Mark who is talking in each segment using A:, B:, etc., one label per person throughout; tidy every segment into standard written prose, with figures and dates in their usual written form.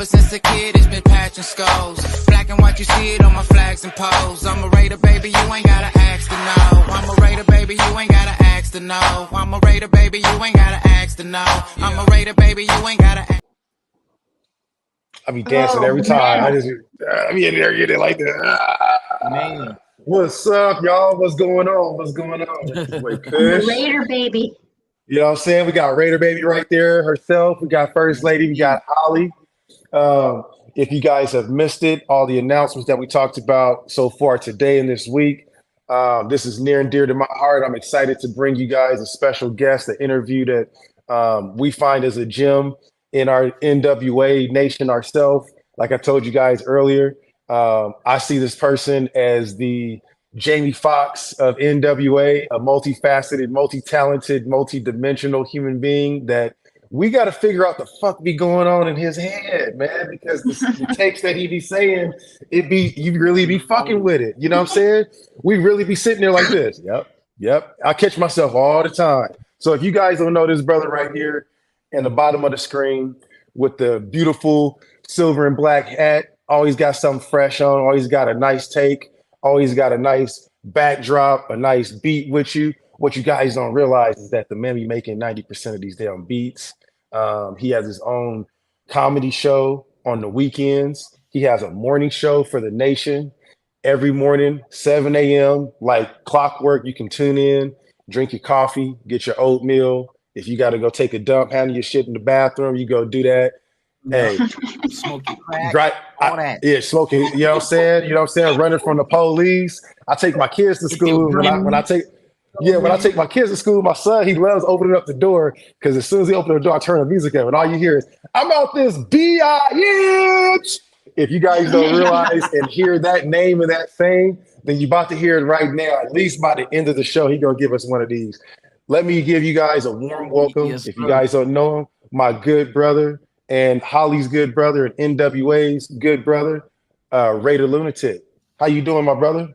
A: Ever since a kid, it's been patching skulls. Black and white, you see it on my flags and poles. I'm a Raider, baby, you ain't gotta ask to know. I'm a Raider, baby, you ain't gotta ask to know. I'm a Raider, baby, you ain't gotta ask to know. I'm a Raider, baby, you ain't gotta ask.
B: I be dancing
C: Oh
B: every time.
C: man.
B: I be in there getting like that.
D: Man.
B: What's up, y'all? What's going on? What's going on? This is Way
C: I'm a
B: Kush.
C: Raider baby.
B: You know what I'm saying? We got Raider Baby right there herself. We got First
D: Yes,
B: Lady. We
D: indeed.
B: got Holly. If you guys have missed it, all the announcements that we talked about so far today and this week, this is near and dear to my heart. I'm excited to bring you guys a special guest, an interview that we find as a gem in our NWA nation ourselves. Like I told you guys earlier, I see this person as the Jamie Foxx of NWA, a multifaceted, multi-talented, multi-dimensional human being that we got to figure out the fuck be going on in his head, man, because the takes that he be saying, you really be fucking with it. You know what I'm saying? We really be sitting there like this. Yep, yep. I catch myself all the time. So if you guys don't know this brother right here in the bottom of the screen with the beautiful silver and black hat, always got something fresh on, always got a nice take, always got a nice backdrop, a nice beat with you. What you guys don't realize is that the man be making 90% of these damn beats. He has his own comedy show on the weekends. He has a morning show for the nation every morning, 7 a.m. Like clockwork. You can tune in, drink your coffee, get your oatmeal. If you got to go take a dump, handle your shit in the bathroom, you go do that.
D: Yep.
B: Hey,
D: Smoking crack,
B: right?
D: all that.
B: Yeah, smoking. You know what I'm saying? You know what I'm saying? Running from the police. I take my kids to
D: If they were
B: school.
D: bringing
B: When I
D: me,
B: take
D: oh
B: yeah, when I
D: man.
B: take my kids to school, my son, he loves opening up the door because as soon as he opens the door, I turn the music up, and all you hear is, I'm out this bitch. If you guys don't realize and hear that name and that thing, then you're about to hear it right now. At least by the end of the show, he gonna give us one of these. Let me give you guys a warm welcome.
D: Yes,
B: If you
D: sir.
B: guys don't know him, my good brother and Holly's good brother and NWA's good brother, Raider Lunatic. How you doing, my brother?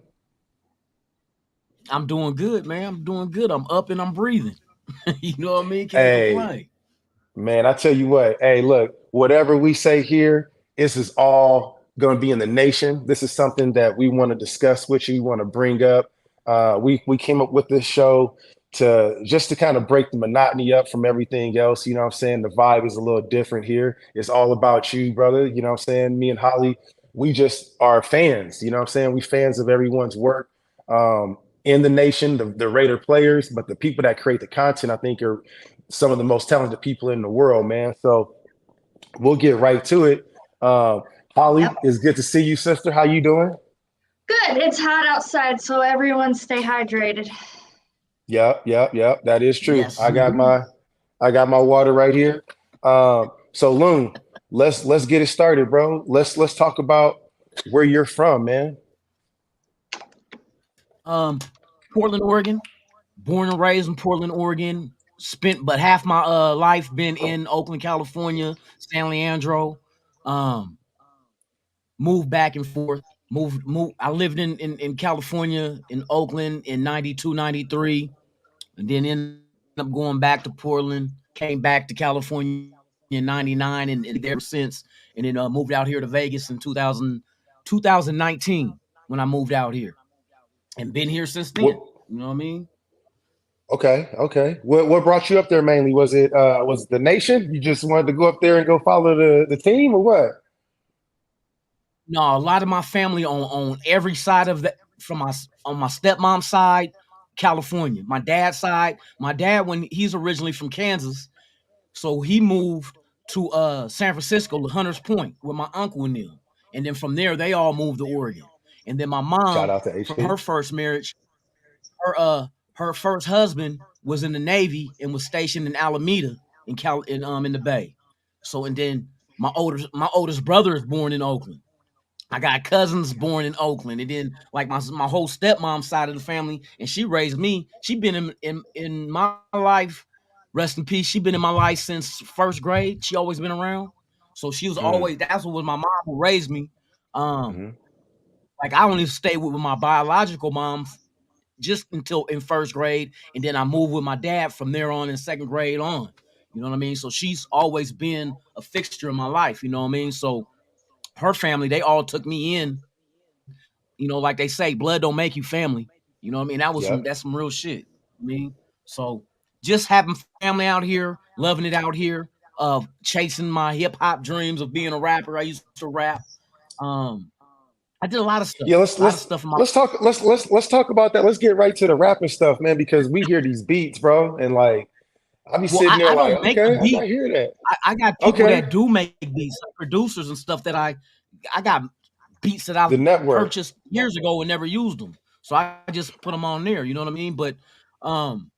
D: I'm doing good, man. I'm doing good. I'm up and I'm breathing. You know what I mean? Can't
B: Hey,
D: complain.
B: man, I tell you what, hey, look, whatever we say here, this is all going to be in the nation. This is something that we want to discuss with you, we want to bring up. We came up with this show to just to kind of break the monotony up from everything else. You know what I'm saying? The vibe is a little different here. It's all about you, brother. You know what I'm saying? Me and Holly, we just are fans. You know what I'm saying? We fans of everyone's work in the nation, the Raider players, but the people that create the content, I think, are some of the most talented people in the world, man. So we'll get right to it. Holly,
C: Yep.
B: it's good to see you, sister. How you doing?
C: Good. It's hot outside, so everyone stay hydrated.
B: Yep, yep, yep. That is true.
D: Yes,
B: I got my water right here. So Loon, let's get it started, bro. Let's talk about where you're from, man.
D: um, Portland, Oregon. Born and raised in Portland, Oregon. Spent but half my life been in Oakland, California, San Leandro. Um, moved back and forth. Moved. I lived in California in Oakland in 92, 93, and then ended up going back to Portland. Came back to California in 99 and there since. And then moved out here to Vegas in 2019 when I moved out here and been here since
B: What?
D: then. You know what I mean?
B: Okay, okay. What brought you up there mainly? Was it the nation? You just wanted to go up there and go follow the team, or what?
D: No, a lot of my family on every side of the from my on my stepmom's side, California. My dad's side, my dad when he's originally from Kansas, so he moved to San Francisco, to Hunters Point, with my uncle and them, and then from there they all moved to Oregon. And then my
B: Shout
D: mom,
B: out to
D: from her
B: HP.
D: first marriage, her first husband was in the Navy and was stationed in Alameda in the Bay. So and then my oldest brother is born in Oakland. I got cousins born in Oakland, and then like my whole stepmom side of the family, and she raised me. She been in my life. Rest in peace. She been in my life since first grade. She always been around, so she was
B: Mm,
D: always. That's what was my mom who raised me. Um,
B: mhm.
D: like I only stayed with my biological mom just until in first grade, and then I moved with my dad from there on in second grade on. You know what I mean? So she's always been a fixture in my life. You know what I mean? So her family, they all took me in. You know, like they say, blood don't make you family. You know what I mean?
B: Yep.
D: That's some real shit. I mean, so just having family out here, loving it out here, of chasing my hip hop dreams of being a rapper. I used to rap. Um, I did
B: Yeah,
D: a lot of stuff in my
B: let's talk about that. Let's get right to the rapping stuff, man, because we hear these beats, bro, and like I be
D: well,
B: sitting there
D: I
B: like,
D: don't make the
B: okay, I
D: beat.
B: hear that.
D: I got people
B: Okay,
D: that do make beats, like producers and stuff that I got beats that
B: the
D: I've
B: network.
D: purchased years ago and never used them. So I just put them on there. You know what I mean? But um,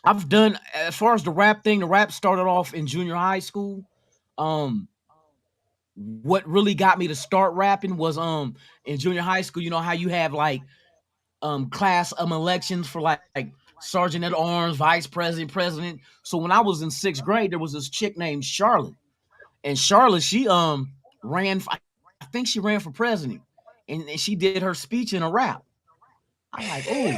D: I've done as far as the rap thing. The rap started off in junior high school. Um, what really got me to start rapping was in junior high school. You know how you have like class elections for like sergeant at arms, vice president, president. So when I was in sixth grade, there was this chick named Charlotte, and Charlotte she ran. I think she ran for president, and she did her speech in a rap. I'm like, oh.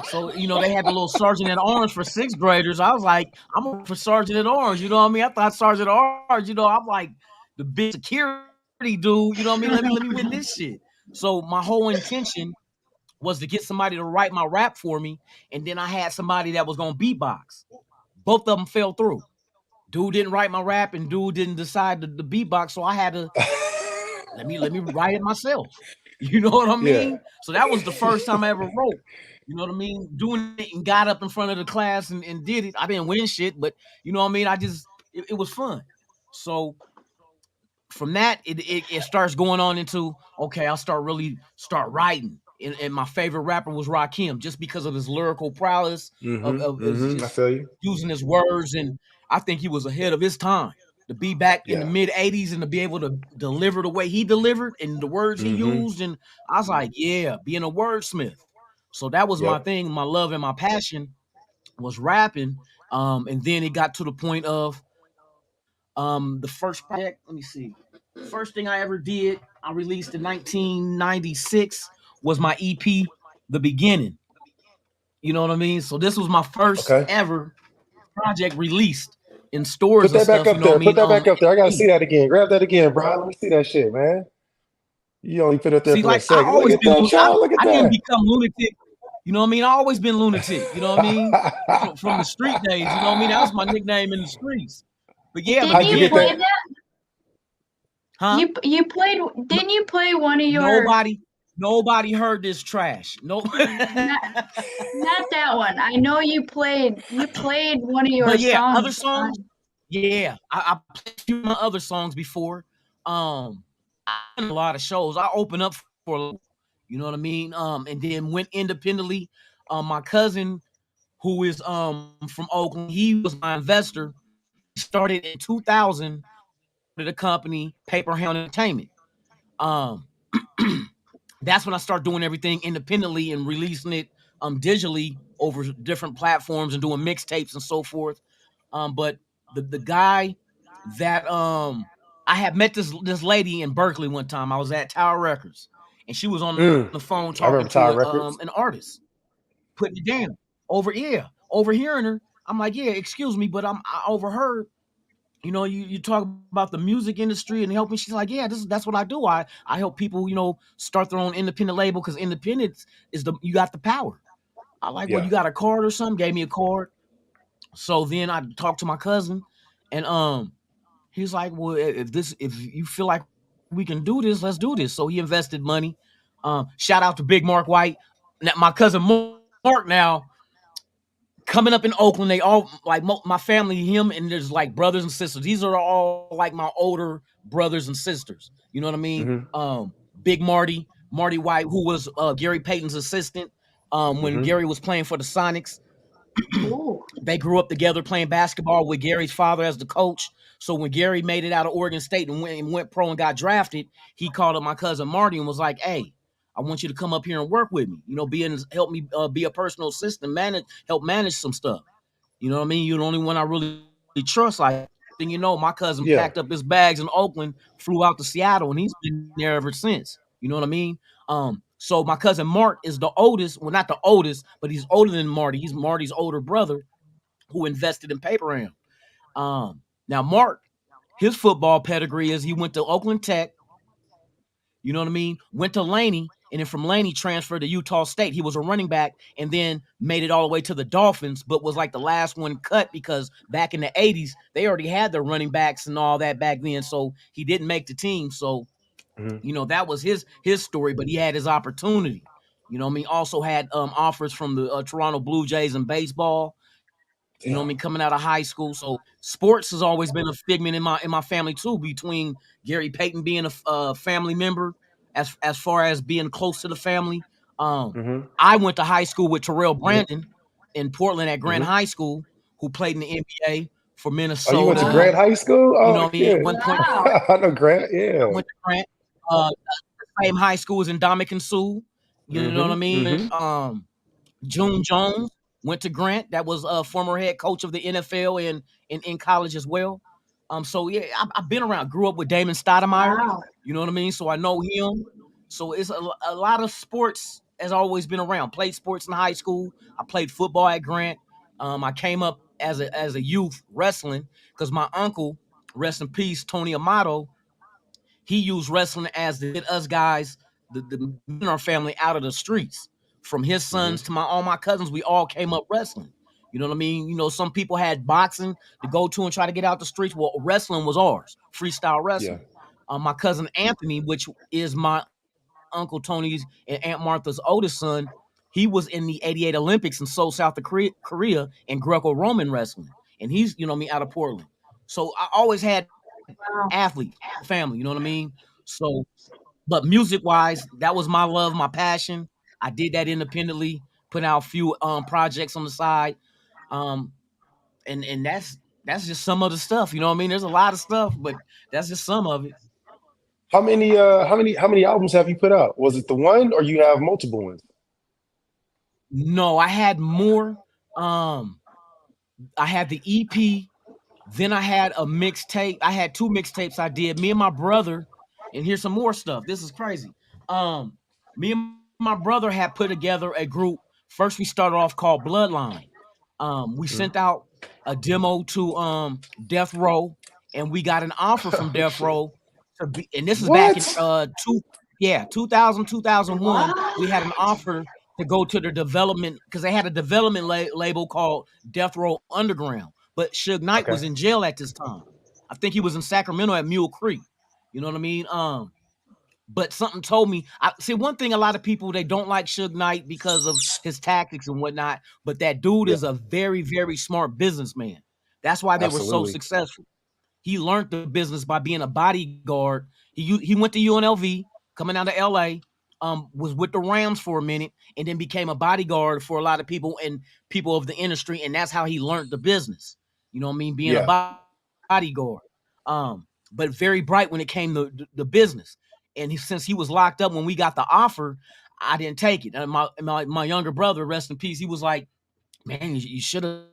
D: So, you know, they had the little sergeant at arms for sixth graders. I was like, I'm gonna for sergeant at arms. You know what I mean? I thought sergeant at arms, you know, I'm like the big security dude. You know what I mean? Let me win this shit. So my whole intention was to get somebody to write my rap for me, and then I had somebody that was gonna beatbox. Both of them fell through. Dude didn't write my rap, and dude didn't decide the beatbox. So I had to let me write it myself. You know what I
B: Yeah.
D: mean? So that was the first time I ever wrote. You know what I mean? Doing it and got up in front of the class and did it. I didn't win shit, but you know what I mean? It was fun. So from that, it starts going on into okay, I'll start writing. And my favorite rapper was Rakim, just because of his lyrical prowess of
B: I
D: just
B: feel you.
D: using his words, and I think he was ahead of his time to be back in the
B: Yeah.
D: mid '80s and to be able to deliver the way he delivered and the words he
B: Mm-hmm.
D: used, and I was like, yeah, being a wordsmith. So that was my
B: Yep.
D: thing, my love and my passion was rapping. And then it got to the point of the first project, let me see. First thing I ever did, I released in 1996 was my EP, The Beginning. You know what I mean? So this was my first
B: Okay.
D: ever project released in stores
B: Put
D: and
B: that back
D: stuff, you
B: up
D: know what
B: there.
D: I
B: Put
D: mean?
B: that back up there. I gotta
D: EP.
B: see that again. Grab that again, bro. Let me see that shit, man. You only put it there
D: See,
B: for a
D: like I
B: second. Look
D: always
B: at
D: been,
B: that, y'all. Look at
D: I didn't
B: that.
D: become lunatic. You know what I mean? I always been lunatic. You know what I mean? From the street days. You know what I mean? That was my nickname in the streets. But yeah, the
C: Didn't
B: How'd you
C: you
B: get
C: play
D: beginning,
B: that?
C: that?
D: huh?
C: You played? Didn't you play one of your?
D: Nobody, nobody heard this trash. No,
C: Not not that one. I know you played. You played one of your
D: but yeah, other
C: songs.
D: songs. Yeah, I played a few of my other songs before. I done a lot of shows. I opened up for, you know what I mean. And then went independently. My cousin, who is from Oakland, he was my investor. He started in 2000 with a company, Paper Hound Entertainment. Um, that's when I start doing everything independently and releasing it digitally over different platforms and doing mixtapes and so forth. But the guy that I had met this lady in Berkeley one time. I was at Tower Records, and she was on
B: Mm.
D: the phone
B: I
D: talking
B: remember
D: to
B: Tower Records.
D: an artist, putting it down over, yeah, overhearing her. I'm like, yeah, excuse me, but I overheard. You know, you talk about the music industry and helping. She's like, yeah, that's what I do. I help people, you know, start their own independent label because independence is you got the power. I like, well,
B: Yeah.
D: you got a card or something? Gave me a card. So then I talked to my cousin, and he's like, well, if you feel like we can do this, let's do this. So he invested money. Shout out to Big Mark White. Now, my cousin Mark now coming up in Oakland, they all like my family, him, and there's like brothers and sisters. These are all like my older brothers and sisters. You know what I mean?
B: Mm-hmm.
D: Big Marty White, who was Gary Payton's assistant when
B: Mm-hmm.
D: Gary was playing for the Sonics.
C: Ooh.
D: They grew up together playing basketball with Gary's father as the coach. So when Gary made it out of Oregon State and went pro and got drafted, he called up my cousin Marty and was like, "Hey, I want you to come up here and work with me. You know, help me be a personal assistant, help manage some stuff. You know what I mean? You're the only one I really trust." Like, then you know, my cousin
B: Yeah.
D: packed up his bags in Oakland, flew out to Seattle, and he's been there ever since. You know what I mean? So my cousin Mark is the oldest. Well, not the oldest, but he's older than Marty. He's Marty's older brother who invested in Paper Am. Now Mark, his football pedigree is he went to Oakland Tech, you know what I mean? Went to Laney, and then from Laney transferred to Utah State. He was a running back and then made it all the way to the Dolphins, but was like the last one cut because back in the 80s, they already had their running backs and all that back then. So he didn't make the team. So,
B: Hmm.
D: that was his story, but he had his opportunity. You know what I mean? Also had offers from the Toronto Blue Jays in baseball. You know what I
B: Yeah.
D: mean? Coming out of high school, so sports has always been a figment in my family too. Between Gary Payton being a family member, as far as being close to the family, um,
B: Hmm.
D: I went to high school with Terrell Brandon in Portland at Grant
B: Hmm.
D: High School, who played in the NBA for
B: Oh, you went to
D: Minnesota.
B: Grant
C: Wow.
B: High School?
D: You
B: Oh
D: know what I mean? At
B: shit.
D: one point,
C: Wow.
B: I know Grant.
D: I
B: Yeah.
D: went to Grant. The same high school as in Dominican Sue. You know what I
B: Hmm.
D: mean?
B: Hmm.
D: June Jones went to Grant. That was a former head coach of the NFL and in college as well. So yeah, I've been around. Grew up with Damon Stoudemire.
C: Wow.
D: You know what I mean? So I know him. So it's a lot of sports has always been around. Played sports in high school. I played football at Grant. I came up as a youth wrestling because my uncle, rest in peace, Tony Amato, he used wrestling as to get us guys, the men in our family, out of the streets. From his
B: Hmm.
D: sons to all my cousins, we all came up wrestling. You know what I mean? Some people had boxing to go to and try to get out the streets. Well, wrestling was ours, freestyle
B: Yeah.
D: wrestling. My cousin Anthony, which is my Uncle Tony's and Aunt Martha's oldest son, he was in the '88 Olympics in Seoul, South Korea in Greco-Roman wrestling. And he's, me, out of Portland. So I always had
C: Wow.
D: athletes in the family, you know what I mean? So, but music wise, that was my love, my passion. I did that independently, put out a few projects on the side. Um, and that's just some of the stuff, you know what I mean? There's a lot of stuff, but that's just some of it.
B: How many albums have you put out? Was it the one or you have multiple ones?
D: No, I had more. Um, I had the EP. Then I had a mixtape. I had two mixtapes I did. Me and my brother, and here's some more stuff. This is crazy. Me and my brother had put together a group. First, we started off called Bloodline. We sent
B: Mhm.
D: out a demo to Death Row, and we got an offer from
B: Oh
D: Death
B: shit.
D: Row to be. And this is back in
B: What?
D: 2000, 2001. We had an
C: What?
D: offer to go to the development because they had a development label called Death Row Underground. But Suge Knight was
B: Okay.
D: in jail at this time. I think he was in Sacramento at Mule Creek. You know what I mean? But something told me. I see one thing. A lot of people they don't like Suge Knight because of his tactics and whatnot. But that dude
B: Yeah.
D: is a very, very smart businessman. That's why they were so
B: Absolutely.
D: successful. He learned the business by being a bodyguard. He went to UNLV, coming out of LA, was with the Rams for a minute, and then became a bodyguard for a lot of people and people of the industry, and that's how he learned the business. You know what I mean? Being a
B: Yeah.
D: bodyguard. But very bright when it came to the business. And since he was locked up when we got the offer, I didn't take it. And my younger brother, rest in peace, he was like, man, you should have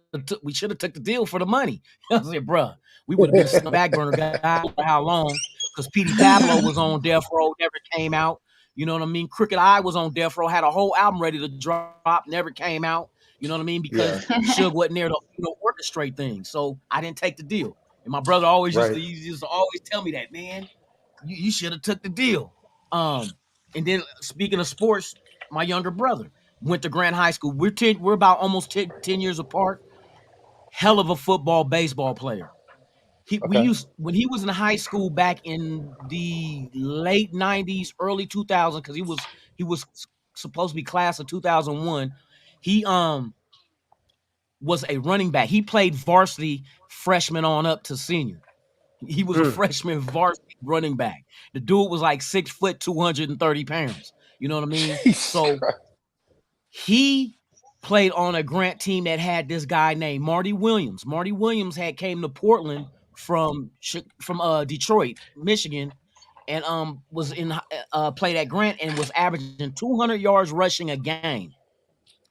D: we should have took the deal for the money. I said, bruh, we would have been sitting on the back burner God knows how long because Petey Pablo was on Death Row, never came out. You know what I mean? Crooked Eye was on Death Row, had a whole album ready to drop, never came out. You know what I mean? Because
B: Yeah.
D: Suge wasn't there to orchestrate things. So I didn't take the deal. And my brother always used to
B: Right.
D: he used to always tell me that, man, you should have took the deal. And then speaking of sports, my younger brother went to Grant High School. We're about almost 10 years apart. Hell of a football, baseball player. We
B: Okay.
D: used when he was in high school back in the late '90s, early 2000s, because he was supposed to be class of 2001. He was a running back. He played varsity freshman on up to senior. He was a
B: Mm.
D: freshman varsity running back. The dude was like 6 foot, 230 pounds. You know what I mean?
B: Jesus
D: So
B: Christ.
D: he played on a Grant team that had this guy named Marty Williams. Marty Williams had came to Portland from Detroit, Michigan, and was in played at Grant and was averaging 200 yards rushing a game.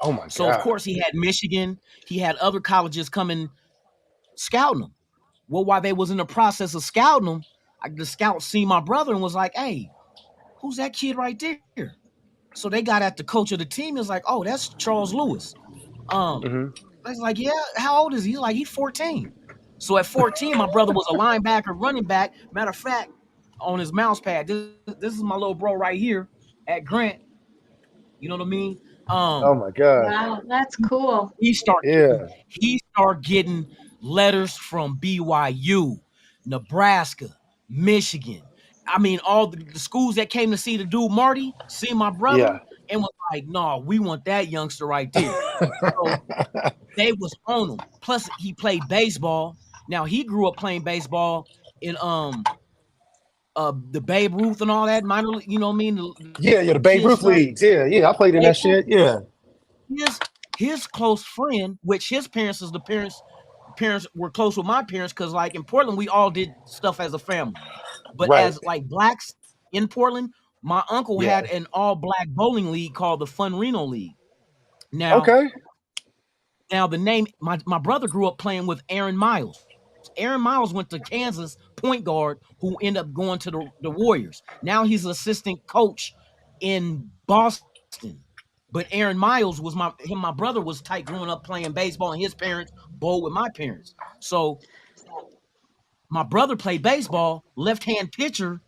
B: Oh my
D: So of
B: God.
D: course he had Michigan, he had other colleges coming scouting him. Well, while they was in the process of scouting him, the scout seen my brother and was like, "Hey, who's that kid right there?" So they got at the coach of the team. Is like, "Oh, that's Charles Lewis." Um,
B: Hmm.
D: I was like, "Yeah, how old is he?" He's like, "He's 14." So at 14, my brother was a linebacker, running back. Matter of fact, on his mouse pad, this is my little bro right here at Grant. You know what I mean?
B: Oh
D: Um,
B: my God.
C: Wow, that's cool.
D: he start getting
B: Yeah.
D: he start getting letters from BYU, Nebraska, Michigan. I mean, all the schools that came to see the dude Marty, see my brother,
B: Yeah.
D: and was like, "No, we want that youngster right there." So they was on him. Plus, he played baseball. Now he grew up playing baseball in the Babe Ruth and all that minor, you know what I mean?
B: Yeah,
D: The
B: the Babe
D: kids
B: Ruth
D: stuff.
B: leagues. Yeah, yeah. I played in that shit. Yeah.
D: his his close friend, which his parents is the parents were close with my parents, because like in Portland, we all did stuff as a family. But
B: Right.
D: as like blacks in Portland, my uncle
B: Yeah.
D: had an all black bowling league called the Fun Reno League. Now,
B: Okay.
D: now the name my brother grew up playing with Aaron Miles. Aaron Miles went to Kansas, point guard, who ended up going to the Warriors. Now he's an assistant coach in Boston. But Aaron Miles was my brother was tight growing up playing baseball, and his parents bowled with my parents. So my brother played baseball, left-hand pitcher.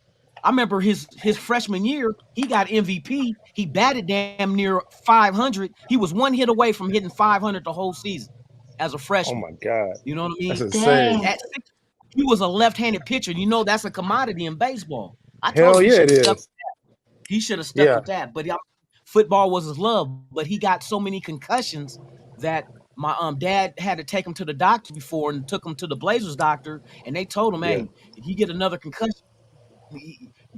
D: I remember his freshman year, he got MVP. He batted damn near 500. He was one hit away from hitting 500 the whole season as a
B: Oh
D: freshman.
B: my God.
D: You know what I
B: That's
D: mean?
B: insane.
C: Dang.
D: At six, he was a left-handed pitcher. You know that's a commodity in baseball. I told
B: Hell
D: him he
B: yeah,
D: should
B: it
D: have stuck.
B: is.
D: He should have stuck
B: Yeah.
D: with that. But football was his love. But he got so many concussions that my dad had to take him to the doctor before, and took him to the Blazers doctor, and they told him,
B: Yeah.
D: "Hey, if you get another concussion,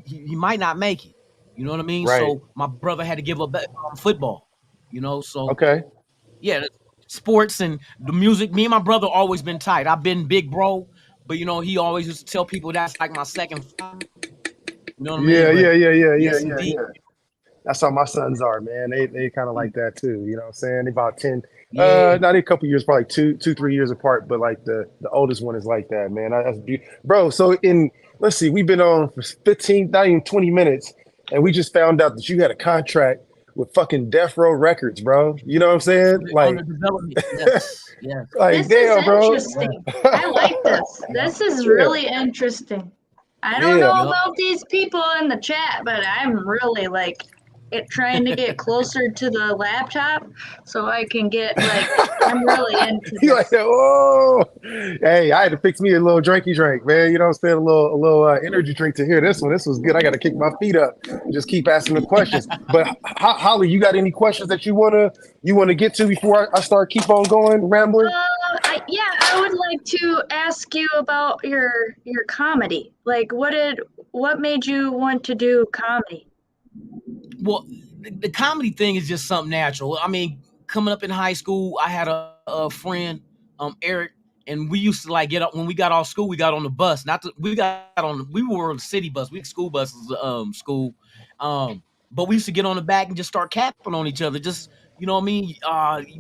D: he might not make it." You know what I mean?
B: Right.
D: So my brother had to give up football. You know, so
B: Okay.
D: yeah, sports and the music. Me and my brother always been tight. I've been big bro, but you know he always used to tell people that's like my second father. You know what I mean?
B: Yeah,
D: But
B: yeah, yeah, yeah, yeah,
D: yes,
B: yeah,
D: indeed.
B: yeah. That's how my sons are, man. They kind of like that too. You know what I'm saying? They about 10,
D: Yeah.
B: not a couple years, probably 3 years apart, but like the oldest one is like that, man. That's bro. So let's see, we've been on for 15, not even 20 minutes, and we just found out that you had a contract with fucking Death Row Records, bro. You know what I'm saying?
D: Under development. Yes. Yes.
B: Like
C: This is
B: damn, bro.
C: interesting. I like this.
D: Yep.
C: This is
B: Yeah,
C: really interesting. I don't
B: yeah.
C: know
D: Yep.
C: about these people in the chat, but I'm really like trying to get closer to the laptop so I can get like I'm really into
B: He like
C: this.
B: that. Oh, hey, I had to fix me a little drinky drink, man. You know what I'm saying? A little energy drink to hear this one. This was good. I got to kick my feet up. Just keep asking the questions. But Holly, you got any questions that you wanna get to before I start keep on going rambling?
C: Yeah, I would like to ask you about your comedy. Like, what made you want to do comedy?
D: Well, the comedy thing is just something natural. I mean, coming up in high school, I had a friend, Eric, and we used to like get up when we got off school. We got on the bus. Not to, we were on the city bus. We had school buses, school, but we used to get on the back and just start capping on each other. Just you know what I mean,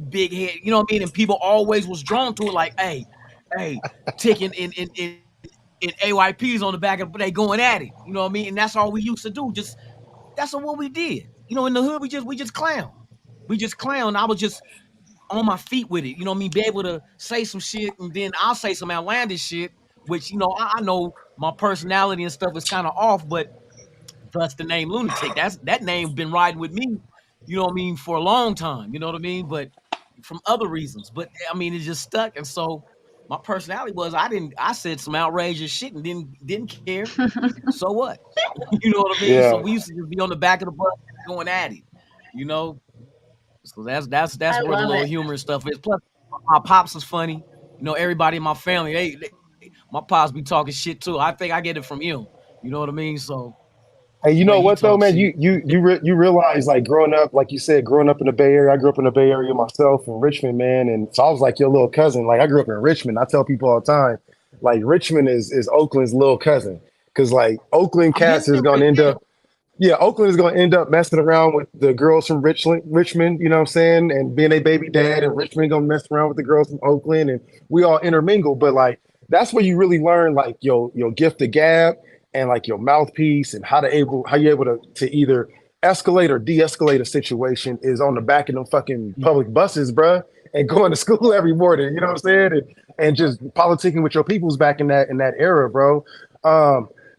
D: big head. You know what I mean. And people always was drawn to it. Like, hey, ticking in AYPs on the back, and they going at it. You know what I mean. And that's all we used to do. Just that's what we did. You know, in the hood, we just clown. We just clown. I was just on my feet with it. You know what I mean? Be able to say some shit, and then I'll say some outlandish shit, which I know my personality and stuff is kind of off, but thus the name Lunatic. That name been riding with me. You know what I mean, for a long time. You know what I mean? But from other reasons. But I mean, it just stuck, and so my personality was I said some outrageous shit and didn't care. So what? You know what I mean? So
B: Yeah.
D: we used to just be on the back of the bus going at it, you know. So that's
C: I
D: where the
C: love
D: little
C: it.
D: humor and stuff is. Plus, my pops is funny. You know, everybody in my family, my pops be talking shit too. I think I get it from him. You know what I mean? So
B: Hey, you
D: the way
B: know
D: he
B: what though,
D: talks
B: man?
D: shit.
B: You realize like growing up, like you said, growing up in the Bay Area. I grew up in the Bay Area myself in Richmond, man, and so I was like your little cousin. Like I grew up in Richmond. I tell people all the time, like Richmond is Oakland's little cousin, because like Oakland
D: I've been
B: cats is
D: there.
B: gonna end up, yeah, Oakland is gonna end up messing around with the girls from Richmond. You know what I'm saying? And being a baby dad, and Richmond gonna mess around with the girls from Oakland, and we all intermingle. But like that's where you really learn like your gift of gab and like your mouthpiece and how you able to either escalate or de-escalate a situation is on the back of them fucking public buses, bruh, and going to school every morning. You know what I'm saying? And just politicking with your peoples back in that era, bro.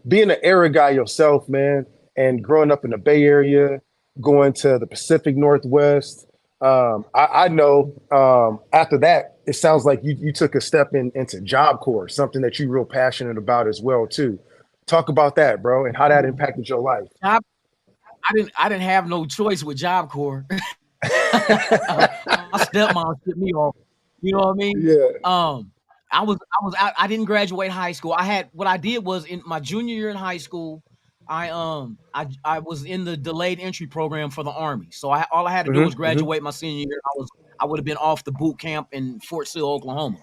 B: Being an era guy yourself, man, and growing up in the Bay Area, going to the Pacific Northwest. I know after that, it sounds like you took a step into Job Corps, something that you're real passionate about as well too. Talk about that, bro, and how that impacted your life.
D: I didn't have no choice with Job Corps. My stepmom tipped me off. You know what I mean?
B: Yeah.
D: I didn't graduate high school. I had what I did was in my junior year in high school, I was in the delayed entry program for the army. So all I had to do was
B: Hmm.
D: graduate my senior year. I would have been off the boot camp in Fort Sill, Oklahoma.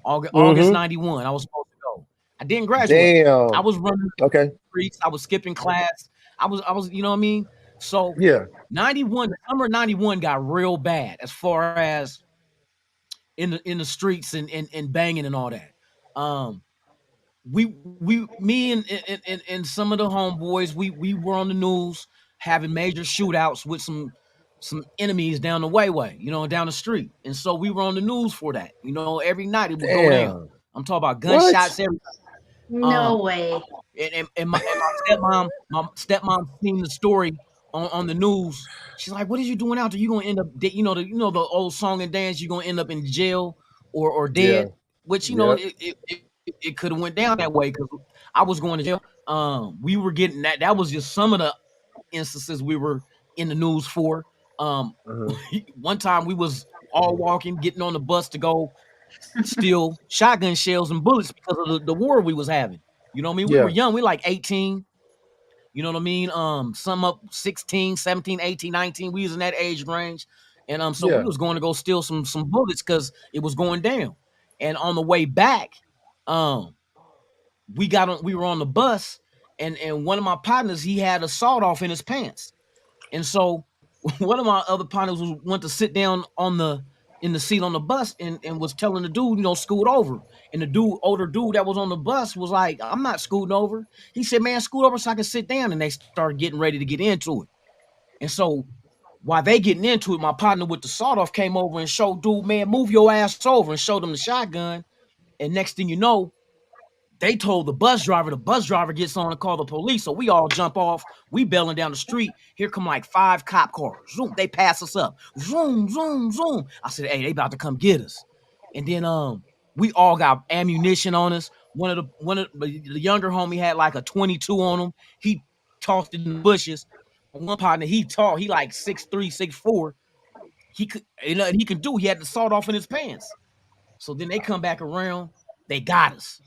D: August
B: Hmm.
D: 91. I was supposed to go. I didn't graduate. I
B: Damn.
D: was running
B: Okay.
D: streets. I was skipping class. I was, you know what I mean? So
B: Yeah.
D: 91, the summer of 91 got real bad as far as in the streets and banging and all that. Um, me and some of the homeboys, we were on the news having major shootouts with some enemies down the wayway, down the street. And so we were on the news for that. Every night it would go down.
B: Damn.
D: I'm talking about
B: What?
D: gunshots every
C: No
D: um
C: way.
D: and my stepmom seen the story on the news. She's like, "What are you doing out there? You gonna end up, the old song and dance. You gonna end up in jail or
B: Yeah.
D: dead." Which
B: Yep.
D: it could have went down that way because I was going to jail. We were getting that. That was just some of the instances we were in the news for. Um,
B: Hmm.
D: one time we was all walking, getting on the bus to go steal shotgun shells and bullets because of the war we was having. You know what I mean? We were
B: Yeah.
D: young. We like 18. You know what I mean? Some up 16, 17, 18, 19. We was in that age range. And so we
B: Yeah.
D: was going to go steal some bullets because it was going down. And on the way back, um, we were on the bus and one of my partners, he had a sawed off in his pants. And so one of my other partners went to sit down in the seat on the bus and was telling the dude, scoot over. And the older dude that was on the bus was like, I'm not scooting over. He said, man, scoot over so I can sit down. And they started getting ready to get into it. And so while they getting into it, my partner with the sawed off came over and showed dude, man, move your ass over and showed him the shotgun. And next thing you know, they told the bus driver gets on and call the police. So we all jump off. We bailing down the street. Here come like 5 cop cars. Zoom, they pass us up. Zoom, zoom, zoom. I said, hey, they about to come get us. And then we all got ammunition on us. The younger homie had like a 22 on him. He tossed it in the bushes. One partner, he like 6'3", 6'4". He could, he could do. He had the sawed off in his pants. So then they come back around. They got us.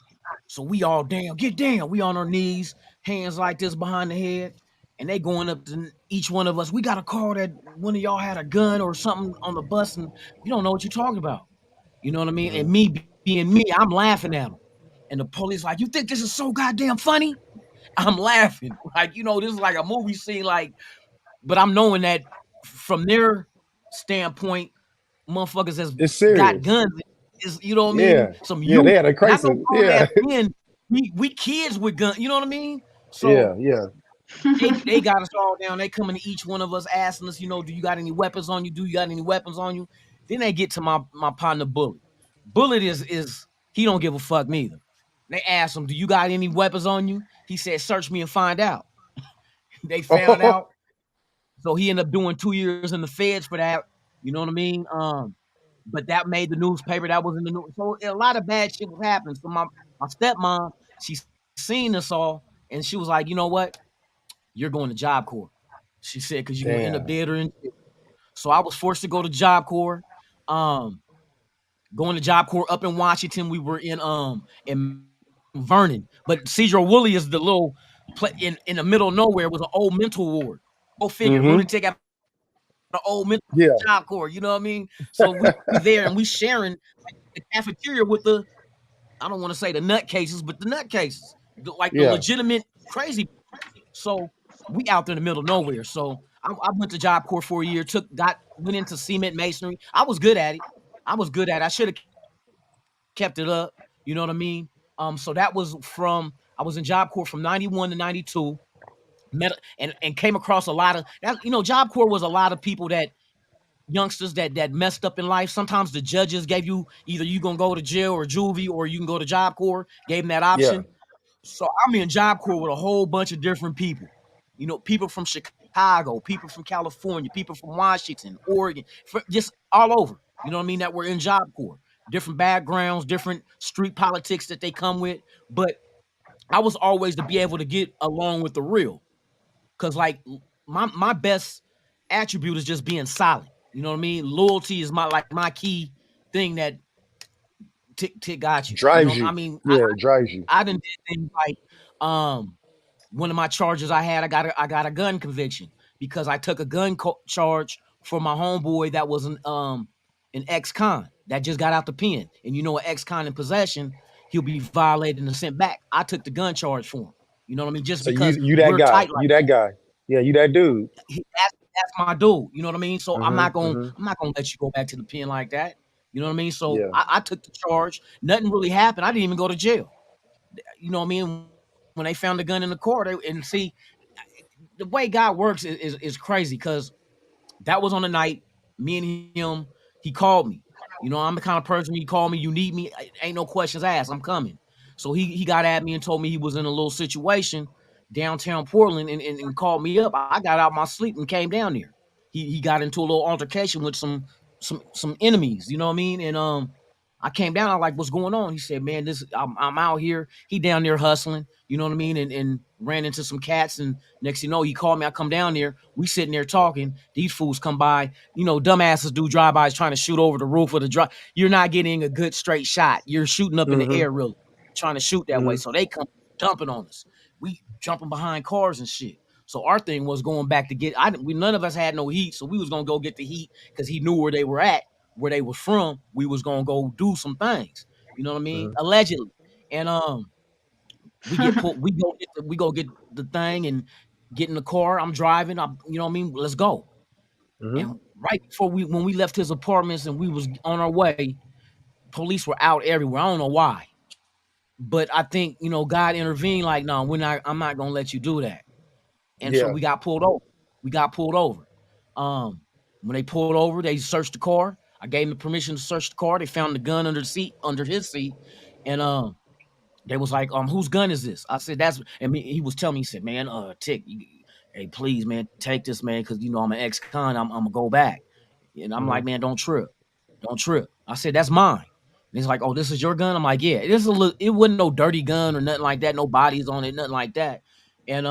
D: So we all down, get down. We on our knees, hands like this behind the head, and they going up to each one of us. We got a call that one of y'all had a gun or something on the bus, and you don't know what you're talking about. You know what I mean?
B: Hmm.
D: And me being me, I'm laughing at them. And the police like, you think this is so goddamn funny? I'm laughing. Like, this is like a movie scene, like, but I'm knowing that from their standpoint, motherfuckers has
B: It's
D: got
B: serious.
D: guns is you know what I mean?
B: Yeah.
D: Some
B: Yeah.
D: youth,
B: They had a
D: not no
B: crisis.
D: grown ass
B: Yeah.
D: men. We kids with guns, you know what I mean? So
B: Yeah. Yeah.
D: they got us all down. They coming to each one of us asking us, do you got any weapons on you? Do you got any weapons on you? Then they get to my partner Bullet. Bullet is he don't give a fuck neither. They asked him, do you got any weapons on you? He said, search me and find out. They found out. So he ended up doing 2 years in the feds for that. You know what I mean? But that made the newspaper. That was in the news. So a lot of bad shit was happening. So my stepmom, she seen this all, and she was like, you know what? You're going to Job Corps. She said, because you're gonna end up
B: Damn.
D: dead or in jail. So I was forced to go to Job Corps. Um, Going to Job Corps up in Washington. We were in Vernon, but Cedro Woolley is the little in the middle of nowhere was an old mental ward. Go figure,
B: Hmm.
D: lunatic at the old mental
B: Yeah.
D: Job Corps. You know what I mean? So we there and we sharing the cafeteria with the I don't want to say the nutcases, but the nutcases, like the
B: Yeah.
D: legitimate crazy. So we out there in the middle of nowhere. So I went to Job Corps for a year. Went into cement masonry. I was good at it. I should have kept it up. You know what I mean? So that was I was in Job Corps from 91 to 92. met and came across a lot of that. Job Corps was a lot of people that youngsters that messed up in life. Sometimes the judges gave you either you gonna go to jail or juvie, or you can go to Job Corps. Gave them that
B: Yeah.
D: option. So I'm in Job Corps with a whole bunch of different people. People from Chicago, people from California, people from Washington, Oregon, just all over. You know what I mean? That were in Job Corps. Different backgrounds, different street politics that they come with. But I was always to be able to get along with the real. Cause like my best attribute is just being solid. You know what I mean? Loyalty is my key thing that tick got you.
B: Drives
D: I
B: you.
D: mean,
B: Yeah, it drives you.
D: I done did things like one of my charges I had, I got a gun conviction because I took a charge for my homeboy that was an ex-con that just got out the pen. And an ex-con in possession, he'll be violated and sent back. I took the gun charge for him. You know what I mean? Just
B: So you
D: because
B: you that
D: we're
B: guy.
D: tight like
B: You that guy. Yeah, you that dude.
D: that's my dude. You know what I mean? So I'm
B: Mm-hmm.
D: not gonna
B: Mm-hmm.
D: I'm not gonna let you go back to the pen like that. You know what I mean? So
B: Yeah.
D: I took the charge. Nothing really happened. I didn't even go to jail. You know what I mean? When they found the gun in the car, and see the way God works is crazy because that was on the night. Me and him, he called me. I'm the kind of person he called me. You need me? Ain't no questions asked. I'm coming. So he got at me and told me he was in a little situation downtown Portland and called me up. I got out my sleep and came down there. He got into a little altercation with some enemies. You know what I mean? And I came down. I like, what's going on? He said, man, I'm out here. He down there hustling. You know what I mean? And ran into some cats. And next thing you know, he called me. I come down there. We sitting there talking. These fools come by. Dumbasses do drive-bys trying to shoot over the roof of the drive. You're not getting a good straight shot. You're shooting up in the
B: Mm-hmm.
D: air, really, trying to shoot that way.
B: Mm-hmm.
D: So they come dumping on us. We jumping behind cars and shit. So our thing was going back to get. None of us had no heat, so we was gonna go get the heat because he knew where they were at, where they was from. We was gonna go do some things. You know what I mean?
B: Mm-hmm.
D: Allegedly. And we get pulled. We go get the thing and get in the car. I'm driving. You know what I mean? Let's go.
B: Mm-hmm.
D: And right before when we left his apartments and we was on our way, police were out everywhere. I don't know why, but I think God intervened. Like, no, we're not. I'm not gonna let you do that. And so
B: Yeah.
D: we got pulled over. We got pulled over. Um, when they pulled over, they searched the car. I gave them the permission to search the car. They found the gun under his seat, and they was like, whose gun is this? I said, that's. And he was telling me, he said, man, Tick, hey, please, man, take this, man, because I'm an ex-con. I'm gonna go back. And I'm
B: Mm-hmm.
D: like, man, don't trip. I said, that's mine. And he's like, oh, this is your gun. I'm like, yeah, this is it wasn't no dirty gun or nothing like that. No bodies on it, nothing like that. And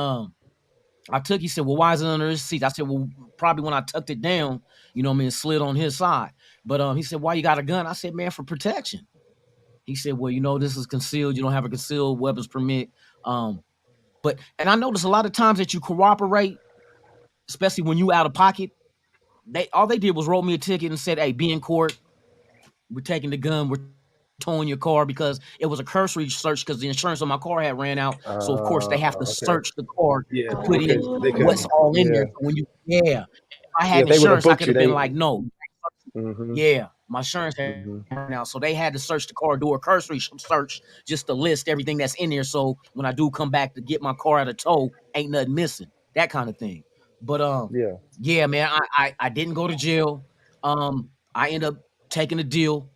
D: he said, well, why is it under his seat? I said, well, probably when I tucked it down, what I mean, it slid on his side. But he said, why you got a gun? I said, man, for protection. He said, well, this is concealed. You don't have a concealed weapons permit. And I noticed a lot of times that you cooperate, especially when you out of pocket, all they did was roll me a ticket and said, hey, be in court. We're taking the gun. We're towing your car because it was a cursory search because the insurance on my car had ran out. So of course they have to
B: Okay.
D: search the car
B: Yeah,
D: to put in
B: they
D: what's
B: couldn't.
C: Oh.
D: all in there.
B: Yeah.
D: So when yeah, if I had
B: Yeah, if they would have
D: insurance, I could
B: booked you,
D: have been
B: they.
D: like, no,
B: Mm-hmm.
D: yeah, my insurance had
B: Mm-hmm.
D: run out. So they had to search the car, do a cursory search just to list everything that's in there. So when I do come back to get my car out of tow, ain't nothing missing. That kind of thing. But
B: Yeah.
D: yeah, man, I didn't go to jail. I ended up taking a deal,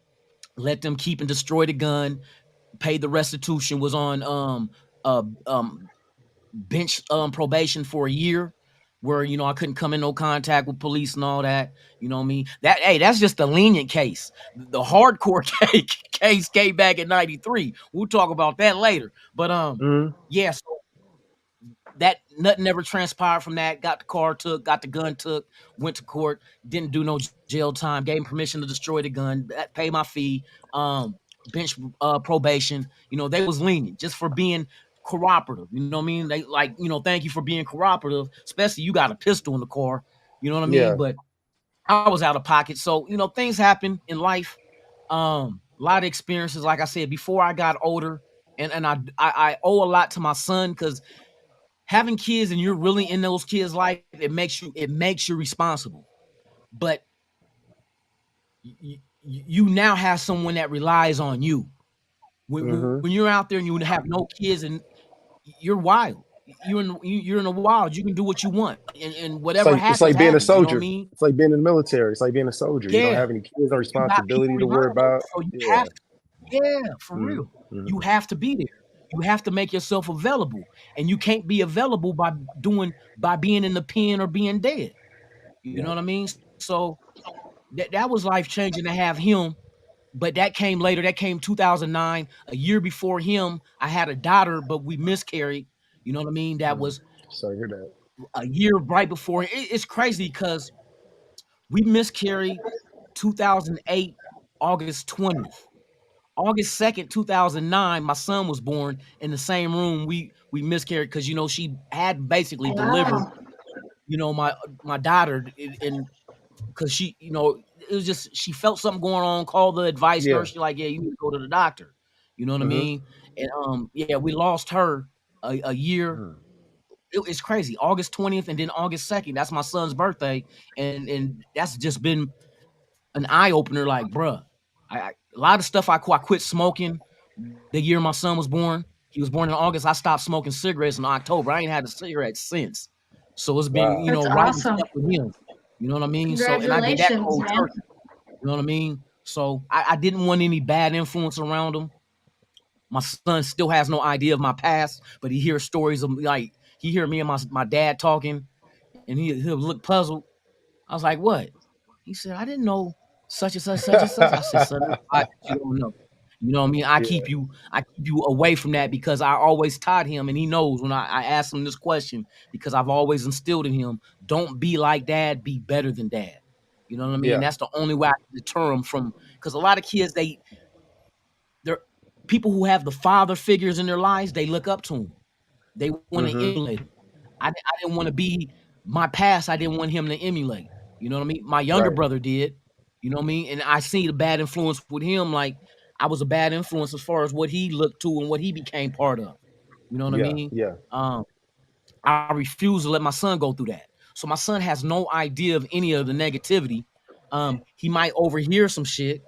D: let them keep and destroy the gun, paid the restitution, was on uh um bench probation for a year where I couldn't come in no contact with police and all that. You know what I mean? That's just a lenient case. The hardcore case came back in 93. We'll talk about that later. But
B: Mm-hmm.
D: yeah, so that nothing ever transpired from that. Got the car took, got the gun took, went to court, didn't do no jail time, gave him permission to destroy the gun, pay my fee, bench probation. They was lenient just for being cooperative. You know what I mean? They like, thank you for being cooperative, especially you got a pistol in the car. You know what I mean?
B: Yeah.
D: But I was out of pocket. So, things happen in life. A lot of experiences, like I said, before I got older, and I owe a lot to my son because having kids and you're really in those kids' life, it makes you responsible. But you now have someone that relies on you. When
B: Mm-hmm.
D: you're out there and you have no kids and you're wild. you're in the wild. You can do what you want, and
B: It's
D: whatever
B: like
D: happens,
B: being a
D: happens. You know what I
B: soldier.
D: mean?
B: It's like being in the military. It's like being a soldier. You don't
D: Yeah,
B: have any kids or
D: you got people
B: responsibility to
D: relying
B: worry
D: on you,
B: about.
D: so you
B: Yeah.
D: have to. Yeah, for
B: Mm-hmm.
D: real. You
B: Mm-hmm.
D: have to be there. You have to make yourself available, and you can't be available by being in the pen or being dead. You know
B: Yeah.
D: what I mean? So that was life changing to have him. But that came later. That came 2009. A year before him, I had a daughter, but we miscarried. You know what I mean? That
B: Mm.
D: was
B: Sorry to hear that.
D: a year right before. It's crazy because we miscarried 2008, August 20th. August 2nd, 2009, my son was born in the same room we miscarried because she had basically delivered,
C: Wow.
D: my daughter, and because it was just she felt something going on, called the advice
B: Yeah.
D: nurse. She's like, yeah, you need to go to the doctor. You know what I
B: Mm-hmm.
D: mean? And yeah, we lost her a year.
B: Mm.
D: It's crazy. August 20th and then August 2nd. That's my son's birthday, and that's just been an eye opener. Like, bruh, a lot of stuff I quit smoking the year my son was born. He was born in August. I stopped smoking cigarettes in October. I ain't had a cigarette since. So it's been,
B: Wow.
C: That's
D: right in
C: awesome.
D: step with him. You know what I mean? So, and I did that
C: Congratulations,
D: cold
C: man.
D: turkey. You know what I mean? So I didn't want any bad influence around him. My son still has no idea of my past, but he hears stories of like he hear me and my dad talking, and he'll look puzzled. I was like, "What?" He said, "I didn't know such and such, such and such." I said, "Son, there's a lot that you don't know." You know what I mean?
B: Yeah.
D: I keep you away from that because I always taught him, and he knows when I ask him this question because I've always instilled in him, don't be like dad, be better than dad. You know what I mean?
B: Yeah.
D: That's the only way I can deter them from because a lot of kids they're people who have the father figures in their lives, they look up to them. They want to
B: Mm-hmm.
D: emulate him. I didn't want to be my past. I didn't want him to emulate. You know what I mean? My younger
B: Right.
D: brother did. You know what I mean? And I see the bad influence with him. Like I was a bad influence as far as what he looked to and what he became part of. You know what I
B: Yeah.
D: mean?
B: Yeah.
D: Um, I refuse to let my son go through that. So my son has no idea of any of the negativity. He might overhear some shit.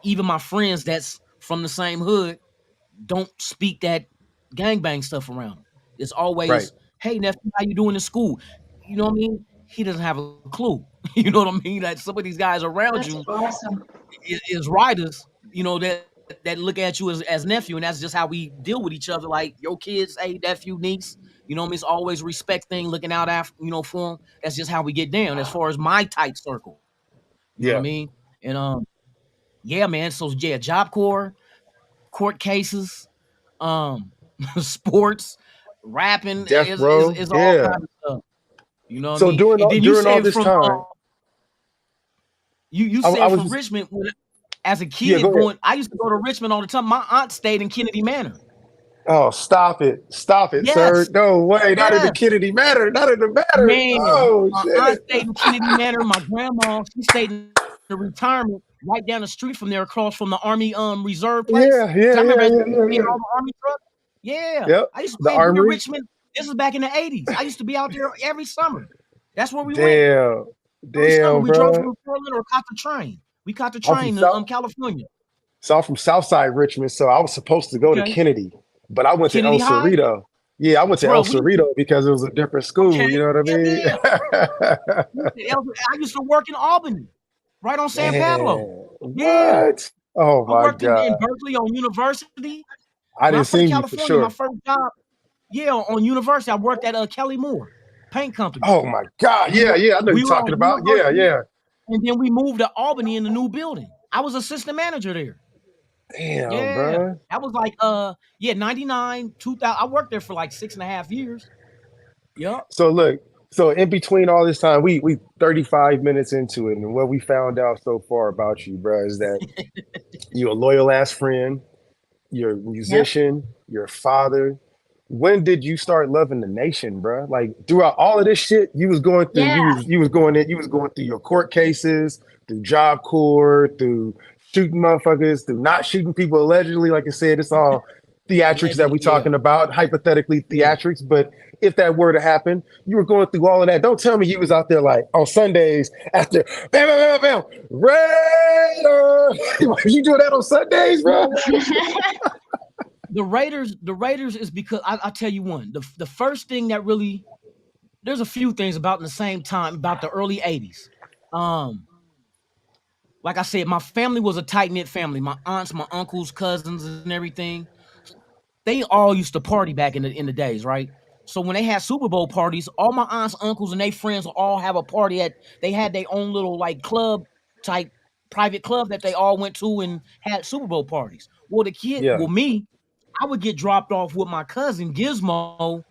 D: Even my friends that's from the same hood don't speak that gangbang stuff around him. It's
B: Right.
D: always, hey nephew, how you doing in school? You know what I mean? He doesn't have a clue. You know what I mean? That some of these guys around
C: That's
D: you
C: awesome.
D: is riders, that look at you as nephew, and that's just how we deal with each other. Like your kids, hey nephew, niece, you know what I mean? It's always respect thing, looking out after, for them. That's just how we get down as far as my tight circle. You know what I
B: Yeah.
D: mean? And yeah, man. So yeah, Job Corps, court cases, um, sports, rapping
B: Death
D: is
B: row.
D: is all
B: Yeah.
D: kind of stuff. You know what I
B: So
D: mean? And then you
B: during all
D: said
B: this
D: from
B: time, I
D: you said
B: was
D: from
B: just
D: Richmond as a
B: yeah.
D: kid
B: Go ahead.
D: going. I used to go to Richmond all the time. My aunt stayed in Kennedy Manor.
B: Oh, stop it, sir.
D: Yes,
B: No way, not in the
D: yes,
B: Kennedy Manor, not in the Manor.
D: man.
B: Oh
D: My aunt
B: shit.
D: stayed in Kennedy Manor. My grandma, she stayed in the retirement right down the street from there, across from the Army reserve place.
B: Yeah,
D: Cause
B: yeah,
D: I
B: yeah,
D: remember as
B: yeah,
D: a kid
B: yeah,
D: seeing
B: yeah.
D: all the Army trucks. Yeah,
B: Yep.
D: I used to
B: The
D: be in
B: Armory.
D: Richmond. This was back in the '80s. I used to be out there every summer. That's where we went.
B: Damn,
D: Every summer
B: damn,
D: we drove
B: bro.
D: from Portland or caught the train. We caught the
B: I'm from
D: train to
B: South.
D: California.
B: So I'm from Southside Richmond. So I was supposed to go to
D: Okay,
B: Kennedy, but I went to El
D: Kennedy High,
B: Cerrito. Yeah, I went to El
D: bro. We
B: Cerrito because it was a different school.
D: okay.
B: You know what I
D: Yeah,
B: mean?
D: yeah. I used to work in Albany, right on San Pablo.
B: Man,
D: Yeah,
B: what? Oh
D: I
B: my
D: worked in
B: God.
D: Berkeley on University.
B: I
D: When I
B: didn't
D: first to
B: see you for
D: California, my
B: sure.
D: first job, yeah, on University, I worked at Kelly Moore Paint Company.
B: Oh my God.
D: We
B: Yeah,
D: were
B: yeah. I know you're
D: we were
B: talking
D: on
B: about. Yeah,
D: University,
B: yeah.
D: and then we moved to Albany in the new building. I was assistant manager there.
B: Damn,
D: Yeah.
B: bro.
D: That was like, yeah, 99, 2000. I worked there for like 6.5 years. Yup.
B: So look, so in between all this time, we 35 minutes into it, and what we found out so far about you, bro, is that you're a loyal ass friend, you're a
C: Yep.
B: musician, you're a father. When did you start loving the nation, bro? Like throughout all of this shit, you was going through,
C: Yeah.
B: you was going through your court cases, through Job Corps, through shooting motherfuckers, through not shooting people allegedly. Like I said, it's all theatrics that
D: Allegedly,
B: we
D: yeah.
B: talking about, hypothetically
D: Yeah.
B: theatrics. But if that were to happen, you were going through all of that. Don't tell me you was out there like on Sundays after bam, bam, bam, bam, Raider. You doing that on Sundays, bro?
D: Well, The Raiders is because I'll tell you one. The first thing that really there's a few things about in the same time about the early '80s. Um, like I said, my family was a tight knit family. My aunts, my uncles, cousins, and everything. They all used to party back in the days, right? So when they had Super Bowl parties, all my aunts, uncles, and their friends would all have a party at. They had their own little like club type private club that they all went to and had Super Bowl parties.
B: Yeah.
D: Me, I would get dropped off with my cousin Gizmo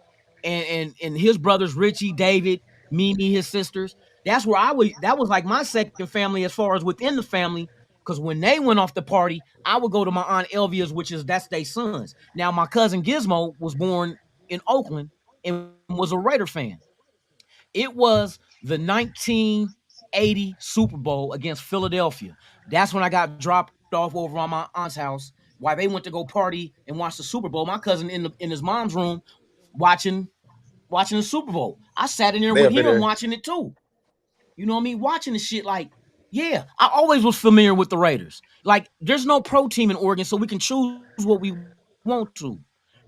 D: and his brothers Richie, David, Mimi, his sisters. That's where I would. That was like my second family as far as within the family. Because when they went off the party, I would go to my aunt Elvia's, which is that's their sons. Now my cousin Gizmo was born in Oakland and was a Raider fan. It was the 1980 Super Bowl against Philadelphia. That's when I got dropped off over on my aunt's house while they went to go party and watch the Super Bowl. My cousin in his mom's room watching the Super Bowl. I sat in there
B: They
D: with
B: up in
D: him
B: there.
D: watching it too. You know what I mean? Watching the shit like, yeah, I always was familiar with the Raiders. Like, there's no pro team in Oregon, so we can choose what we want to.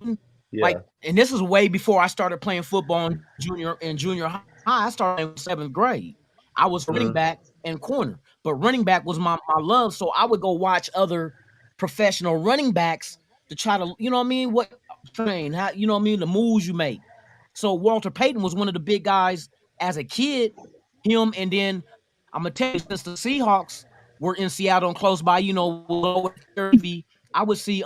B: Yeah.
D: Like, and this is way before I started playing football in junior high. I started in seventh grade. I was running
B: Mhm.
D: back and corner, but running back was my love. So I would go watch other professional running backs to try to, you know what I mean, what train, how you know what I mean, the moves you make. So Walter Payton was one of the big guys as a kid. Him and then I'm gonna tell you, since the Seahawks were in Seattle and close by, I would see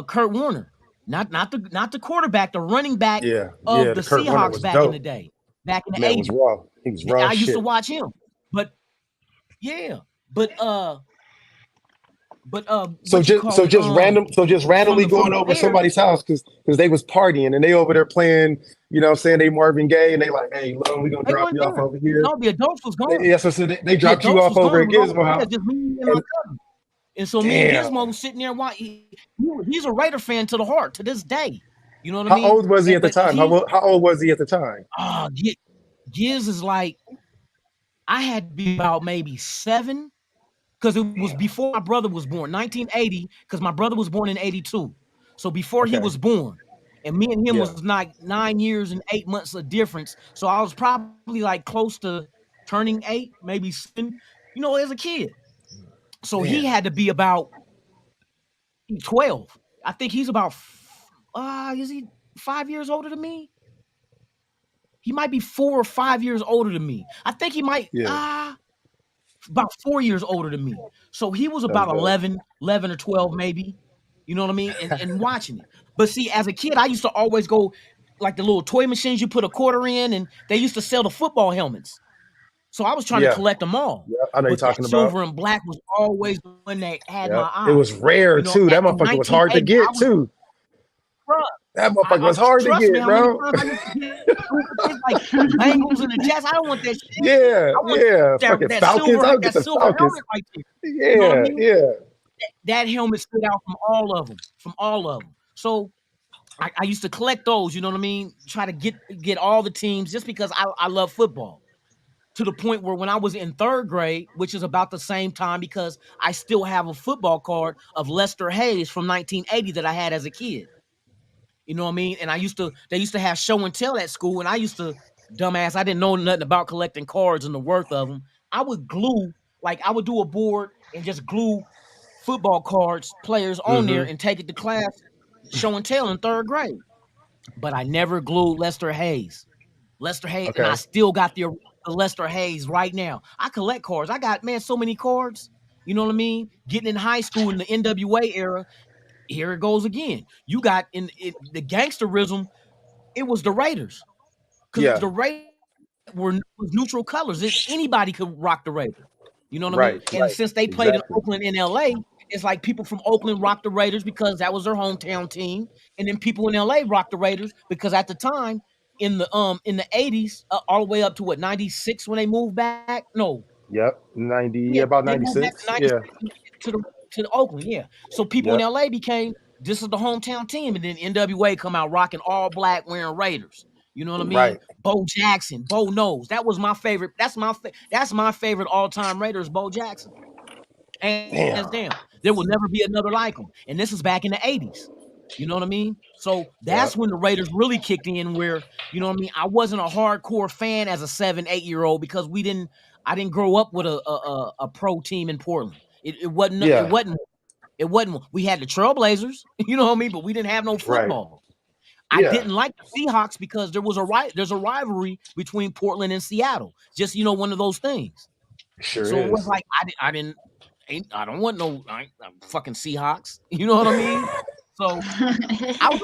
D: Kurt Warner, not the quarterback, the running back
B: Yeah.
D: of
B: Yeah.
D: the
B: The Kurt Warner
D: Seahawks
B: was
D: back in the
B: dope.
D: day, back in the
B: Man was
D: 80s.
B: raw. He was raw
D: I
B: as
D: used to
B: shit.
D: watch him. But yeah, but
B: So
D: what you
B: just
D: call it?
B: so just
D: From
B: randomly
D: the
B: going over
D: Bears,
B: somebody's house because they was partying and they over there playing, saying they Marvin Gaye and they like, hey, look, we gonna
D: they
B: drop
D: weren't
B: you off
D: there.
B: over here.
D: No, the adults was gone.
B: Yeah, so they
D: The
B: dropped you
D: adults
B: off
D: was
B: over
D: gone. It
B: at
D: was all
B: Gizmo
D: yeah,
B: House.
D: just me and my
B: And
D: cousin. And so me and
B: damn,
D: Gizmo was sitting there watching. He's a Raider fan to the heart to this day. You know what I
B: how
D: mean?
B: old was he at the
D: But
B: time? How old was he at the time?
D: Giz is like I had to be about maybe 7 because it was
B: Damn.
D: before my brother was born, 1980. Because my brother was born in '82, so before he
B: Okay.
D: was born, and me and him
B: Yeah.
D: was like 9 years and 8 months of difference. So I was probably like close to turning 8, maybe 7. As a kid. So he
B: Man.
D: had to be about 12. I think he's about. Is he 5 years older than me? He might be 4 or 5 years older than me. I think he might.
B: Yeah.
D: About 4 years older than me. So he was
B: That's
D: about
B: dope.
D: 11 or 12, maybe. You know what I mean? And watching it. But see, as a kid, I used to always go like the little toy machines you put a quarter in, and they used to sell the football helmets. So I was trying to
B: Yeah.
D: collect them all.
B: Yeah. I know you're
D: But that
B: talking about.
D: silver and black was always the one that had
B: Yeah.
D: my
B: It
D: eye.
B: was rare too. That
D: In
B: motherfucker was hard to
D: 1980, I
B: get
D: was
B: too.
D: bruh,
B: That motherfucker
D: I
B: was hard to
D: trust me
B: get,
D: how many
B: bro.
D: times I used to get it's like the Bengals and the Jets. I don't want that shit.
B: Yeah.
D: I want
B: Yeah.
D: that
B: Fucking
D: that
B: Falcons.
D: silver
B: I'll get
D: that
B: the
D: silver
B: Falcons.
D: helmet right there. You know what I
B: Yeah.
D: mean?
B: Yeah.
D: That helmet stood out from all of them. From all of them. So I used to collect those. You know what I mean? Try to get all the teams just because I love football. To the point where when I was in third grade, which is about the same time, because I still have a football card of Lester Hayes from 1980 that I had as a kid. You know what I mean? And they used to have show and tell at school, and I used to, dumbass, I didn't know nothing about collecting cards and the worth of them. I would I would do a board and just glue football cards, players on there,
B: Mm-hmm.
D: and take it to class, show and tell in third grade. But I never glued Lester Hayes. Lester Hayes, and I
B: Okay.
D: still got the Lester Hayes right now. I collect cards. I got, man, so many cards. You know what I mean? Getting in high school in the NWA era, here it goes again. You got in the gangsterism, it was the Raiders. Because
B: Yeah.
D: the Raiders was neutral colors. Anybody could rock the Raiders. You know what I mean?
B: Right.
D: And since they played in
B: Exactly.
D: Oakland and LA, it's like people from Oakland rocked the Raiders because that was their hometown team. And then people in LA rocked the Raiders because at the time in the 80s, all the way up to what, 96 when they moved back? No.
B: Yep. 90. Yeah.
D: Yeah,
B: About
D: they moved back to
B: 96. Yeah.
D: 96 to the Oakland, yeah. So people in
B: Yep.
D: LA became this is the hometown team, and then NWA come out rocking all black, wearing Raiders. You know what I mean?
B: Right.
D: Bo Jackson, Bo Knows. That was my favorite. That's my favorite all time Raiders, Bo Jackson. Hands
B: Damn.
D: down. There will never be another like him. And this is back in the 80s. You know what I mean? So
B: Yeah.
D: that's when the Raiders really kicked in where, you know what I mean? I wasn't a hardcore fan as a 7, 8-year-old because I didn't grow up with a pro team in Portland. It wasn't it
B: Yeah.
D: wasn't it wasn't we had the Trailblazers, you know what I mean? But we didn't have no
B: Right.
D: football. I
B: Yeah.
D: didn't like the Seahawks because there's a rivalry between Portland and Seattle. Just, one of those things.
B: It sure
D: So it was
B: is.
D: like I don't want no fucking Seahawks. You know what I mean? So I was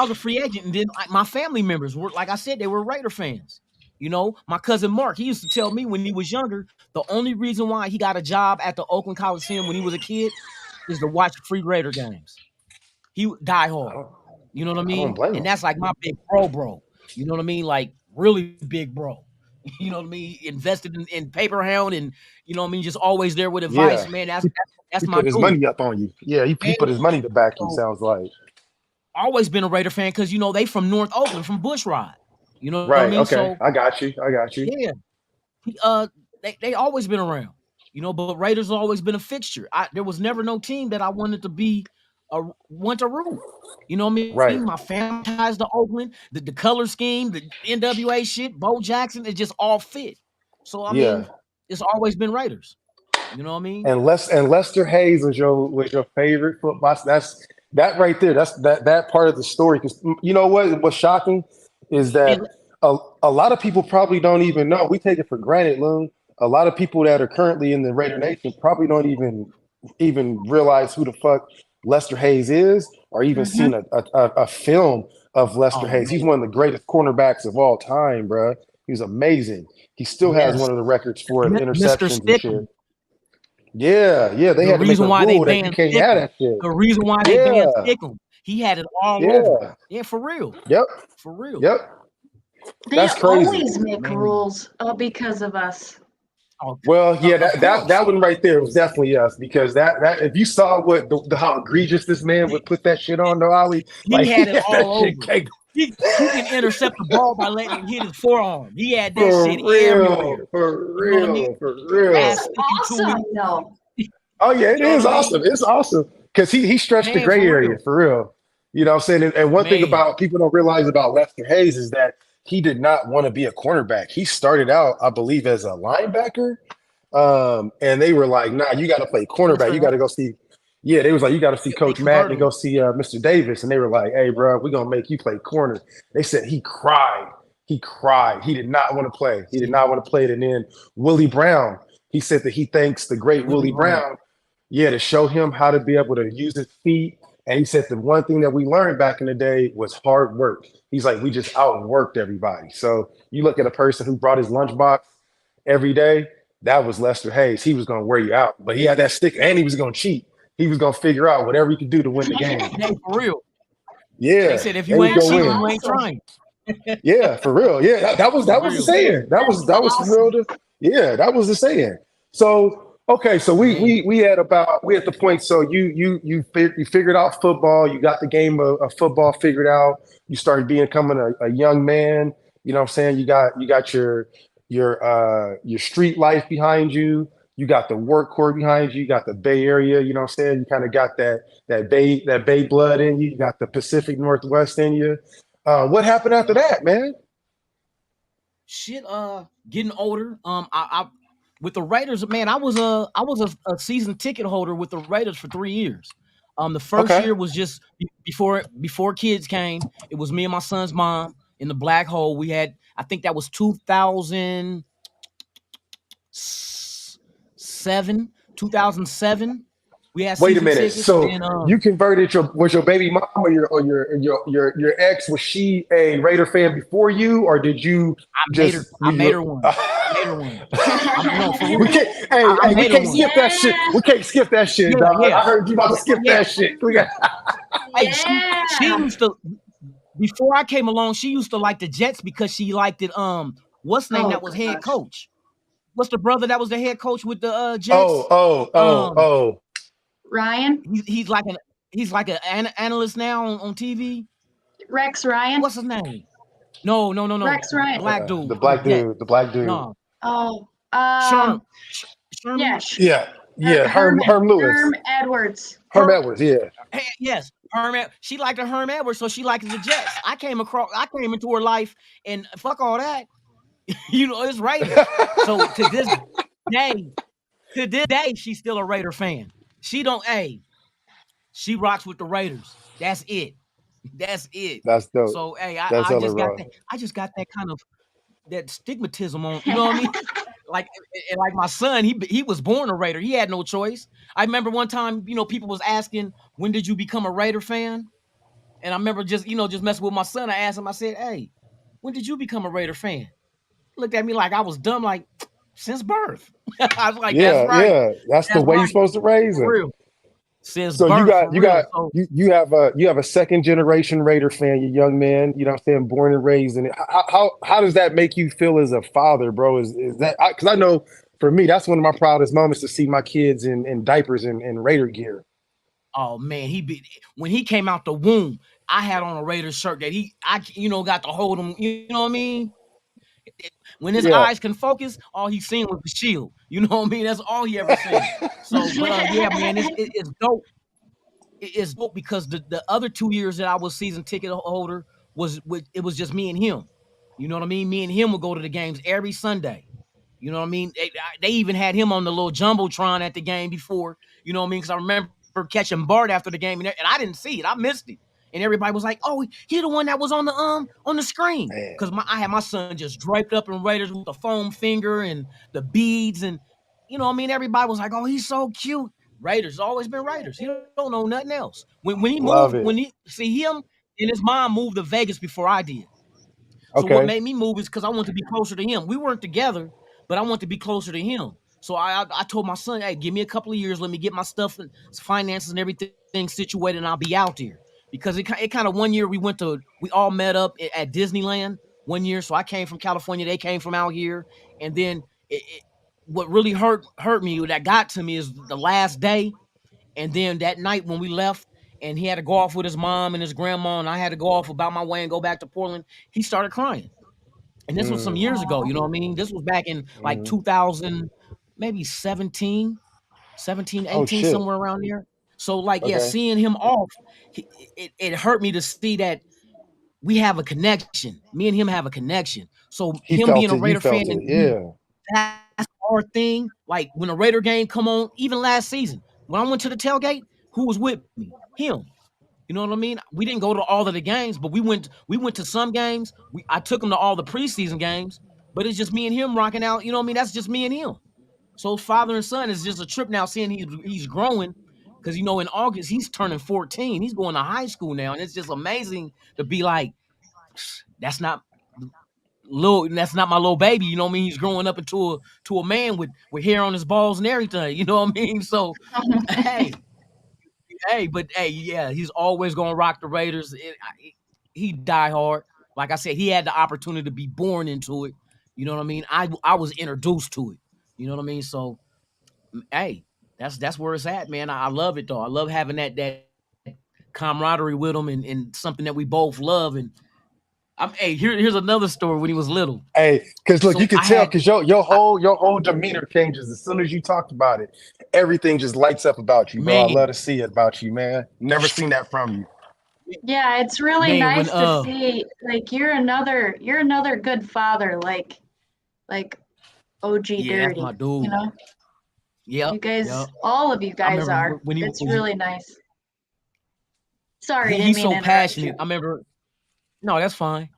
D: a free agent. And then my family members were, like I said, they were Raider fans. My cousin Mark, he used to tell me when he was younger, the only reason why he got a job at the Oakland Coliseum when he was a kid is to watch free Raider games. He die
B: I
D: hard.
B: don't,
D: You know what I
B: I don't
D: mean?
B: blame
D: And
B: him.
D: that's like my big bro. You know what I mean? Like really big bro. You know what I mean? Invested in paper hound and you know what I mean, just always there with advice,
B: Yeah.
D: man. That's
B: He
D: my
B: put his
D: dude.
B: money up on you. Yeah, he
D: Man,
B: put his money to back you,
D: so
B: sounds like.
D: always been a Raider fan because they from North Oakland, from Bushrod. You know what I
B: Right.
D: mean?
B: Okay.
D: So
B: I got you. I got you.
D: yeah, he, they always been around. But Raiders have always been a fixture. There was never no team that I wanted to be want to root. You know what I
B: Right.
D: mean? My family ties to Oakland, the color scheme, the NWA shit, Bo Jackson, it just all fit. So I
B: Yeah.
D: mean, it's always been Raiders. You know what I mean?
B: And Lester Hayes was your favorite football. That's that right there. That's that part of the story. Because you know what's shocking is that
D: And
B: a lot of people probably don't even know. We take it for granted, Loon. A lot of people that are currently in the Raider Nation probably don't even realize who the fuck Lester Hayes is, or even seen a film of Lester
D: oh
B: Hayes. He's
D: man,
B: one of the greatest cornerbacks of all time, bro. He's amazing. He still has
D: yes,
B: one of the records for
D: Mr.
B: interceptions and shit.
D: Stickle.
B: Yeah, yeah, they
D: The
B: had to make a
D: reason why they
B: rule that you
D: banned
B: can't have
D: Stickle.
B: that shit.
D: The reason why they
B: Yeah,
D: banned Stickle. He had it all over.
B: yeah,
D: Yeah, for real.
B: yep,
D: For real.
B: yep.
C: They
B: That's crazy.
C: always make
D: Man.
C: rules because of us.
D: Oh,
B: Well, yeah,
D: of
B: that
D: course.
B: one right there was definitely us because that if you saw what how egregious this man would put that shit on the Ollie,
D: He
B: like he
D: had it
B: had that
D: all
B: shit
D: over.
B: caked
D: He can intercept the ball by letting it hit his forearm. He had that
B: for
D: shit everywhere.
B: real, for
D: You know what I mean?
B: real, for real.
C: That's
D: Ass sticking to
C: awesome,
D: him.
C: though.
B: Oh yeah, it
D: You know
B: is
D: what I
B: awesome.
D: mean?
B: It's awesome because he stretched the
D: Man,
B: gray
D: for
B: area
D: real.
B: for real. You know what I'm saying? And one thing
D: Man.
B: about people don't realize about Lester Hayes is that he did not want to be a cornerback. He started out, I believe, as a linebacker. And they were like, nah, you got to play
D: That's
B: cornerback. You got
D: right.
B: to go see. Yeah, they was like, you got to see
D: They
B: Coach Madden
D: converted
B: and go
D: him.
B: see Mr. Davis. And they were like, hey, bro, we're going to make you play corner. They said he cried. He cried. He did not want to play. He did
D: See,
B: not want to play it. And then Willie Brown, he said that he thanks the great
D: Willie
B: Willie
D: Brown.
B: Brown, yeah, to show him how to be able to use his feet. And he said the one thing that we learned back in the day was hard work. He's like, we just outworked everybody. So you look at a person who brought his lunchbox every day, that was Lester Hayes. He was going to wear you out, but he had that stick and he was going to cheat. He was going to figure out whatever he could do to win the game.
D: Hey, for real. They
B: Yeah,
D: said if
B: they
D: you
B: was
D: ain't
B: going to
C: That's
D: cheating,
B: win.
D: you ain't
C: awesome.
D: trying.
B: Yeah, for real. Yeah, that was
D: For
B: the
D: real.
B: saying.
C: That's
B: That was for real.
C: awesome.
B: Yeah, that was the saying. So okay, so
D: Man.
B: we at the point. So you figured out football. You got the game of football figured out. You started becoming a young man. You know what I'm saying? You got your street life behind you. You got the work core behind you. You got the Bay Area. You know what I'm saying? You kind of got that Bay blood in you. You got the Pacific Northwest in you. What happened after
D: Yep.
B: that, man?
D: Shit, getting older. I with the Raiders, man, I was a season ticket holder with the Raiders for 3 years. The first
B: Okay.
D: year was just before kids came. It was me and my son's mom in the black hole. We had, I think that was 2007. We had
B: Wait a
D: season
B: minute.
D: tickets, and
B: So
D: then
B: you converted your baby mom or your ex? Was she a Raider fan before you, or did you
D: I made her.
B: just
D: I
B: were
D: made
B: you?
D: her one. I made her one. No, for
B: We
D: real.
B: can't. Hey,
D: I
B: hey, we
D: made her
B: can't
D: one.
B: skip that shit.
C: Yeah.
B: We can't skip that shit,
D: Yeah,
B: dog.
D: yeah,
B: I heard you about to skip
D: yeah.
B: that shit. We got.
D: Hey, she
C: Yeah.
D: used to, before I came along, she used to like the Jets because she liked it. What's the name
C: Oh
D: that was head
C: gosh.
D: coach? What's the brother that was the head coach with the
B: Oh,
D: Jets?
B: oh, oh,
D: Um,
B: oh.
C: Ryan?
D: he's like an analyst now on TV.
C: Rex Ryan?
D: What's his name? No, no, no, no.
C: Rex Ryan.
D: Black dude
B: The
D: for the
B: black
D: Jets.
B: dude. The black dude.
D: No,
C: Oh,
D: Sherm, Sherman.
C: yeah.
B: Yeah, Yeah,
C: Herm,
B: Herm Lewis.
C: Herm Edwards.
B: Herm Edwards, yeah.
D: Yes, She liked Herm Edwards, so she liked the Jets. I came into her life, and fuck all that. It's Raiders. So day, to this day, she's still a Raider fan. She rocks with the Raiders. That's it. That's it.
B: That's dope.
D: So
B: That's
D: I
B: hella
D: just got
B: raw.
D: that. I just got that kind of that stigmatism on. You know what I mean? Like, and like my son, he was born a Raider. He had no choice. I remember one time, people was asking, when did you become a Raider fan? And I remember just messing with my son. I asked him, I said, hey, when did you become a Raider fan? He looked at me like I was dumb, like, since birth. I was like, that's
B: Yeah,
D: right.
B: yeah. That's the
D: That's
B: way you're
D: right.
B: supposed to raise
D: For
B: it.
D: real. Since
B: So you
D: birth,
B: got
D: for
B: you
D: real.
B: got
D: So,
B: you have a second generation Raider fan, you young man, you know what I'm saying, born and raised in it. How does that make you feel as a father, bro? Is that because I know for me that's one of my proudest moments to see my kids in diapers and Raider gear.
D: oh man, when he came out the womb, I had on a Raiders shirt that got to hold him. You know what I mean? When his
B: Yeah.
D: eyes can focus, all he seen was the shield. You know what I mean? That's all he ever seen. So, but yeah, man, it's dope. It's dope because the other 2 years that I was season ticket holder it was just me and him. You know what I mean? Me and him would go to the games every Sunday. You know what I mean? They even had him on the little jumbotron at the game before. You know what I mean? Because I remember catching Bart after the game, and I didn't see it. I missed it, and everybody was like, "Oh, he's the one that was on the screen."
B: Man,
D: Because I had my son just draped up in Raiders with the foam finger and the beads, and you know what I mean. Everybody was like, "Oh, he's so cute." Raiders always been Raiders. He don't know nothing else. When he
B: love
D: moved,
B: it.
D: when he see him and his mom moved to Vegas before I did. So what
B: Okay.
D: made me move is because I wanted to be closer to him. We weren't together, but I wanted to be closer to him. So I told my son, hey, give me a couple of years, let me get my stuff and finances and everything situated, and I'll be out there. Because it kind of one year we all met up at Disneyland one year. So I came from California, they came from out here, and then what really hurt me, that got to me, is the last day, and then that night when we left. And he had to go off with his mom and his grandma, and I had to go off about my way and go back to Portland. He started crying. And this was some
B: Mm,
D: years ago,
C: Aw.
D: you know what I mean? This was back in like
B: mhm.
D: 2000, maybe 17,
B: Oh
D: 18,
B: shit.
D: somewhere around there. So like, yeah,
B: Okay.
D: seeing him off, it hurt me to see that we have a connection. Me and him have a connection. So
B: He
D: him being
B: felt
D: a
B: it. You
D: Raider fan
B: felt it.
D: and me,
B: Yeah.
D: that's our thing. Like when a Raider game come on, even last season, when I went to the tailgate, who was with me? Him. You know what I mean? We didn't go to all of the games, but we went to some games. I took him to all the preseason games, but it's just me and him rocking out. You know what I mean? That's just me and him. So father and son is just a trip now, seeing he's growing. Because in August he's turning 14. He's going to high school now, and it's just amazing to be like, that's not that's not my little baby. You know what I mean? He's growing up into a man with hair on his balls and everything. You know what I mean? So hey, but hey, yeah, he's always gonna rock the Raiders. He die hard. Like I said, he had the opportunity to be born into it. You know what I mean? I was introduced to it. You know what I mean? So hey, that's where it's at, man. I love it though. I love having that camaraderie with him, and something that we both love. And here's another story when he was little.
B: Hey, because look, you
D: So
B: can
D: I
B: tell
D: had
B: because your whole demeanor changes as soon as you talked about it. Everything just lights up about you, bro. I
D: man,
B: love to see it about you, man. Never seen that from you.
C: Yeah, it's really
D: man when
C: nice to see like you're another good father, like OG
D: yeah, that's my
C: Dirty, you
D: dude.
C: know?
D: Yep,
C: You guys,
D: yep.
C: all of you
D: I
C: guys
D: remember
C: are.
D: when he
C: It's really nice. Sorry, didn't
D: he's
C: mean
D: so
C: to interrupt
D: passionate.
C: you.
D: I remember. No, that's fine.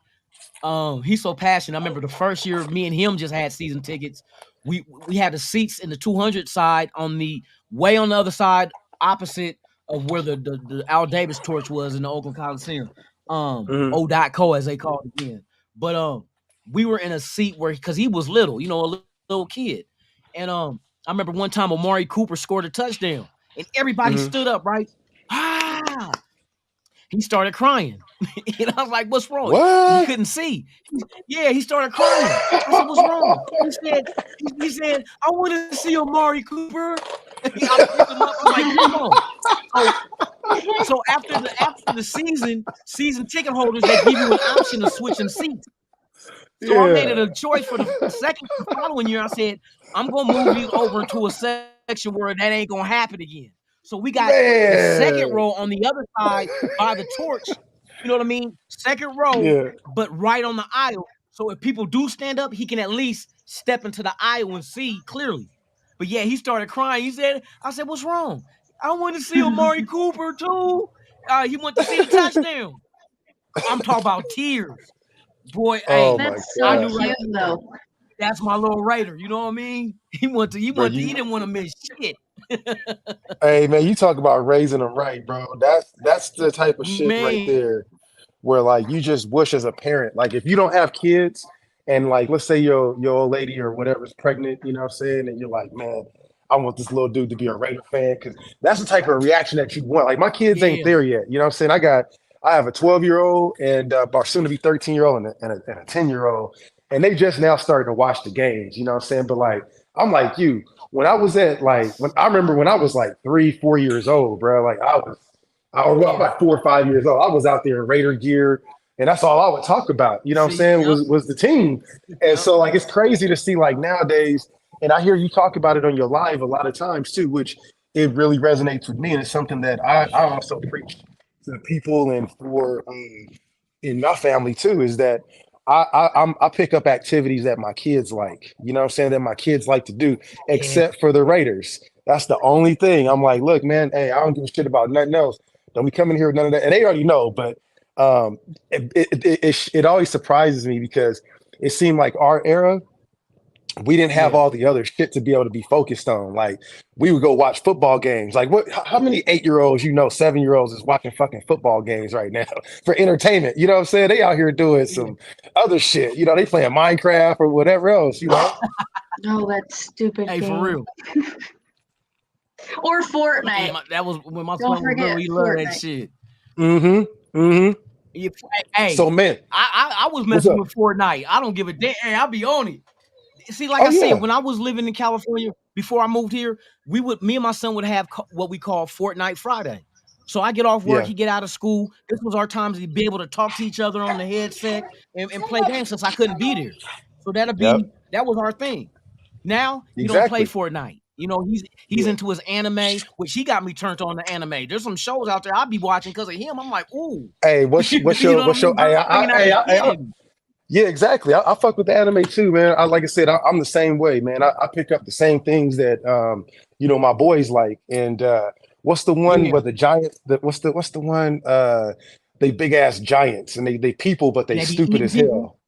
D: He's so passionate. I remember the first year me and him just had season tickets. We had the seats in the 200 side on the way on the other side, opposite of where the Al Davis torch was in the Oakland Coliseum.
B: Hmm.
D: O.co as they call it again. But we were in a seat where, because he was little, a little kid. And I remember one time Amari Cooper scored a touchdown and everybody
B: Hmm.
D: stood up, right? Ah, he started crying. And I was like, what's wrong? He
B: What?
D: couldn't see. Yeah, he started crying. I said, what's wrong? He said, I want to see Amari Cooper. I picked him up. I'm like, come on. So after the season ticket holders, they give you an option of switching seats. So I made it
B: Yeah.
D: a choice for the following year. I said, I'm gonna move these over to a section where that ain't gonna happen again. So we got the second
B: Man.
D: row on the other side by the torch. You know what I mean? Second row,
B: Yeah.
D: but right on the aisle. So if people do stand up, he can at least step into the aisle and see clearly. But yeah, he started crying. I said, what's wrong? I want to see Amari Cooper too. He went to see the touchdown. I'm talking about tears. Boy,
B: Oh
D: hey,
B: my
C: That's
D: I
C: so
B: God.
D: knew right
C: cute, though.
D: that's my little Raider. You know what I mean? He
B: Bro,
D: he
B: you
D: didn't want to miss shit.
B: hey man, you talk about raising them right, bro. That's the type of shit right
D: Man,
B: there where like you just wish as a parent, like if you don't have kids and like let's say your old lady or whatever's pregnant, you know what I'm saying, and you're like, man, I want this little dude to be a Raider fan because that's the type of reaction that you want. Like my kids ain't
D: yeah,
B: there yet, you know what I'm saying? I have a 12-year-old and soon to be 13-year-old and a 10-year-old, and they just now starting to watch the games, you know what I'm saying? But like I'm like you, when I was at like when I remember when I was like 3, 4 years old, bro, like I was
D: yeah.
B: about 4 or 5 years old. I was out there in Raider gear, and that's all I would talk about. You know what I'm
D: See,
B: saying?
D: yep,
B: Was the team, and
D: yep.
B: so like it's crazy to see like nowadays. And I hear you talk about it on your live a lot of times too, which it really resonates with me, and it's something that I also preach to the people and for in my family too. Is that I pick up activities that my kids like. You know what I'm saying? That my kids like to do,
D: Yeah,
B: except for the Raiders. That's the only thing. I'm like, look, man, hey, I don't give a shit about nothing else. Don't be coming here with none of that. And they already know, but it always surprises me because it seemed like our era, we didn't have
D: yeah.
B: all the other shit to be able to be focused on. Like we would go watch football games. Like how many 8-year-olds, 7-year-olds is watching fucking football games right now for entertainment? You know what I'm saying? They out here doing
D: Yeah.
B: some other shit. They playing Minecraft or whatever else.
C: Oh, that stupid
D: Hey, for
C: game.
D: real.
C: Or
D: Man,
C: Fortnite.
D: that was when my
C: Don't
D: son was little.
C: forget
D: He loved that
C: Fortnite.
D: shit.
B: Mm-hmm. Mm-hmm.
D: Yeah, hey,
B: So man,
D: I was
B: what's
D: messing
B: up?
D: with Fortnite. I don't give a damn. Hey, I'll be on it. See, like
B: Oh
D: I said,
B: yeah.
D: when I was living in California before I moved here, me and my son would have what we call Fortnite Friday. So I get off work,
B: Yeah.
D: he get out of school. This was our time to be able to talk to each other on the headset and play games since I couldn't be there. So
B: Yep.
D: that was our thing. Now he don't play
B: Exactly.
D: Fortnite. He's
B: Yeah.
D: into his anime, which he got me turned on to anime. There's some shows out there I'll be watching because of him. I'm like, ooh,
B: Hey,
D: you know what I
B: what's your
D: mean? Bringing out the kid in me.
B: yeah, exactly. I fuck with the anime too, man. Like I said, I'm the same way, man. I pick up the same things that my boys like. And what's the one
D: Yeah,
B: where the giants? What's the one? They big ass giants and they people, but they
D: they be
B: stupid
D: eating
B: as
D: people
B: hell.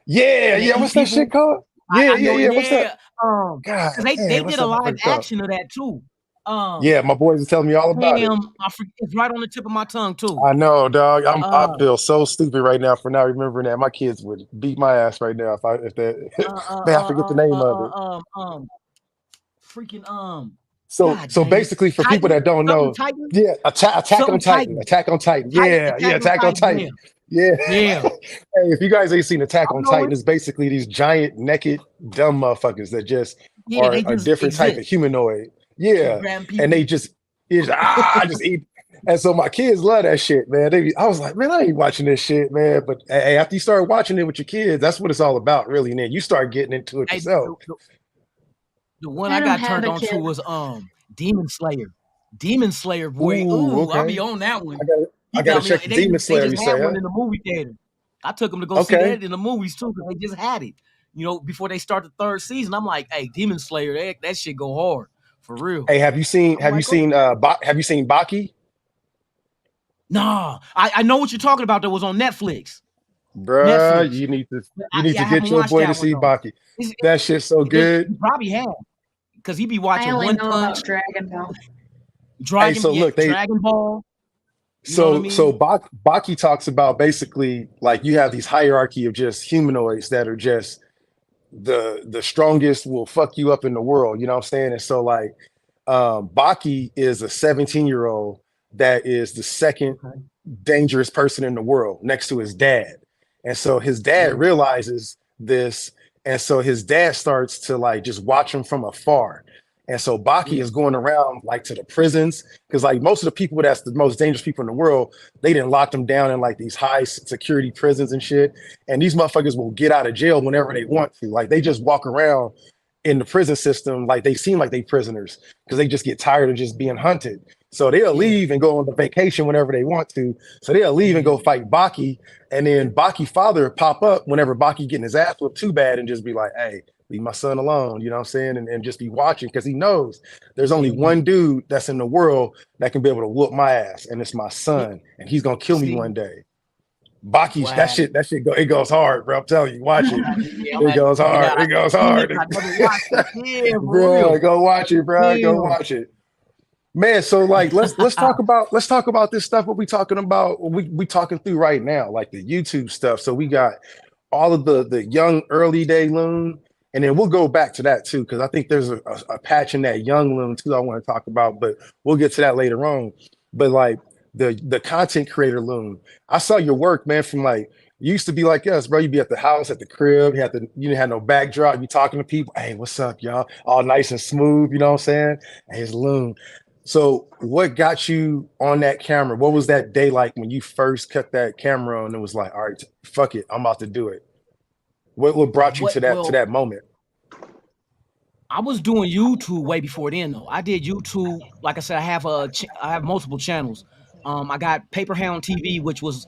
B: Yeah,
D: and they
B: yeah.
D: eat
B: What's that shit
D: people.
B: called? Yeah,
D: I
B: yeah,
D: know,
B: yeah. What's that?
D: yeah.
B: God,
D: Because they
B: man, what's
D: did a
B: that
D: live
B: motherfucker called?
D: action of that too. Um,
B: Yeah, my boys are telling me all about it.
D: damn, it's right on the tip of my tongue too.
B: I know, dog. I
D: Uh,
B: feel so stupid right now for not remembering that. My kids would beat my ass right now if that
D: uh, uh,
B: man, I
D: uh,
B: forget the
D: uh,
B: name
D: uh,
B: of
D: uh,
B: it.
D: freaking
B: So
D: God
B: so
D: dang it,
B: basically for people
D: Titan,
B: that don't
D: something
B: know,
D: Titan,
B: yeah, Attack on
D: something
B: Titan.
D: Titan,
B: Attack on Titan.
D: Titan,
B: Yeah, yeah,
D: Attack on
B: Attack on
D: Titan. Yeah,
B: Titan. Yeah.
D: yeah,
B: Hey, if you guys ain't seen Attack
D: I
B: on
D: know
B: Titan,
D: it.
B: it's basically these giant, naked, dumb motherfuckers that just
D: Yeah,
B: are
D: they
B: a
D: just
B: different type of
D: exist,
B: humanoid.
D: just
B: Yeah.
D: grabbing
B: And they
D: people.
B: just eat. And so my kids love that shit, man. I was like, man, I ain't watching this shit, man. But hey, after you start watching it with your kids, that's what it's all about, really. And then you start getting into it
D: Hey,
B: yourself.
D: the one
C: I
D: I
C: don't
D: got
C: have
D: turned
C: a
D: on to
C: kid.
D: was Demon Slayer. Demon Slayer, boy.
B: Ooh,
D: Ooh, I'll be
B: okay.
D: on that one.
B: I gotta
D: He
B: I gotta
D: got me on.
B: check the Demon
D: They
B: Slayer,
D: just
B: you
D: had
B: say,
D: one
B: huh?
D: in the movie theater. I took them to go see
B: Okay.
D: that in the movies too because they just had it. Before they start the third season, I'm like, hey, Demon Slayer, that shit go hard for real.
B: Hey,
D: I'm like, oh,
B: have you seen Baki?
D: nah. I know what you're talking about. That was on Netflix.
B: Bruh,
D: Netflix.
B: you need
D: Yeah,
B: to
D: I
B: get
D: haven't
B: your
D: watched
B: boy to
D: that one
B: see
D: though.
B: Baki. That shit's so good.
D: You probably have because he be
C: I
D: watching
C: only
D: One
C: know about
D: Punch,
C: Dragon Ball.
B: Hey, so
D: Yeah,
B: look,
D: Dragon Ball. You know what I mean?
B: Baki talks about basically like you have these hierarchy of just humanoids that are just the strongest will fuck you up in the world, you know what I'm saying? And so like Baki is a 17-year-old that is the second
D: Okay.
B: dangerous person in the world next to his dad. And so his dad
D: Yeah.
B: realizes this. And so his dad starts to like just watch him from afar. And so Baki
D: Yeah.
B: is going around like to the prisons because like most of the people that's the most dangerous people in the world, they didn't lock them down in like these high security prisons and shit. And these motherfuckers will get out of jail whenever they want to. Like they just walk around in the prison system, like they seem like they prisoners because they just get tired of just being hunted. So they'll
D: Yeah.
B: leave and go on the vacation whenever they want to. So they'll leave and go fight Baki, and then Baki father will pop up whenever Baki getting his ass whooped too bad and just be like, "Hey, leave my son alone," you know what I'm saying? And just be watching because he knows there's only one dude that's in the world that can be able to whoop my ass, and it's my
D: Yeah.
B: son, and he's gonna kill me
D: See,
B: one day. Baki,
D: wow.
B: that shit it goes hard, bro. I'm telling you, watch it.
D: Yeah,
B: It goes
D: check it
B: hard.
D: out.
B: It goes
D: I've seen it,
B: hard.
D: but I never watched it. Yeah, for
B: Bro,
D: real.
B: go watch it, bro. Go
D: Damn.
B: watch it. Man, so like let's talk about this stuff what we talking about, we talking through right now, like the YouTube stuff. So we got all of the young early day loon, and then we'll go back to that too, because I think there's a patch in that young loon too I want to talk about, but we'll get to that later on. But like the content creator loon, I saw your work, man, from like you used to be like us, bro. You'd be at the house, at the crib, you didn't have no backdrop, you be talking to people, hey, what's up, y'all? All nice and smooth, you know what I'm saying? Hey, it's loon. So what got you on that camera? What was that day like when you first cut that camera on and was like, all right, fuck it, I'm about to do it? What brought you
D: What?
B: to
D: Well,
B: that moment?
D: I was doing YouTube way before then, though. I did YouTube. Like I said, I have multiple channels. I got Paper Hound TV, which was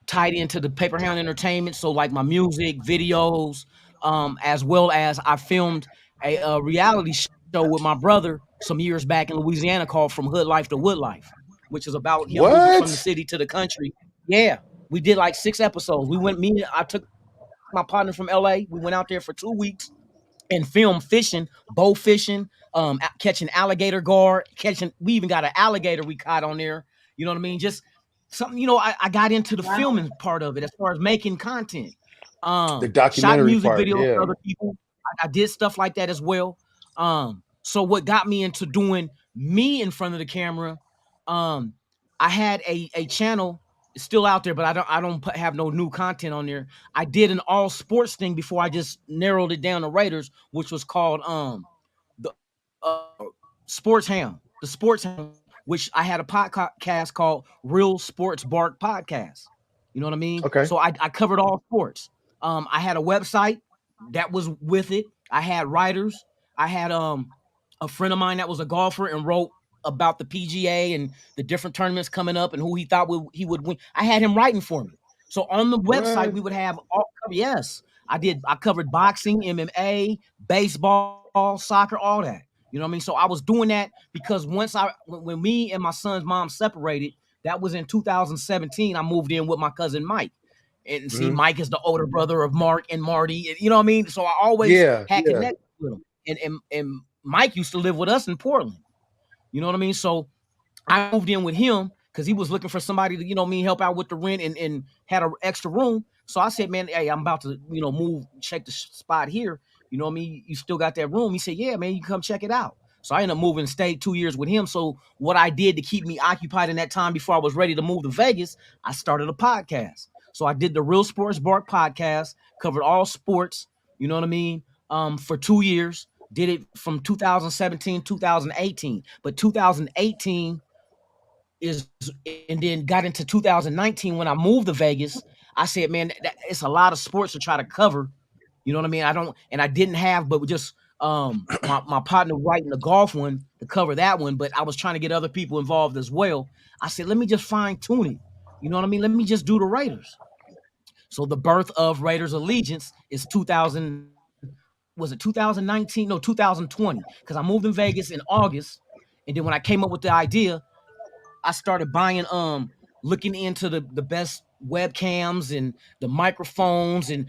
D: tied into the Paper Hound Entertainment. So like my music, videos, as well as I filmed a reality show with my brother some years back in Louisiana called From Hood Life to Wood Life, which is about him moving from the
B: What?
D: city to the country. Yeah, we did like 6 episodes. I took my partner from LA. We went out there for 2 weeks and film fishing, bow fishing, catching alligator guard, catching. We even got an alligator we caught on there. You know what I mean? Just something. I got into the
C: Wow.
D: filming part of it as far as making content.
B: The
D: Shot
B: documentary
D: music
B: part,
D: videos
B: yeah.
D: for other people. I did stuff like that as well. So what got me into doing me in front of the camera? Um, I had a channel. It's still out there, but have no new content on there. I did an all sports thing before I just narrowed it down to Raiders, which was called the Sports Ham, the Sports Ham, which I had a podcast called Real Sports Bark Podcast. You know what I mean?
B: Okay.
D: So I covered all sports. I had a website that was with it. I had writers. I had a friend of mine that was a golfer and wrote about the PGA and the different tournaments coming up and who he thought he would win. I had him writing for me. So on the website,
B: What?
D: we would have all, yes, I did. I covered boxing, MMA, baseball, soccer, all that. You know what I mean? So I was doing that because when me and my son's mom separated, that was in 2017. I moved in with my cousin Mike. And see,
B: Mhm.
D: Mike is the older brother of Mark and Marty. You know what I mean? So I always
B: Yeah,
D: had
B: yeah.
D: connected with him. And Mike used to live with us in Portland. You know what I mean? So I moved in with him because he was looking for somebody to, help out with the rent and had an extra room. So I said, man, hey, I'm about to, move, check the spot here. You know what I mean? You still got that room? He said, yeah, man, you can come check it out. So I ended up moving and stayed 2 years with him. So what I did to keep me occupied in that time before I was ready to move to Vegas, I started a podcast. So I did the Real Sports Bark podcast, covered all sports, you know what I mean, for 2 years. Did it from 2017, 2018. But 2018 is, and then got into 2019 when I moved to Vegas. I said, man, it's a lot of sports to try to cover. You know what I mean? I didn't have, but just my partner writing the golf one to cover that one, but I was trying to get other people involved as well. I said, let me just fine tune it. You know what I mean? Let me just do the Raiders. So the birth of Raiders Allegiance is 2000. Was it 2019? No, 2020. Because I moved in Vegas in August, and then when I came up with the idea, I started buying looking into the best webcams and the microphones and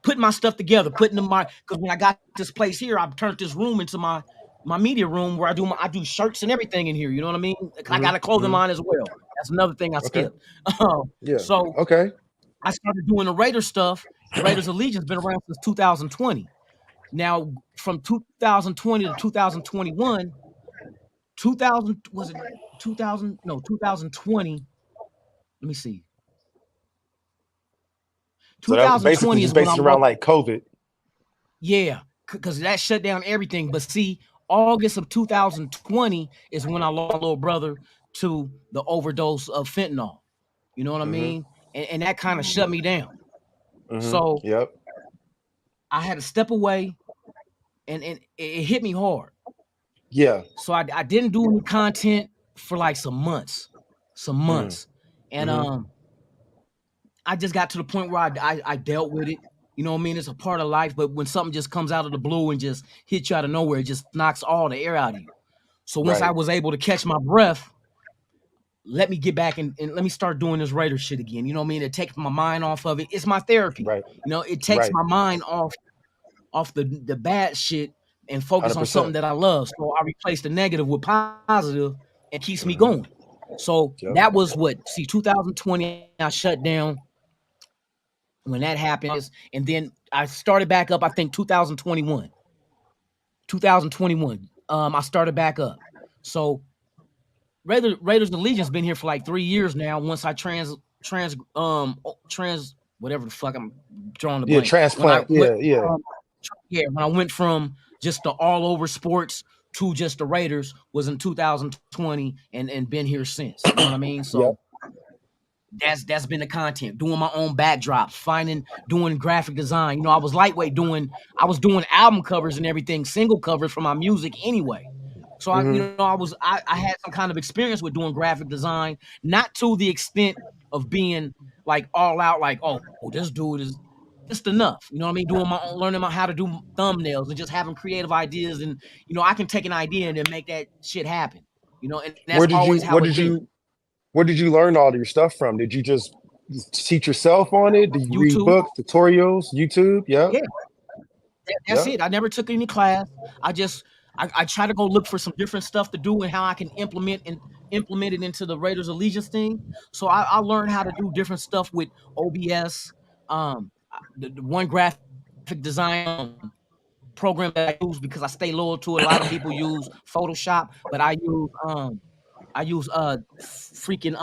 D: putting my stuff together, putting them my because when I got this place here, I turned this room into my media room where I do shirts and everything in here. You know what I mean? I
B: Hmm.
D: got a clothing
B: Hmm.
D: line as well. That's another thing I
B: Okay.
D: skipped.
B: Yeah.
D: So
B: Okay.
D: I started doing the Raiders stuff. Raiders Allegiance been around since 2020. Now from 2020 to 2021, 2000 was it 2000? No, 2020. Let me see.
B: So that basically
D: 2020 is
B: just
D: when I
B: based around
D: lost.
B: like COVID.
D: Yeah, because that shut down everything. But see, August of 2020 is when I lost my little brother to the overdose of fentanyl. You know what I
B: Hmm.
D: mean? And that kind of shut me down.
B: Hmm.
D: So
B: Yep.
D: I had to step away, and it hit me hard.
B: Yeah.
D: So I didn't do any content for like some
B: Mm.
D: months, and
B: Hmm.
D: I just got to the point where I dealt with it. You know what I mean? It's a part of life, but when something just comes out of the blue and just hits you out of nowhere, it just knocks all the air out of you. So once I
B: Right.
D: was able to catch my breath, let me get back and let me start doing this Raider shit again. You know what I mean? It takes my mind off of it. It's my therapy.
B: Right.
D: You know, it takes
B: Right.
D: my mind off the bad shit and focus on something
B: 100%.
D: that I love. So I replace the negative with positive and keeps me
B: Hmm.
D: going. So
B: Yep.
D: that was what, see, 2020, I shut down when that happened. And then I started back up, I think 2021. 2021. I started back up. So Raiders of Legion's been here for like 3 years now. Once I trans whatever the fuck, I'm drawing the
B: Yeah.
D: blank. When I
B: Transplant.
D: went
B: Yeah. Yeah.
D: from yeah, when I went from just the all over sports to just the Raiders was in 2020 and been here since. You know what I mean? So
B: Yep.
D: that's been the content. Doing my own backdrops, doing graphic design. You know, I was lightweight I was doing album covers and everything, single covers for my music anyway. So
B: Hmm.
D: I had some kind of experience with doing graphic design, not to the extent of being like all out, like, oh, this dude is just enough. You know what I mean? Doing my own, learning how to do thumbnails and just having creative ideas, and I can take an idea and then make that shit happen. And that's
B: Where did
D: always
B: you?
D: how
B: Where
D: it
B: did
D: been.
B: you? Where did you learn all your stuff from? Did you just teach yourself on it? Did you read
D: YouTube.
B: books, tutorials, YouTube? Yep.
D: Yeah, that's
B: Yep.
D: it. I never took any class. I just I try to go look for some different stuff to do and how I can implement it into the Raiders Allegiance thing. So I learned how to do different stuff with OBS. The one graphic design program that I use, because I stay loyal to it. A lot of people use Photoshop, but I use freaking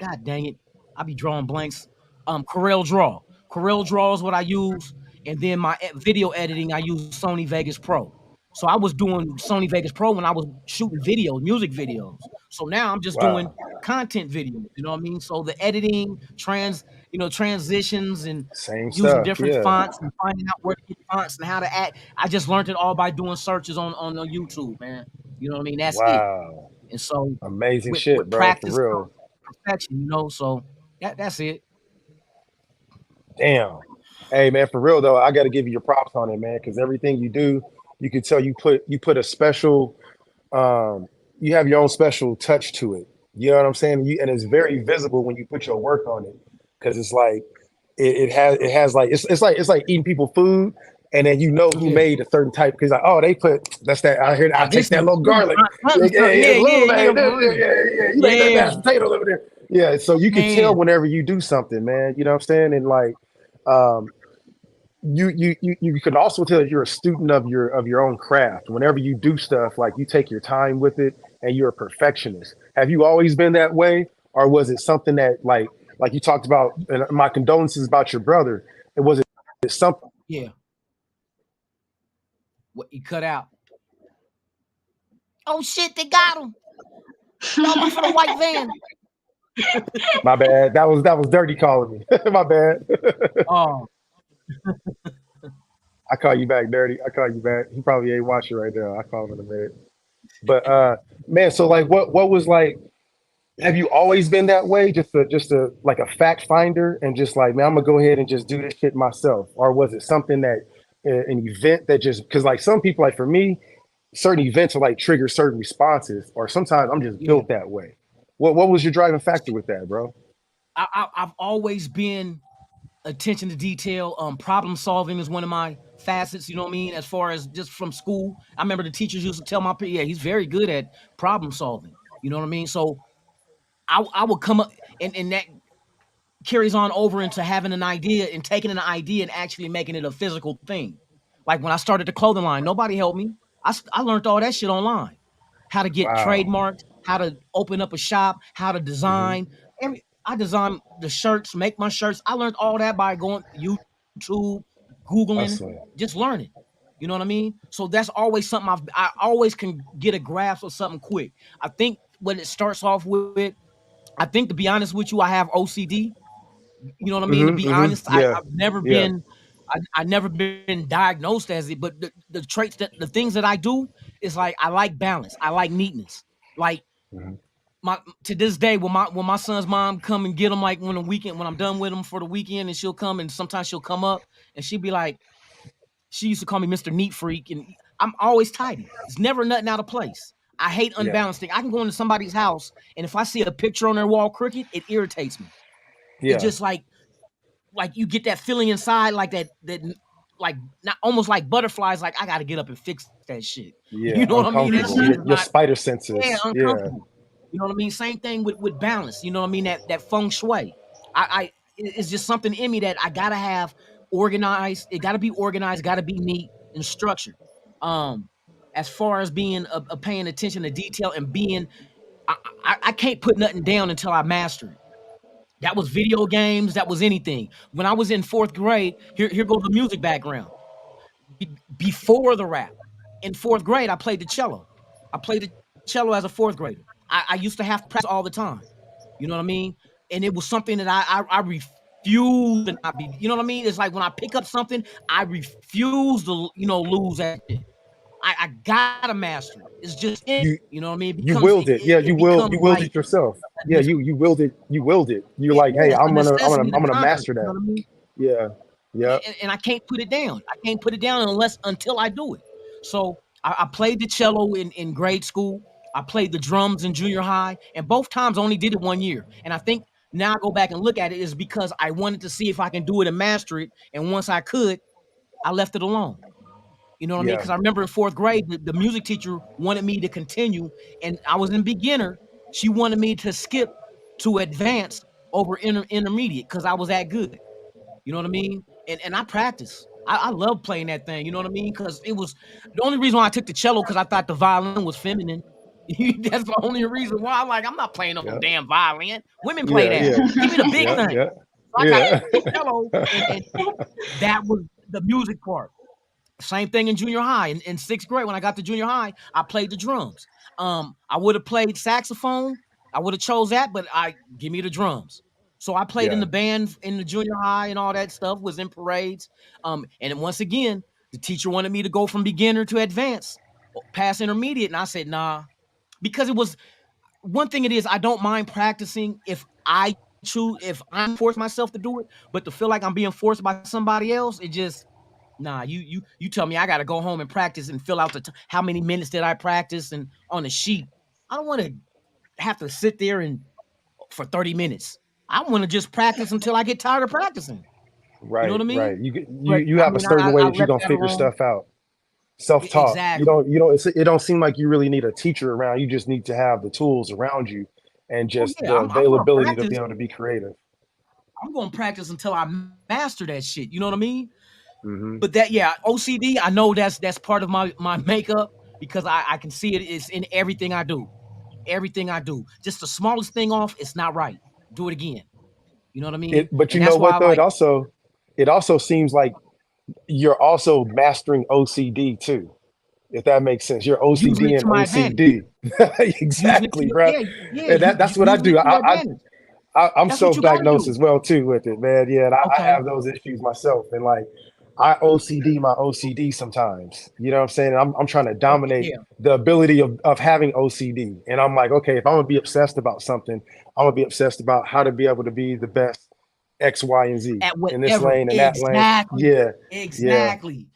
D: god dang it. I be drawing blanks. Corel Draw. Corel Draw is what I use. And then my video editing, I use Sony Vegas Pro. So I was doing Sony Vegas Pro when I was shooting videos, music videos. So now I'm just doing
B: Wow.
D: content videos. You know what I mean? So the editing, transitions, and
B: Same
D: using
B: stuff.
D: different
B: Yeah.
D: fonts and finding out where to get fonts and how to add. I just learned it all by doing searches on YouTube, man. You know what I mean? That's it.
B: Wow.
D: And so
B: Amazing
D: with
B: shit, bro. For
D: practice
B: real.
D: comes perfection. So that's it.
B: Damn. Hey man, for real though, I got to give you your props on it, man, because everything you do, you can tell you put a special, um, you have your own special touch to it. You know what I'm saying? And it's very visible when you put your work on it, because it's like it has like it's like eating people food, and then you know who
D: Yeah.
B: made a certain type, because like, oh, they put that's that I hear I
D: This
B: taste that little garlic. Yeah, yeah,
D: yeah,
B: yeah,
D: yeah,
B: little
D: yeah,
B: man, yeah,
D: for
B: yeah,
D: real.
B: yeah, yeah. You made that
D: Yeah,
B: mashed potato over there. Yeah, so you can tell
D: man.
B: whenever you do something, man. You know what I'm saying? And like, um, you can also tell that you're a student of your own craft. Whenever you do stuff, like you take your time with it, and you're a perfectionist. Have you always been that way, or was it something that like you talked about? And my condolences about your brother. It was it something.
D: Yeah. What you cut out? Oh shit, they got him. Y'all look for the white van.
B: My bad. That was dirty calling me. My bad.
D: Oh,
B: I call you back, dirty. I call you back. He probably ain't watching right now. I call him in a minute. But man, so like, what was like? Have you always been that way? Just a like a fact finder, and just like, man, I'm gonna go ahead and just do this shit myself, or was it something that an event that just because like some people, like for me, certain events will like trigger certain responses, or sometimes I'm just
D: yeah.
B: built that way. What was your driving factor with that, bro?
D: I've always been attention to detail. Problem solving is one of my facets. You know what I mean? As far as just from school, I remember the teachers used to tell my yeah, he's very good at problem solving. You know what I mean? So I would come up, and that carries on over into having an idea and taking an idea and actually making it a physical thing. Like when I started the clothing line, nobody helped me. I learned all that shit online. How to get
B: Wow.
D: trademarked, how to open up a shop, how to
B: Hmm.
D: design. I designed the shirts, make my shirts. I learned all that by going YouTube, Googling,
B: Hustling.
D: just learning. You know what I mean? So that's always something I always can get a grasp of something quick. I think when it starts off with, I think, to be honest with you, I have OCD. You know what I mean? To be honest,
B: Yeah.
D: I've never
B: Yeah.
D: been. I never been diagnosed as it, but the traits that the things that I do is like I like balance. I like neatness. Like
B: Mhm.
D: my to this day when my son's mom come and get him like when the weekend when I'm done with him for the weekend and she'll come and sometimes she'll come up and she'll be like she used to call me Mr. Neat Freak and I'm always tidy. It's never nothing out of place. I hate
B: Yeah.
D: unbalanced things. I can go into somebody's house and if I see a picture on their wall crooked, it irritates me. It
B: Yeah.
D: just like you get that feeling inside like that like not almost like butterflies like I got to get up and fix that shit. You
B: Yeah.
D: know what I mean? It's
B: Uncomfortable.
D: just
B: Your
D: not
B: spider
D: yeah,
B: senses. Yeah.
D: uncomfortable. You know what I mean? Same thing with balance. You know what I mean? That feng shui. It's just something in me that I gotta have organized. It gotta be organized. Gotta be neat and structured. Um, as far as being a paying attention to detail and being, I can't put nothing down until I master it. That was video games. That was anything. When I was in fourth grade, here goes the music background before the rap. In fourth grade, I played the cello. I played the cello as a fourth grader. I used to have to practice all the time. You know what I mean? And it was something that I refuse to not be. You know what I mean? It's like when I pick up something, I refuse to lose that shit. I gotta master it. It's just in me.
B: You
D: You know what I mean?
B: you willed it. Yeah,
D: It becomes
B: you willed
D: like
B: it yourself.
D: a
B: Yeah, you willed it. You willed it. You're
D: yeah,
B: like, hey,
D: it's a necessity to
B: I'm gonna
D: conquer.
B: master
D: You
B: that.
D: know what I mean?
B: Yeah. Yep.
D: And I can't put it down. I can't put it down unless until I do it. So I played the cello in grade school. I played the drums in junior high, and both times I only did it 1 year. And I think now I go back and look at it is because I wanted to see if I can do it and master it. And once I could, I left it alone. You know what I mean?
B: Yeah.
D: Because I remember in fourth grade, the music teacher wanted me to continue, and I was in beginner. She wanted me to skip to advanced over intermediate because I was that good. You know what I mean? And I practice. I love playing that thing. You know what I mean? Because it was the only reason why I took the cello because I thought the violin was feminine. That's the only reason why. I'm not playing no
B: Yeah.
D: damn violin. Women play
B: Yeah.
D: that.
B: Yeah.
D: Give me the big
B: Yeah.
D: thing.
B: Yeah.
D: So I got
B: Yeah.
D: the cello, and that was the music part. Same thing in junior high. In sixth grade, when I got to junior high, I played the drums. I would have played saxophone. I would have chose that, but I give me the drums. So I played in
B: Yeah.
D: the band in the junior high and all that stuff. Was in parades. And then once again, the teacher wanted me to go from beginner to advanced, past intermediate, and I said nah, because it was one thing. It is I don't mind practicing if I force myself to do it, but to feel like I'm being forced by somebody else, it just nah, you tell me I got to go home and practice and fill out how many minutes did I practice and on a sheet. I don't want to have to sit there and for 30 minutes. I want to just practice until I get tired of practicing. You know what
B: Right.
D: I
B: Right.
D: mean?
B: You
D: But
B: you
D: I
B: have a
D: mean,
B: certain way
D: I
B: that you're
D: left
B: gonna
D: that
B: figure
D: alone.
B: stuff out. Self-taught.
D: Exactly.
B: It don't seem like you really need a teacher around. You just need to have the tools around you and
D: Oh
B: just
D: yeah,
B: the
D: I'm gonna
B: availability to be
D: practice.
B: able to be creative.
D: I'm gonna practice until I master that shit. You know what I mean?
B: Hmm.
D: But that yeah, OCD. I know that's part of my makeup because I can see it is in everything I do. Everything I do. Just the smallest thing off, it's not right. Do it again. You know what I mean?
B: But you
D: And
B: know
D: that's why
B: what
D: I
B: though?
D: like
B: It also seems like you're also mastering OCD too, if that makes sense. You're
D: using
B: OCD
D: it
B: and
D: to my advantage.
B: OCD.
D: Using it
B: Exactly,
D: to
B: bro.
D: yeah, yeah,
B: And that's what I
D: using it
B: do.
D: to your advantage.
B: I'm
D: That's what you gotta
B: self-diagnosed
D: do.
B: as well too with it, man. Yeah, and I
D: Okay.
B: have those issues myself, and like I OCD my OCD sometimes. You know what I'm saying? I'm trying to
D: Okay.
B: dominate
D: Yeah.
B: the ability of having OCD, and I'm like, okay, if I'm gonna be obsessed about something, I'm gonna be obsessed about how to be able to be the best X, Y, and Z
D: At
B: in this
D: whatever.
B: lane and that lane.
D: Exactly.
B: Yeah, yeah,
D: Exactly.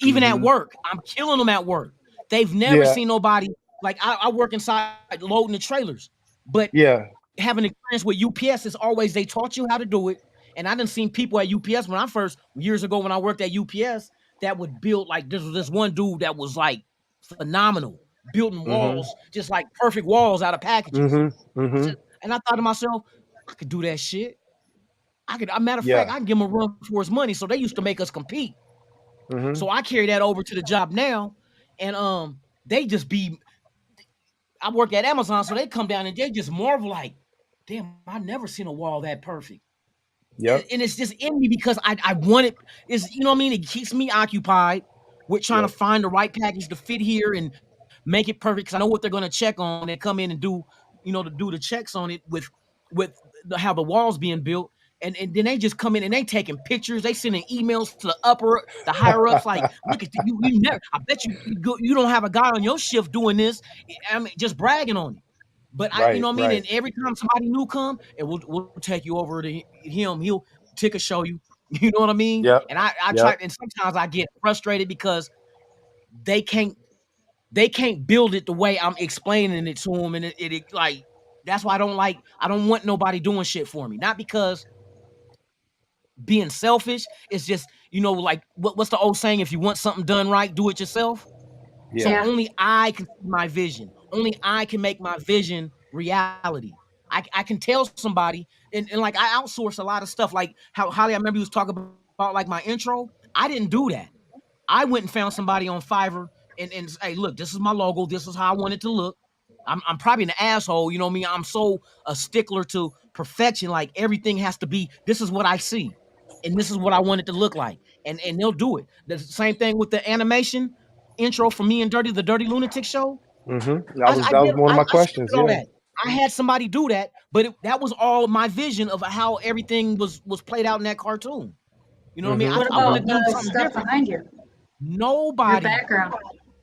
D: Even at
B: hmm
D: work, I'm killing them at work. They've never
B: yeah,
D: seen nobody like I work inside loading the trailers, but
B: yeah,
D: having experience with UPS is always they taught you how to do it. And I done seen people at UPS when I first years ago when I worked at UPS that would build like this one dude that was like phenomenal, building
B: hmm
D: walls, just like perfect walls out of packages.
B: hmm
D: I
B: hmm
D: said, and I thought to myself, I could do that shit. I could, a matter of fact,
B: yeah,
D: I can give him a run for his money. So they used to make us compete.
B: hmm
D: So I carry that over to the job now, and they just be. I work at Amazon, so they come down and they just marvel like, damn, I never seen a wall that perfect.
B: yep,
D: And it's just in me because I want it. Is you know what I mean? It keeps me occupied with trying to
B: yep,
D: find the right package to fit here and make it perfect. Because I know what they're going to check on. They come in and do to do the checks on it with how the walls being built. and then they just come in and they taking pictures, they sending emails to the higher ups, like, look at you never. I bet you don't have a guy on your shift doing this. I mean, just bragging on it. But you
B: Right,
D: know what I mean.
B: right.
D: And every time somebody new come, and we'll take you over to him. He'll ticker show you. You know what I mean?
B: Yep,
D: And I try,
B: yep.
D: and sometimes I get frustrated because they can't they can't build it the way I'm explaining it to them, and it like that's why I don't want nobody doing shit for me. Not because being selfish. It's just, like what's the old saying? If you want something done right, do it yourself. So
B: Yeah.
C: Yeah.
D: only I can see my vision. Only I can make my vision reality. I can tell somebody, and like I outsource a lot of stuff. Like how Holly, I remember you was talking about like my intro. I didn't do that. I went and found somebody on Fiverr and hey, look, this is my logo. This is how I want it to look. I'm probably an asshole, you know what I mean? I'm so a stickler to perfection. Like everything has to be, this is what I see. And this is what I want it to look like. And they'll do it. The same thing with the animation intro for me and the Dirty Lunatic show.
B: That was one of my
D: I
B: questions.
D: scripted all
B: Yeah.
D: that. I had somebody do that, but that was all my vision of how everything was played out in that cartoon. You know what I mean?
B: Hmm.
C: What
D: I want
B: hmm
D: to
C: about
D: do
C: the
D: something
C: stuff
D: different.
C: behind you? Your
D: Nobody.
C: background.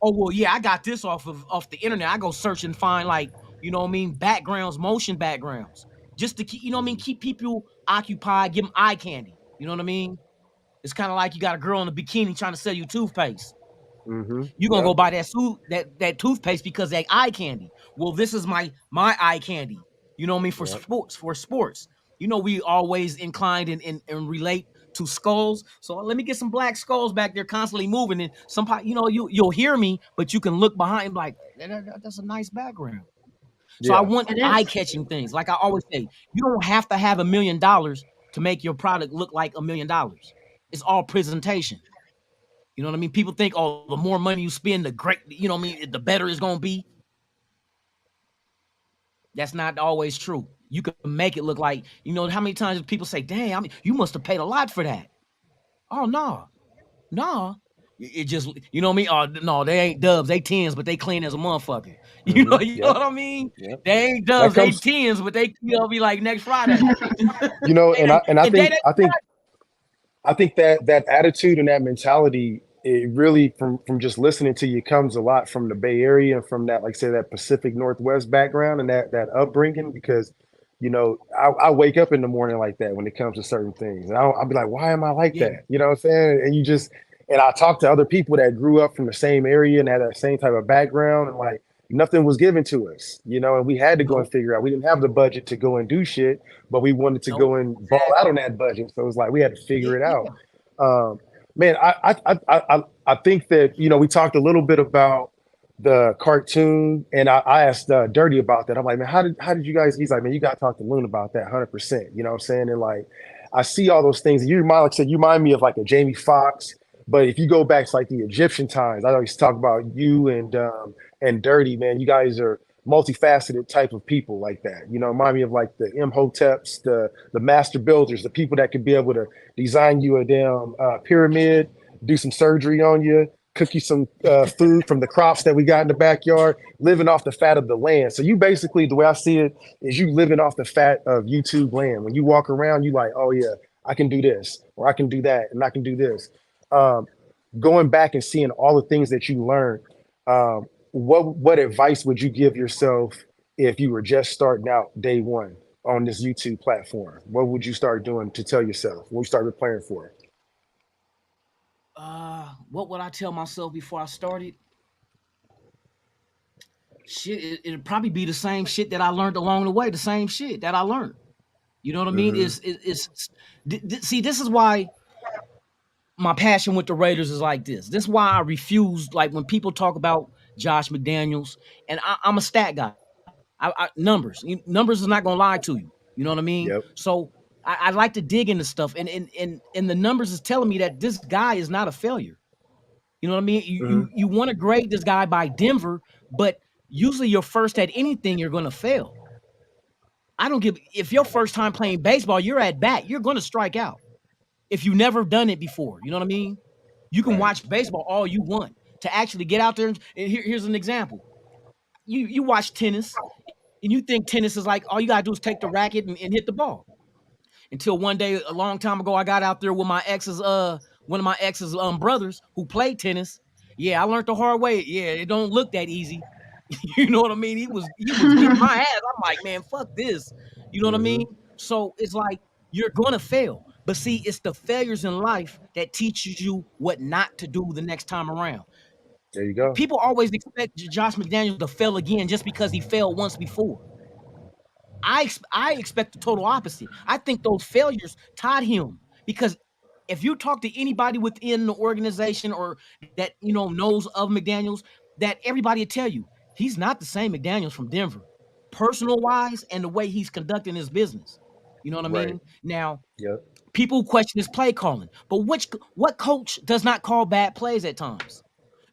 D: Oh well, yeah, I got this off the internet. I go search and find, like, you know what I mean, backgrounds, motion backgrounds, just to keep, you know what I mean, keep people occupied, give them eye candy. You know what I mean? It's kind of like you got a girl in a bikini trying to sell you toothpaste. You're gonna
B: Yep.
D: go buy that toothpaste because that eye candy. Well, this is my eye candy. You know what I mean? For
B: Yep.
D: sports. We always inclined and relate to skulls. So let me get some black skulls back there constantly moving. And somebody, you'll hear me, but you can look behind like that's a nice background. So I
B: Yeah.
D: want
C: It is.
D: eye-catching things. Like I always say, you don't have to have $1 million to make your product look like $1 million. It's all presentation. You know what I mean? People think, oh, the more money you spend, the great, you know what I mean, the better it's gonna be. That's not always true. You can make it look like, how many times people say, "Dang, I mean, you must have paid a lot for that." Oh no, no. It just, you know what I mean? Oh no, they ain't dubs, they tens, but they clean as a motherfucker. You know
B: Yep.
D: what I mean?
B: Yep.
D: They ain't
B: That
D: dubs, they
B: comes,
D: tens, but they be like next Friday.
B: and I
D: And they,
B: think that attitude and that mentality, it really, from just listening to you, comes a lot from the Bay Area and from that, like say, that Pacific Northwest background and that upbringing. Because I wake up in the morning like that when it comes to certain things, and I'll be like, why am I like
D: yeah,
B: that? You know what I'm saying? And I talk to other people that grew up from the same area and had that same type of background, and like nothing was given to us, and we had to go and
D: nope,
B: figure out. We didn't have the budget to go and do shit, but we wanted to
D: nope,
B: go and ball out
D: exactly.
B: on that budget. So it was like we had to
D: Yeah,
B: figure it out.
D: yeah,
B: Man, I think that we talked a little bit about the cartoon, and I asked Dirty about that. I'm like, man, how did you guys? He's like, man, you got to talk to Loon about that, 100%. You know what I'm saying? And like, I see all those things. Like I said, you remind me of like a Jamie Foxx. But if you go back to like the Egyptian times, I always talk about you and Dirty, man. You guys are multifaceted type of people like that. Remind me of like the Imhoteps, the master builders, the people that could be able to design you a damn pyramid, do some surgery on you, cook you some food from the crops that we got in the backyard, living off the fat of the land. So you basically, the way I see it, is you living off the fat of YouTube land. When you walk around, you like, oh yeah, I can do this, or I can do that, and I can do this. Um, Going back and seeing all the things that you learned, what advice would you give yourself if you were just starting out day one on this YouTube platform? What would you start doing to tell yourself? What would you start preparing for?
D: what would I tell myself before I started? Shit, it'd probably be the same shit that I learned along the way, the same shit that I learned. You know what I mean?
B: Mm-hmm.
D: See, this is why my passion with the Raiders is like this. This is why I refuse, like when people talk about Josh McDaniels, and I'm a stat guy. Numbers is not gonna lie to you. You know what I mean?
B: Yep.
D: So I like to dig into stuff, and the numbers is telling me that this guy is not a failure. You know what I mean? You
B: Mm-hmm.
D: you you want to grade this guy by Denver, but usually your first at anything you're gonna fail. I don't give if your first time playing baseball, you're at bat, you're gonna strike out if you never done it before. You know what I mean? You can
B: Right.
D: watch baseball all you want. To actually get out there, and here's an example. You watch tennis, and you think tennis is like all you gotta do is take the racket and hit the ball. until one day a long time ago I got out there with my ex's one of my ex's brothers who played tennis. Yeah, I learned the hard way. Yeah, it don't look that easy. You know what I mean? He was whipping my ass. I'm like, man, fuck this. You know what I
B: Hmm.
D: mean? So it's like you're gonna fail. But see, it's the failures in life that teaches you what not to do the next time around.
B: There you go.
D: People always expect Josh McDaniels to fail again just because he failed once before. I expect the total opposite. I think those failures taught him because if you talk to anybody within the organization or that knows of McDaniels, that everybody will tell you he's not the same McDaniels from Denver, personal wise, and the way he's conducting his business. You know what I
B: Right.
D: mean? Now,
B: Yep.
D: people question his play calling, but what coach does not call bad plays at times?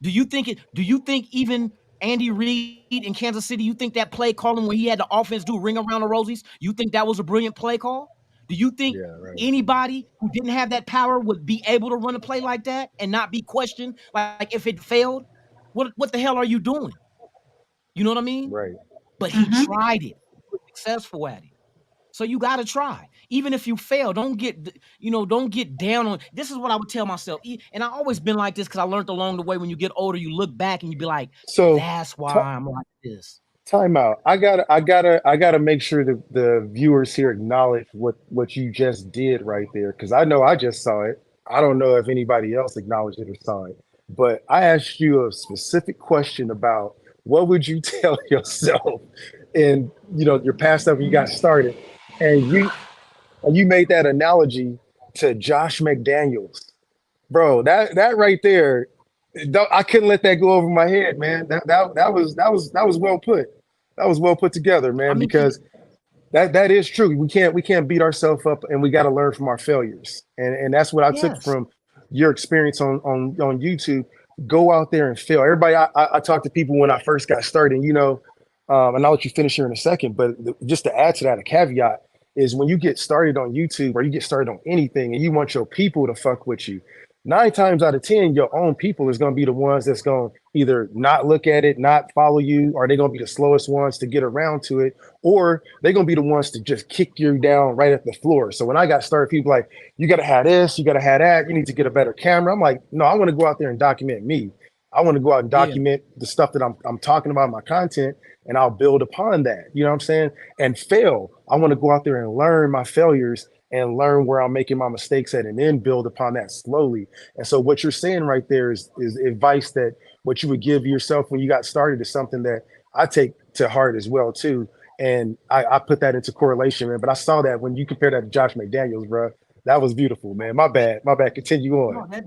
D: Do you think even Andy Reid in Kansas City, you think that play calling when he had the offense do ring around the rosies, you think that was a brilliant play call? Do you think
B: Yeah. Right.
D: anybody who didn't have that power would be able to run a play like that and not be questioned? Like if it failed, what the hell are you doing? You know what I mean?
B: Right.
D: But he
C: Hmm.
D: tried it. He was successful at it. So you got to try. Even if you fail, don't get down on. This is what I would tell myself. And I always been like this because I learned along the way. When you get older, you look back and you be like,
B: So,
D: "That's
B: t-
D: why I'm like this."
B: time out. I gotta make sure that the viewers here acknowledge what you just did right there, because I know I just saw it. I don't know if anybody else acknowledged it or saw it, but I asked you a specific question about what would you tell yourself in your past stuff when you got started, and you made that analogy to Josh McDaniels, bro. That right there, I couldn't let that go over my head, man. That was well put. That was well put together,
D: I
B: man.
D: mean,
B: Because that is true. We can't beat ourselves up, and we got to learn from our failures. And that's what I took
D: yes,
B: from your experience on YouTube. Go out there and fail. Everybody, I talked to people when I first got started. And I'll let you finish here in a second. But just to add to that, a caveat is when you get started on YouTube or you get started on anything, and you want your people to fuck with you. 9 times out of 10, your own people is going to be the ones that's going to either not look at it, not follow you, or they're going to be the slowest ones to get around to it, or they're gonna be the ones to just kick you down right at the floor. So when I got started, people like, you gotta have this, you gotta have that, you need to get a better camera. I'm like, no, I want to go out there and document me. I want to go out and
D: yeah,
B: document the stuff that I'm talking about in my content, and I'll build upon that. You know what I'm saying? And fail. I want to go out there and learn my failures and learn where I'm making my mistakes at, and then build upon that slowly. And so what you're saying right there is advice that what you would give yourself when you got started is something that I take to heart as well too, and I put that into correlation, man. But I saw that when you compare that to Josh McDaniels, bro. That was beautiful, man. My bad. My bad. Continue on.
D: no,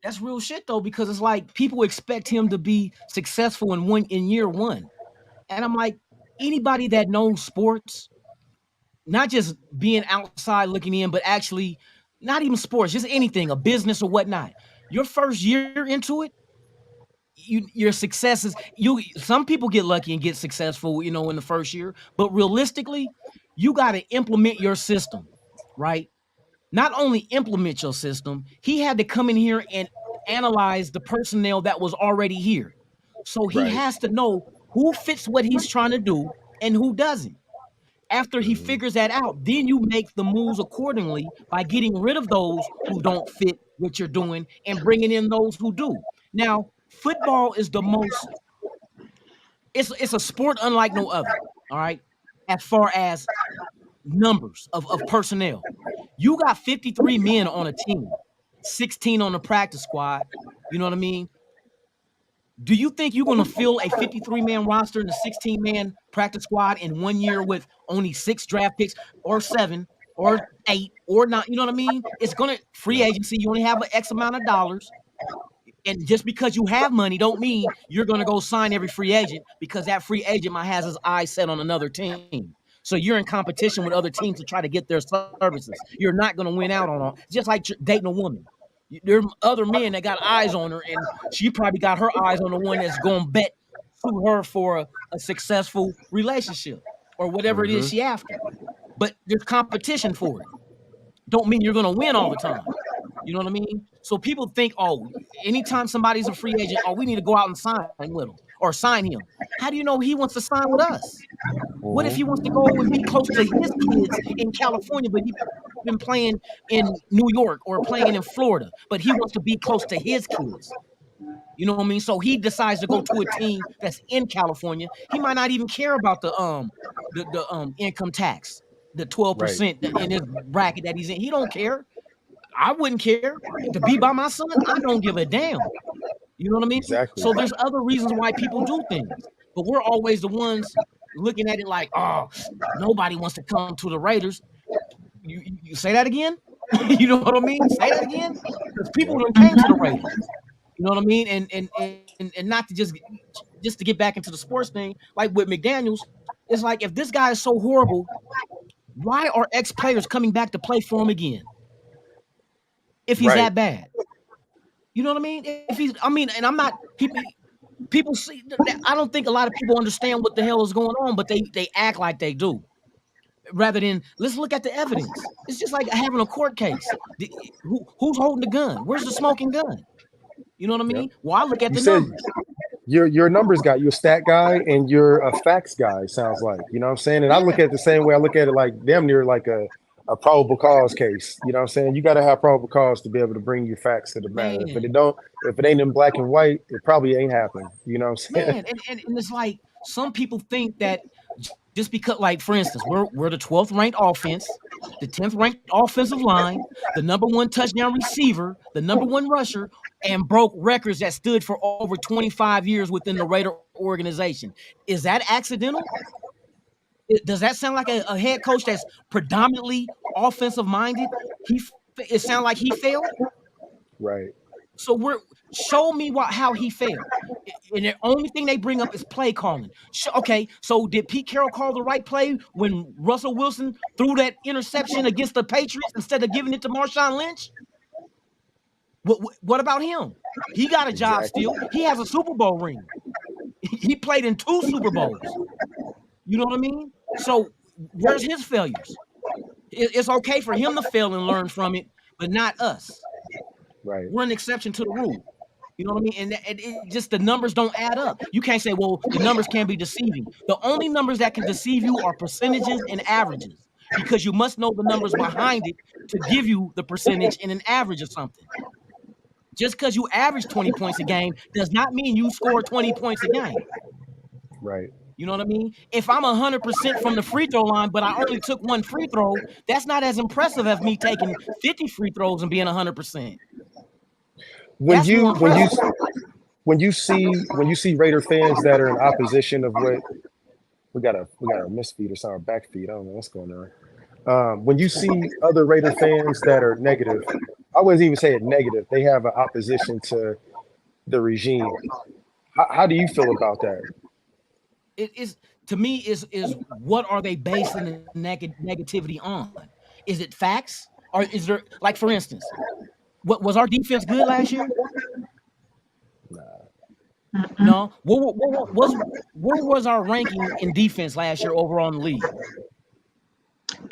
D: that's real shit though because it's like people expect him to be successful in year one, and I'm like anybody that knows sports, not just being outside looking in, but actually not even sports, just anything, a business or whatnot. Your first year into it, your successes, some people get lucky and get successful, in the first year, but realistically, you got to implement your system, right? Not only implement your system, he had to come in here and analyze the personnel that was already here. So he
B: Right.
D: has to know who fits what he's trying to do and who doesn't. After he
B: Mhm.
D: figures that out, then you make the moves accordingly by getting rid of those who don't fit what you're doing and bringing in those who do. Now, football is the most it's a sport unlike no other, all right? As far as numbers of personnel. You got 53 men on a team, 16 on the practice squad. You know what I mean? Do you think you're going to fill a 53-man roster and a 16-man practice squad in 1 year with only 6 draft picks or 7 or 8 or 9? You know what I mean? It's going to free agency. You only have an X amount of dollars. And just because you have money don't mean you're going to go sign every free agent because that free agent might has his eyes set on another team. So you're in competition with other teams to try to get their services. You're not going to win out on all. Just like dating a woman. There are other men that got eyes on her, and she probably got her eyes on the one that's going to bet to her for a successful relationship or whatever it is
B: Mhm.
D: she after. But there's competition for it. Don't mean you're going to win all the time. You know what I mean? So people think, oh, anytime somebody's a free agent, oh, we need to go out and sign with him or sign him. How do you know he wants to sign with us? What if he
B: Mhm.
D: wants to go and be close to his kids in California, but he's been playing in New York or playing in Florida, but he wants to be close to his kids? You know what I mean? So he decides to go to a team that's in California. He might not even care about the income tax, the
B: Right.
D: 12% in his bracket that he's in. He don't care. I wouldn't care to be by my son. I don't give a damn. You know what I mean?
B: Exactly.
D: So there's other reasons why people do things, but we're always the ones looking at it like, oh, nobody wants to come to the Raiders. You say that again? You know what I mean? Say that again? Because people
B: Yep.
D: done came to the Raiders. You know what I mean? And not to just to get back into the sports thing, like with McDaniels, it's like if this guy is so horrible, why are ex players coming back to play for him again? If he's
B: Right.
D: that bad, you know what I mean? If he's, I mean, and I'm not people see. I don't think a lot of people understand what the hell is going on, but they act like they do. Rather than let's look at the evidence. It's just like having a court case. Who's holding the gun? Where's the smoking gun? You know what I
B: Yep.
D: mean? Well, I look at
B: You
D: the
B: said
D: numbers.
B: you're a numbers guy, you're a stat guy, and you're a facts guy. Sounds like, you know what I'm saying. And I look
D: Yeah,
B: at it the same way. I look at it like damn near like a probable cause case. You know what I'm saying. You got to have probable cause to be able to bring your facts to the matter.
D: man.
B: If it ain't in black and white, it probably ain't happening. You know what I'm saying.
D: Man, and it's like some people think that just because, like, for instance, we're the 12th ranked offense, the 10th ranked offensive line, the number one touchdown receiver, the number one rusher, and broke records that stood for over 25 years within the Raider organization. Is that accidental? Does that sound like a head coach that's predominantly offensive minded? It sound like he failed.
B: Right.
D: So show me how he failed. And the only thing they bring up is play calling. Okay, so did Pete Carroll call the right play when Russell Wilson threw that interception against the Patriots instead of giving it to Marshawn Lynch? What about him? He got a job
B: Exactly.
D: still. He has a Super Bowl ring. He played in 2 Super Bowls. You know what I mean? So where's his failures? It's okay for him to fail and learn from it, but not us.
B: Right.
D: We're an exception to the rule. You know what I mean? And it just the numbers don't add up. You can't say, well, the numbers can be deceiving. The only numbers that can deceive you are percentages and averages because you must know the numbers behind it to give you the percentage and an average of something. Just because you average 20 points a game does not mean you score 20 points a game.
B: Right.
D: You know what I mean? If I'm 100% from the free throw line, but I only took 1 free throw, that's not as impressive as me taking 50 free throws and being 100%.
B: When
D: That's more
B: you when you
D: impressive.
B: when you see Raider fans that are in opposition of what we got a misfeed or something, back feed. I don't know what's going on. When you see other Raider fans that are negative, I wouldn't even say it negative. They have an opposition to the regime. How do you feel about that?
D: It is to me is what are they basing the negativity on? Is it facts or is there like for instance, what was our defense good last year?
C: Mm-mm.
D: No. Where was our ranking in defense last year overall in the league?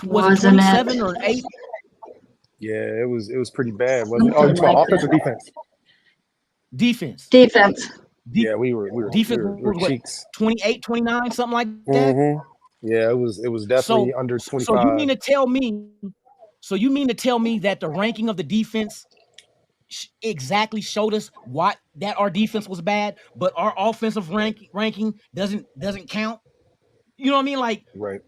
D: Was it
C: Wasn't
D: 27
C: it
D: or 8?
B: Yeah, it was pretty bad, wasn't it? Oh, you
C: something
B: talking
C: like
B: offense or
C: that?
B: defense?
D: Defense.
C: Defense.
D: De-
B: Yeah,
D: defense
B: we were
D: was what
B: cheeks.
D: 28, 29, something like that.
B: Hmm. Yeah, it was definitely
D: So
B: under
D: so you
B: 25.
D: mean to tell me that the ranking of the defense exactly showed us what that our defense was bad, but our offensive ranking doesn't count. You know what I mean? Like
B: Right.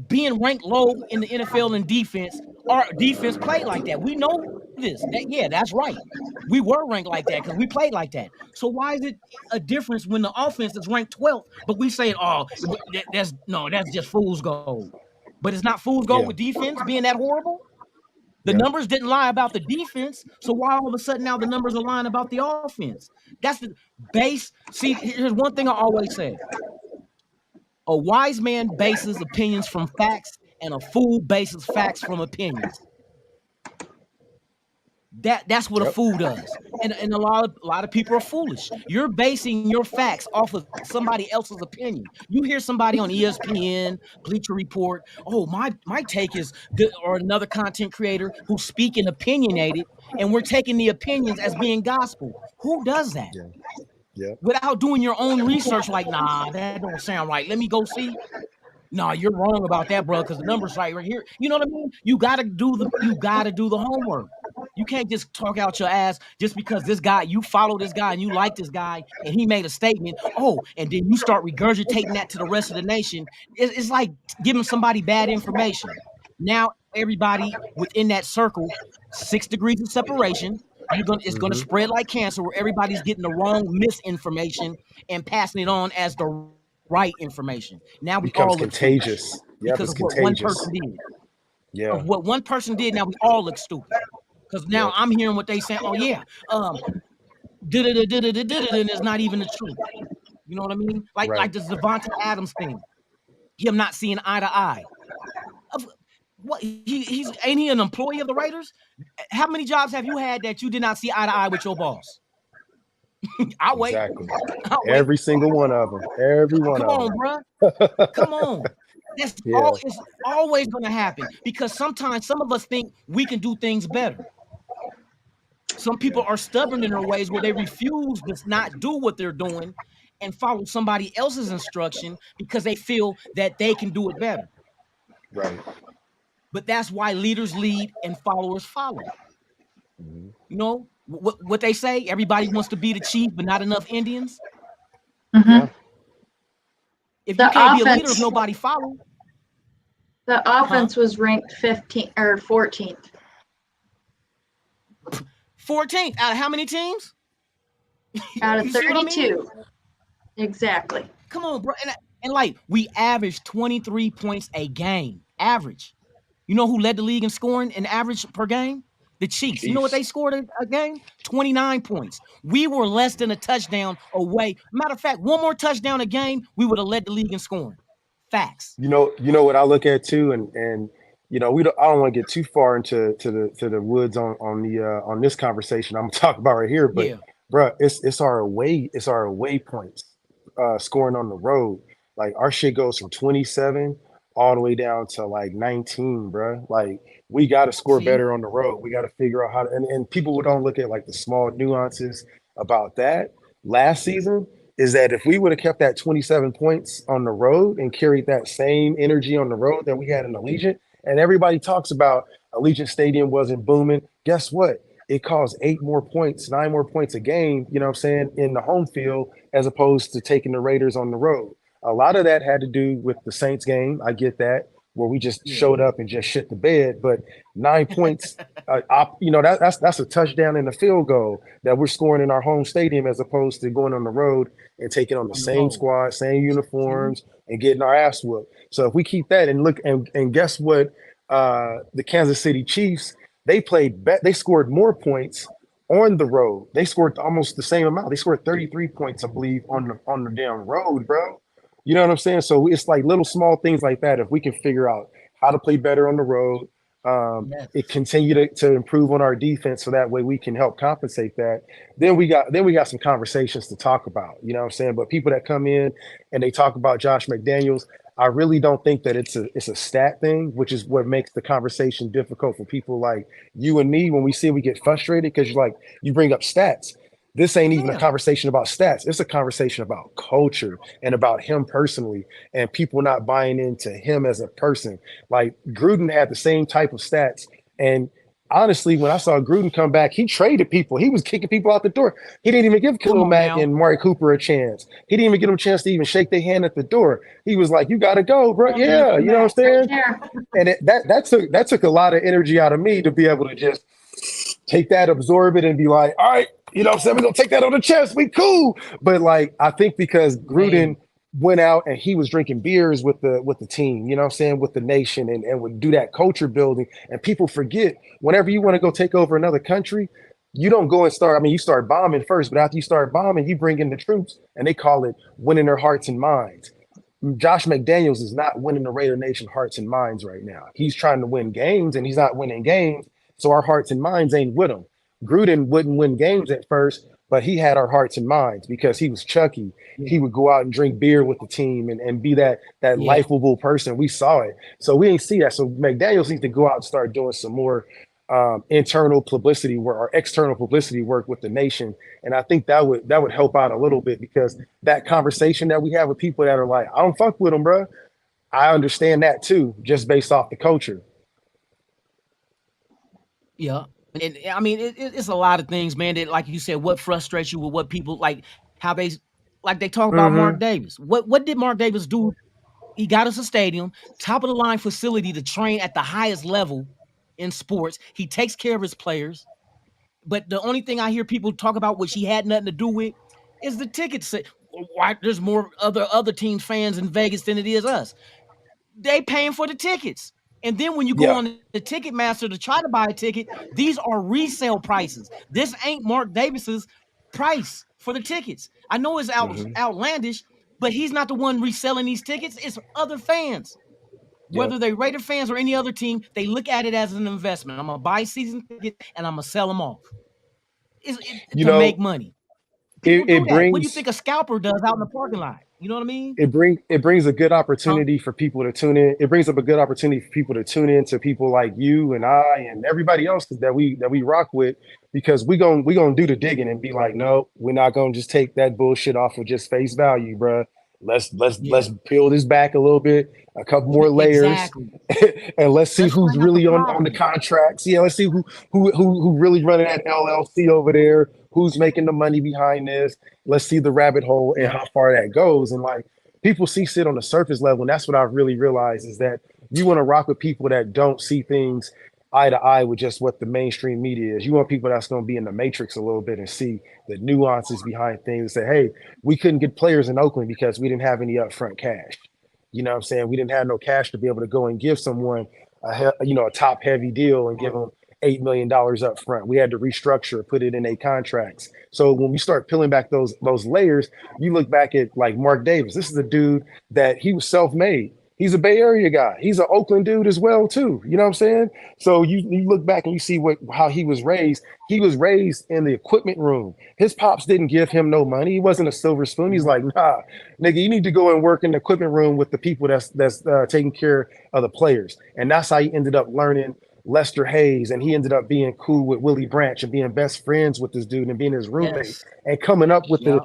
D: being ranked low in the NFL in defense, our defense played like that. We know this. That's right. We were ranked like that because we played like that. So why is it a difference when the offense is ranked 12th, but we say, oh, that's just fool's gold. But it's not fool's gold
B: Yeah.
D: with defense being that horrible. The
B: Yep.
D: numbers didn't lie about the defense, so why all of a sudden now the numbers are lying about the offense? That's the base. See, here's one thing I always say: a wise man bases opinions from facts, and a fool bases facts from opinions. That's what a
B: Yep.
D: fool does, and a lot of people are foolish. You're basing your facts off of somebody else's opinion. You hear somebody on ESPN, Bleacher Report. Oh, my take is good, or another content creator who's speaking opinionated, and we're taking the opinions as being gospel. Who does that?
B: Yeah. Yeah.
D: without doing your own research. Like, nah, that don't sound right. Let me go see. Nah, you're wrong about that, bro, because the number's right here. You know what I mean? You gotta do the homework. You can't just talk out your ass just because this guy, you follow this guy and you like this guy and he made a statement. Oh, and then you start regurgitating that to the rest of the nation. It's like giving somebody bad information. Now everybody within that circle, 6 degrees of separation, it's gonna
B: Hmm.
D: spread like cancer where everybody's getting the wrong misinformation and passing it on as the right information. Now we
B: Becomes
D: all look stupid
B: contagious. Yep,
D: because
B: it's
D: of what one
B: contagious.
D: person did.
B: Yeah.
D: Of what one person did, now we all look stupid. Because now
B: Yep.
D: I'm hearing what they saying. Oh yeah, did it, and it's not even the truth. You know what I mean? Like
B: Right.
D: this Devontae Adams thing. Him not seeing eye to eye. Of what he's ain't he an employee of the Raiders? How many jobs have you had that you did not see eye to eye with your boss? I'll wait.
B: Exactly.
D: I'll wait.
B: Every single one of them. Every one
D: Come
B: of
D: on,
B: them.
D: bro. Come on.
B: Yeah.
D: It's always gonna happen because sometimes some of us think we can do things better. Some people
B: Yeah.
D: are stubborn in their ways where they refuse to not do what they're doing and follow somebody else's instruction because they feel that they can do it better.
B: Right.
D: But that's why leaders lead and followers follow.
B: Mhm.
D: You know what they say? Everybody wants to be the chief, but not enough Indians.
C: Hmm.
B: Yeah.
D: If you
C: The
D: can't be a leader, if
C: offense,
D: nobody follow,
C: the
D: huh?
C: offense was ranked 15th or 14th
D: 14th out of how many teams?
C: out of
D: You see what I mean?
C: 32. Exactly.
D: Come on, bro. And like we averaged 23 points a game. Average. You know who led the league in scoring in average per game? The Chiefs. You know what
B: Chiefs.
D: they scored a game? 29 points. We were less than a touchdown away. Matter of fact, one more touchdown a game, we would have led the league in scoring. Facts.
B: You know what I look at too, and we don't. I don't want to get too far into the woods on this conversation I'm gonna talk about right here, but
D: Yeah.
B: bruh, it's our away points, scoring on the road. Like our shit goes from 27 all the way down to like 19, bruh. Like we got to score
D: See?
B: better on the road. We got to figure out how to, and people don't look at like the small nuances about that. Last season is that if we would have kept that 27 points on the road and carried that same energy on the road that we had in Allegiant, and everybody talks about Allegiant Stadium wasn't booming, guess what? It caused 8 more points, 9 more points a game, you know what I'm saying, in the home field as opposed to taking the Raiders on the road. A lot of that had to do with the Saints game. I get that, where we just
D: Yeah.
B: showed up and just shit the bed. But 9 points, that's a touchdown and a field goal that we're scoring in our home stadium as opposed to going on the road and taking on the
D: On the
B: same
D: road.
B: squad, same
D: See?
B: uniforms, and getting our ass whooped. So if we keep that and look and guess what, the Kansas City Chiefs, they scored more points on the road. They scored almost the same amount. They scored 33 points, I believe, on the damn road, bro. You know what I'm saying? So it's like little small things like that. If we can figure out how to play better on the road,
D: Yes.
B: it continue to improve on our defense, so that way we can help compensate that. Then we got some conversations to talk about. You know what I'm saying? But people that come in and they talk about Josh McDaniels, I really don't think that it's a stat thing, which is what makes the conversation difficult for people like you and me when we get frustrated because you bring up stats. This ain't even a
D: Yeah.
B: conversation about stats. It's a conversation about culture and about him personally and people not buying into him as a person. Like Gruden had the same type of stats. And honestly, when I saw Gruden come back, he traded people. He was kicking people out the door. He didn't even give
D: Come
B: Khalil
D: on
B: Mack
D: now.
B: and Mari Cooper a chance. He didn't even give them a chance to even shake their hand at the door. He was like, "You got to go, bro."
C: And leave
B: Yeah,
C: them
B: you know what
C: back
B: I'm
C: right
B: saying?
C: there.
B: And that took a lot of energy out of me to be able to just take that, absorb it, and be like, all right, you know what I'm saying? We're gonna take that on the chest. We cool. But like I think because Gruden
D: Man.
B: went out and he was drinking beers with the team, you know what I'm saying, with the nation and would do that culture building. And people forget whenever you want to go take over another country, you don't go and start. I mean, you start bombing first, but after you start bombing, you bring in the troops and they call it winning their hearts and minds. Josh McDaniels is not winning the Raider Nation hearts and minds right now. He's trying to win games and he's not winning games. So our hearts and minds ain't with him. Gruden wouldn't win games at first, but he had our hearts and minds because he was Chucky.
D: Yeah.
B: He would go out and drink beer with the team and be that
D: Yeah.
B: likable person. We saw it. So we ain't see that. So McDaniels needs to go out and start doing some more internal publicity work or external publicity work with the nation. And I think that would help out a little bit because that conversation that we have with people that are like, I don't fuck with them, bro. I understand that too, just based off the culture.
D: Yeah. And I mean, it's a lot of things, man. That, like you said, what frustrates you with what people like, how they like they talk about Mark
B: Hmm.
D: Davis. What did Mark Davis do? He got us a stadium, top of the line facility to train at the highest level in sports. He takes care of his players. But the only thing I hear people talk about, which he had nothing to do with, is the tickets. Why there's more other teams fans in Vegas than it is us. They paying for the tickets. And then when you go
B: Yeah.
D: on the Ticketmaster to try to buy a ticket, these are resale prices. This ain't Mark Davis's price for the tickets. I know it's
B: Hmm.
D: outlandish, but he's not the one reselling these tickets. It's other fans.
B: Yeah.
D: Whether they Raider fans or any other team, they look at it as an investment. I'm gonna buy season tickets and I'm gonna sell them off.
B: You
D: To make
B: know,
D: money. People
B: it,
D: do
B: it
D: that. What do you
B: brings
D: think a scalper does out in the parking lot? You know what I mean?
B: it brings a good
D: Huh?
B: opportunity for people to tune in. It brings up a good opportunity for people to tune in to people like you and I and everybody else that we rock with, because we gonna do the digging and be like, no, we're not gonna just take that bullshit off of just face value, bruh. Let's
D: Yeah.
B: peel this back a little bit, a couple more layers,
D: Exactly.
B: and let's see
D: Let's
B: who's
D: find out the
B: really on the
D: problem.
B: contracts. Yeah, let's see who really running that LLC over there, who's making the money behind this. Let's see the rabbit hole and
D: Yeah.
B: how far that goes. And like people see shit on the surface level, and that's what I've really realized is that you want to rock with people that don't see things eye to eye with just what the mainstream media is. You want people that's going to be in the matrix a little bit and see the nuances behind things and say, hey, we couldn't get players in Oakland because we didn't have any upfront cash. You know what I'm saying? We didn't have no cash to be able to go and give someone a top heavy deal and give them $8 million up front. We had to restructure, put it in a contracts. So when we start peeling back those layers, you look back at like Mark Davis. This is a dude that he was self-made. He's a Bay Area guy. He's an Oakland dude as well too. You know what I'm saying? So you look back and you see how he was raised. He was raised in the equipment room. His pops didn't give him no money. He wasn't a silver spoon. He's like, nah, nigga, you need to go and work in the equipment room with the people that's taking care of the players. And that's how he ended up learning Lester Hayes, and he ended up being cool with Willie Branch and being best friends with this dude and being his roommate
D: Yes.
B: and coming up with the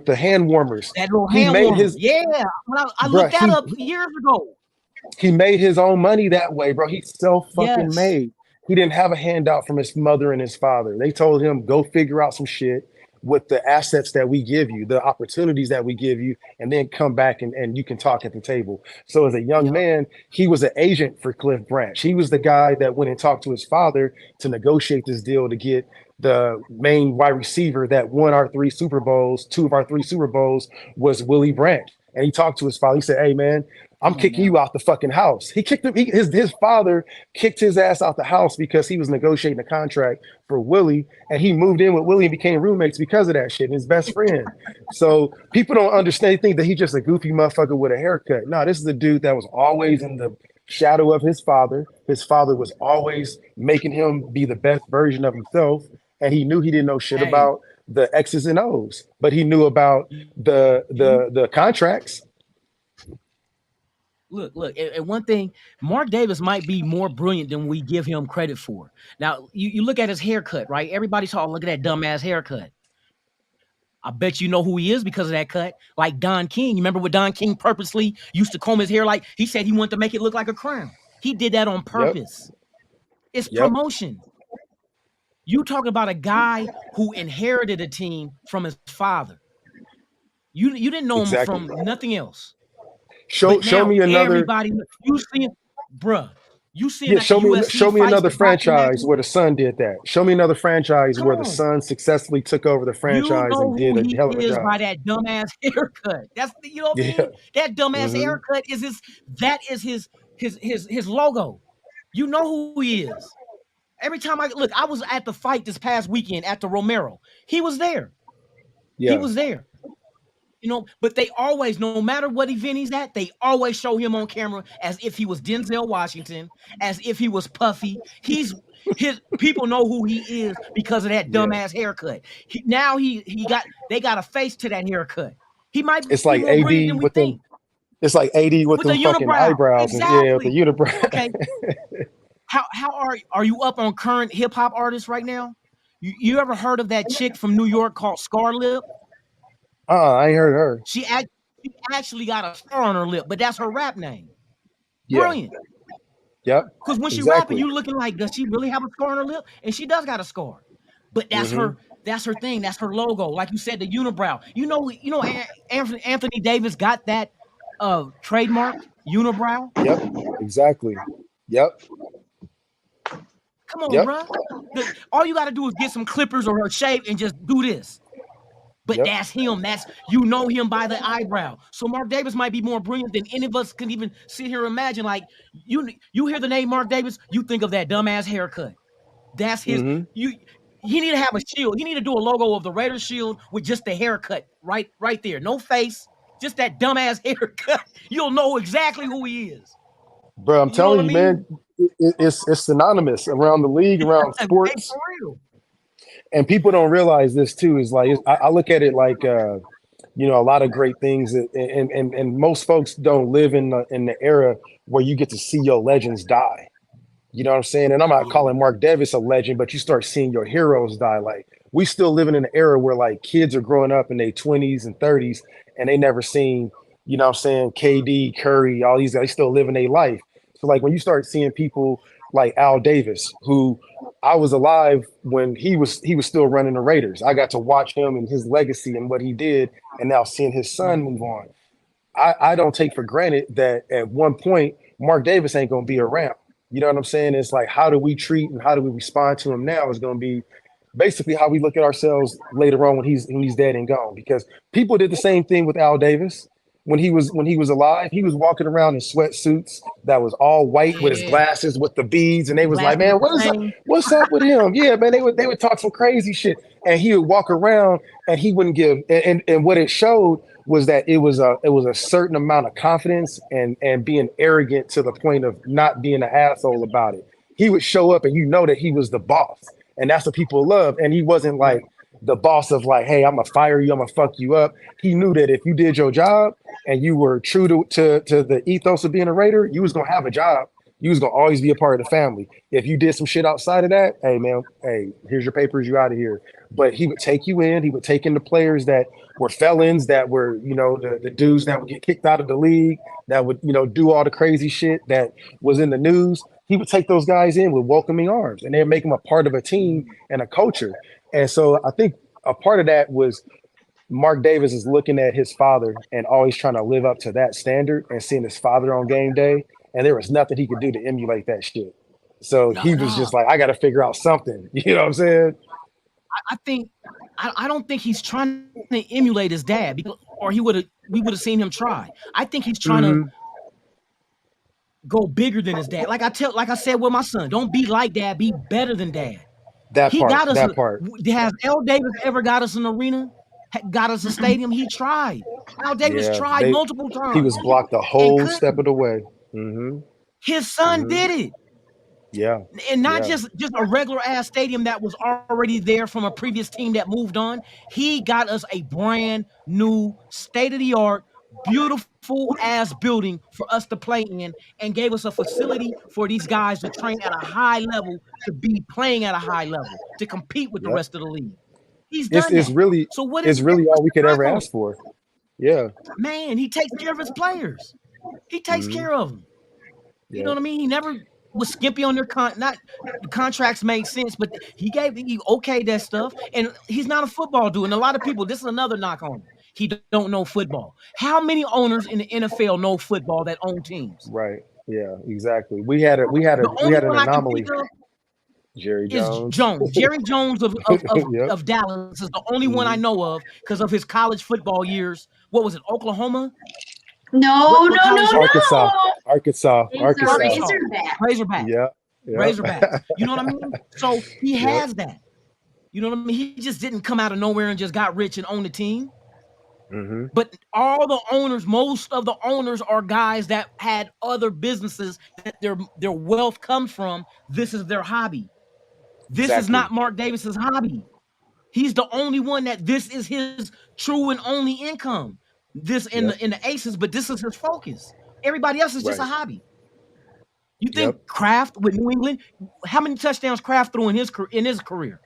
D: Yeah.
B: hand warmers.
D: That little
B: He
D: hand
B: made
D: warmer.
B: his
D: Yeah. When I
B: bruh,
D: looked that up years ago.
B: he made his own money that way, bro. He self fucking
D: Yes.
B: made. He didn't have a handout from his mother and his father. They told him, go figure out some shit with the assets that we give you, the opportunities that we give you, and then come back and you can talk at the table. So as a young
D: Yep.
B: man, he was an agent for Cliff Branch. He was the guy that went and talked to his father to negotiate this deal to get the main wide receiver that won our three Super Bowls. Two of our three Super Bowls was Willie Branch. And he talked to his father. He said, hey, man, I'm
D: Come on
B: kicking you
D: now.
B: out the fucking house. He kicked him. His father kicked his ass out the house because he was negotiating a contract for Willie, and he moved in with Willie and became roommates because of that shit. And his best friend. So people don't understand. They think that he's just a goofy motherfucker with a haircut. No, this is a dude that was always in the shadow of his father. His father was always making him be the best version of himself, and he knew he didn't know shit
D: Hey,
B: about the X's and O's, but he knew about the
D: you
B: the contracts.
D: look, and one thing, Mark Davis might be more brilliant than we give him credit for. Now, you look at his haircut, right? Everybody's talking, look at that dumbass haircut. I bet you know who he is because of that cut. Like Don King. You remember what Don King purposely used to comb his hair like? He said he wanted to make it look like a crown. He did that on
B: Yep.
D: purpose. It's
B: Yep.
D: promotion. You talking about a guy who inherited a team from his father. You didn't know him
B: Exactly.
D: from nothing else.
B: Show
D: But
B: show
D: now
B: me another.
D: everybody, you seeing, bruh, you seeing
B: Yeah,
D: at the
B: show
D: USC
B: me
D: fights,
B: another
D: the boxing
B: franchise
D: matches.
B: where the son did that. Show me another franchise
D: Come
B: where the
D: on.
B: son successfully took over the
D: You
B: franchise
D: know
B: and did
D: who
B: a
D: he
B: hell of a
D: is
B: job.
D: by that dumbass haircut. That's you know what I
B: Yeah.
D: mean? That dumbass
B: Hmm.
D: haircut is his logo. You know who he is. Every time I was at the fight this past weekend at the Romero. He was there. He
B: Yeah.
D: was there. But they always, no matter what event he's at, they always show him on camera as if he was Denzel Washington, as if he was Puffy. His people know who he is because of that
B: Yeah.
D: dumbass haircut. Now they got a face to that haircut. He might
B: It's
D: be
B: like
D: more brilliant
B: AD
D: than we
B: with them.
D: think
B: It's like AD with
D: with the
B: them fucking
D: unibrow.
B: eyebrows and yeah, with the
D: Exactly.
B: unibrow.
D: Okay. How are you up on current hip hop artists right now? You ever heard of that chick from New York called Scar Lip?
B: I ain't heard her.
D: She actually got a scar on her lip, but that's her rap name.
B: Yeah.
D: Brilliant.
B: Yep.
D: Because when she rapping,
B: Exactly.
D: you looking like, does she really have a scar on her lip? And she does got a scar. But that's
B: Mm-hmm.
D: her. That's her thing. That's her logo. Like you said, the unibrow. Anthony Davis got that trademarked unibrow.
B: Yep. Exactly. Yep.
D: Come on,
B: Yep.
D: bruh. All you got to do is get some clippers or a shave and just do this. But
B: Yep.
D: that's him. You know him by the eyebrow. So Mark Davis might be more brilliant than any of us can even sit here and imagine. Like you hear the name Mark Davis, you think of that dumbass haircut. That's his.
B: Mm-hmm.
D: He need to have a shield. He need to do a logo of the Raiders shield with just the haircut right there. No face, just that dumbass haircut. You'll know exactly who he is.
B: Bro, I'm
D: You know what
B: telling
D: I
B: you,
D: mean?
B: man, it's synonymous around the league, around
D: Hey,
B: sports,
D: for real.
B: and people don't realize this too. Is like I look at it like a lot of great things, and most folks don't live in the era where you get to see your legends die. You know what I'm saying? And I'm not
D: Yeah.
B: calling Mark Davis a legend, but you start seeing your heroes die. Like we still living in an era where like kids are growing up in their 20s and 30s and they never seen, you know what I'm saying, KD, Curry, all these guys still living their life. So like when you start seeing people like Al Davis, who I was alive when he was still running the Raiders. I got to watch him and his legacy and what he did, and now seeing his son
D: Mhm.
B: move on. I don't take for granted that at one point Mark Davis ain't gonna be around. You know what I'm saying? It's like how do we treat and how do we respond to him now is gonna be basically how we look at ourselves later on when he's dead and gone. Because people did the same thing with Al Davis when he was alive. He was walking around in sweatsuits that was all white with his
D: Yeah.
B: glasses with the beads, and they was like,
D: Glasses with
B: "Man,
D: the
B: what is up?
D: chain.
B: What's up with him?" Yeah, man, they would talk some crazy shit, and he would walk around and he wouldn't give. And what it showed was that it was a certain amount of confidence and being arrogant to the point of not being an asshole about it. He would show up and you know that he was the boss, and that's what people love. And he wasn't like
D: Right.
B: the boss of like, hey, I'm gonna fire you, I'm gonna fuck you up. He knew that if you did your job and you were true to the ethos of being a Raider, you was gonna have a job. You was gonna always be a part of the family. If you did some shit outside of that, hey man, hey, here's your papers, you out of here. But he would take you in. He would take in the players that were felons, that were the dudes that would get kicked out of the league, that would do all the crazy shit that was in the news. He would take those guys in with welcoming arms, and they'd make them a part of a team and a culture. And so I think a part of that was Mark Davis is looking at his father and always trying to live up to that standard and seeing his father on game day. And there was nothing he could do to emulate that shit. So
D: No,
B: he was
D: no.
B: just like, I got to figure out something. You know what I'm saying?
D: I think I don't think he's trying to emulate his dad because or we would have seen him try. I think he's trying to
B: Mm-hmm.
D: go bigger than his dad. Like I said with my son, don't be like dad, be better than dad.
B: That
D: He
B: part,
D: got us.
B: that part.
D: Has L. Davis ever got us an arena? Got us a stadium? He tried. Al Davis
B: Yeah,
D: tried multiple
B: he
D: times
B: was blocked the
D: and
B: whole step
D: couldn't.
B: of the way. Mm-hmm.
D: His son
B: Mm-hmm.
D: did it.
B: Yeah,
D: And not
B: yeah,
D: just a regular ass stadium that was already there from a previous team that moved on. He got us a brand new state of the art, beautiful ass building for us to play in, and gave us a facility for these guys to train at a high level, to be playing at a high level, to compete with the
B: yep.
D: rest of the league. He's
B: It's
D: done
B: it's
D: that.
B: really
D: So
B: it's really
D: what's
B: all we
D: the
B: could
D: knock
B: ever
D: on
B: ask
D: him?
B: for. Yeah.
D: Man, he takes care of his players. He takes
B: Mm-hmm.
D: care of them. You know
B: Yep.
D: what I mean? He never was skimpy on their not the contracts made sense, but he okayed that stuff. And he's not a football dude. And a lot of people, this is another knock on him. He don't know football. How many owners in the NFL know football that own teams?
B: Right. Yeah. Exactly. We had
D: The only
B: an
D: one I can think
B: anomaly.
D: of
B: Jerry
D: is
B: Jones.
D: Jones. Jerry Jones of of, of,
B: Yep.
D: of Dallas is the only one I
B: Mm-hmm.
D: know of because of his college football years. What was it, Oklahoma? What
C: No,
D: what
C: no, no,
D: college
B: Arkansas.
C: no.
B: Arkansas.
C: He's a
B: Arkansas.
D: Arkansas.
C: Razorback.
D: Razorback.
B: Yeah. Yeah.
D: Razorbacks. You know what I mean? So he
B: Yep.
D: has that. You know what I mean? He just didn't come out of nowhere and just got rich and own the team.
B: Mm-hmm.
D: But all the owners, most of the owners are guys that had other businesses that their wealth comes from. This is their hobby. This is
B: Exactly.
D: not Mark Davis's hobby. He's the only one that this is his true and only income. This in
B: Yep.
D: the Aces, but this is his focus. Everybody else is just a
B: Right.
D: hobby. You
B: Yep.
D: think Kraft with New England? How many touchdowns Kraft threw in his career?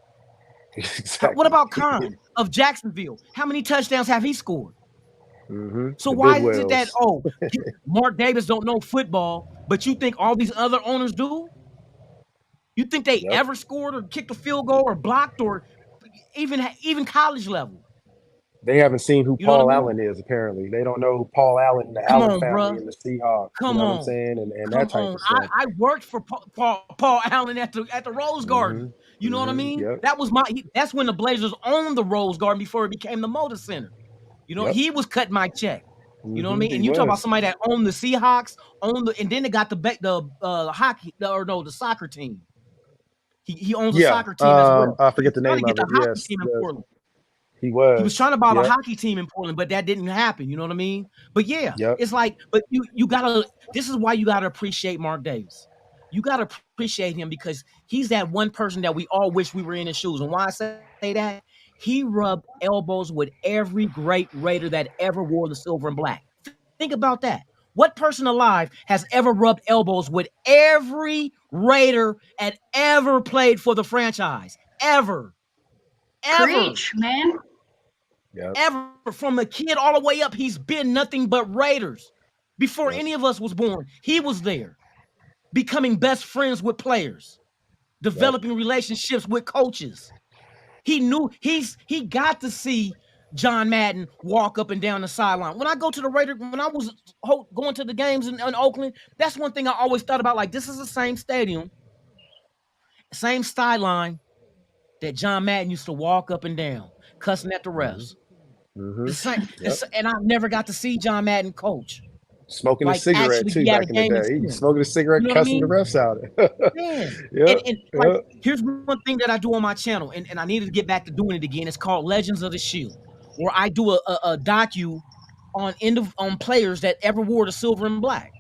D: What
B: Exactly.
D: about Khan of Jacksonville? How many touchdowns have he scored? So
B: The
D: why is it that
B: Bidwells.
D: Mark Davis don't know football, but you think all these other owners do? You think they
B: Yep.
D: ever scored or kicked a field goal or blocked or even college level?
B: They haven't seen who
D: You know what I
B: Paul
D: mean?
B: Allen is, apparently. They don't know who Paul Allen, the
D: Come
B: Allen
D: on,
B: family,
D: bruh.
B: and the Seahawks. You
D: Come
B: know what I'm
D: on.
B: saying? And
D: Come
B: that type
D: on.
B: of
D: I,
B: stuff.
D: I worked for Paul Allen at the Rose Garden. You know what I mean?
B: Yep.
D: That was that's when the Blazers owned the Rose Garden before it became the Moda Center. You know,
B: Yep.
D: he was cutting my check. You know what I mean?
B: He
D: And you talk about
B: was.
D: somebody that owned the Seahawks, and then they got the soccer team. He owns a
B: Yeah.
D: soccer team as well.
B: I
D: He was
B: forget the
D: trying to
B: name
D: get
B: of
D: the
B: it.
D: hockey
B: Yes.
D: team in
B: Yes.
D: Portland.
B: He
D: He was
B: was.
D: trying to buy the
B: Yep.
D: hockey team in Portland, but that didn't happen. You know what I mean? But yeah,
B: Yep.
D: it's like, but you gotta. This is why you gotta appreciate Mark Davis. You gotta appreciate him because he's that one person that we all wish we were in his shoes. And why I say that, he rubbed elbows with every great Raider that ever wore the silver and black. Think about that. What person alive has ever rubbed elbows with every Raider that ever played for the franchise? Ever, ever.
C: Preach, man.
B: Yep.
D: Ever from a kid all the way up, he's been nothing but Raiders. Before
B: Yep.
D: any of us was born, he was there, becoming best friends with players,
B: Yep.
D: developing relationships with coaches. He got to see John Madden walk up and down the sideline. When I go to the Raiders, when I was going to the games in Oakland, that's one thing I always thought about. Like, this is the same stadium, same sideline that John Madden used to walk up and down, cussing at the refs. The same,
B: Yep.
D: and I never got to see John Madden coach,
B: Smoking a
D: like
B: cigarette
D: actually
B: too
D: be at
B: back
D: a
B: in the
D: game and
B: day.
D: see
B: He
D: him.
B: smoking a cigarette,
D: You know what I
B: cussing the
D: mean?
B: refs out.
D: Yeah.
B: Yep.
D: And like,
B: Yep.
D: here's one thing that I do on my channel, and I needed to get back to doing it again. It's called Legends of the Shield, where I do a docu on players that ever wore the silver and black.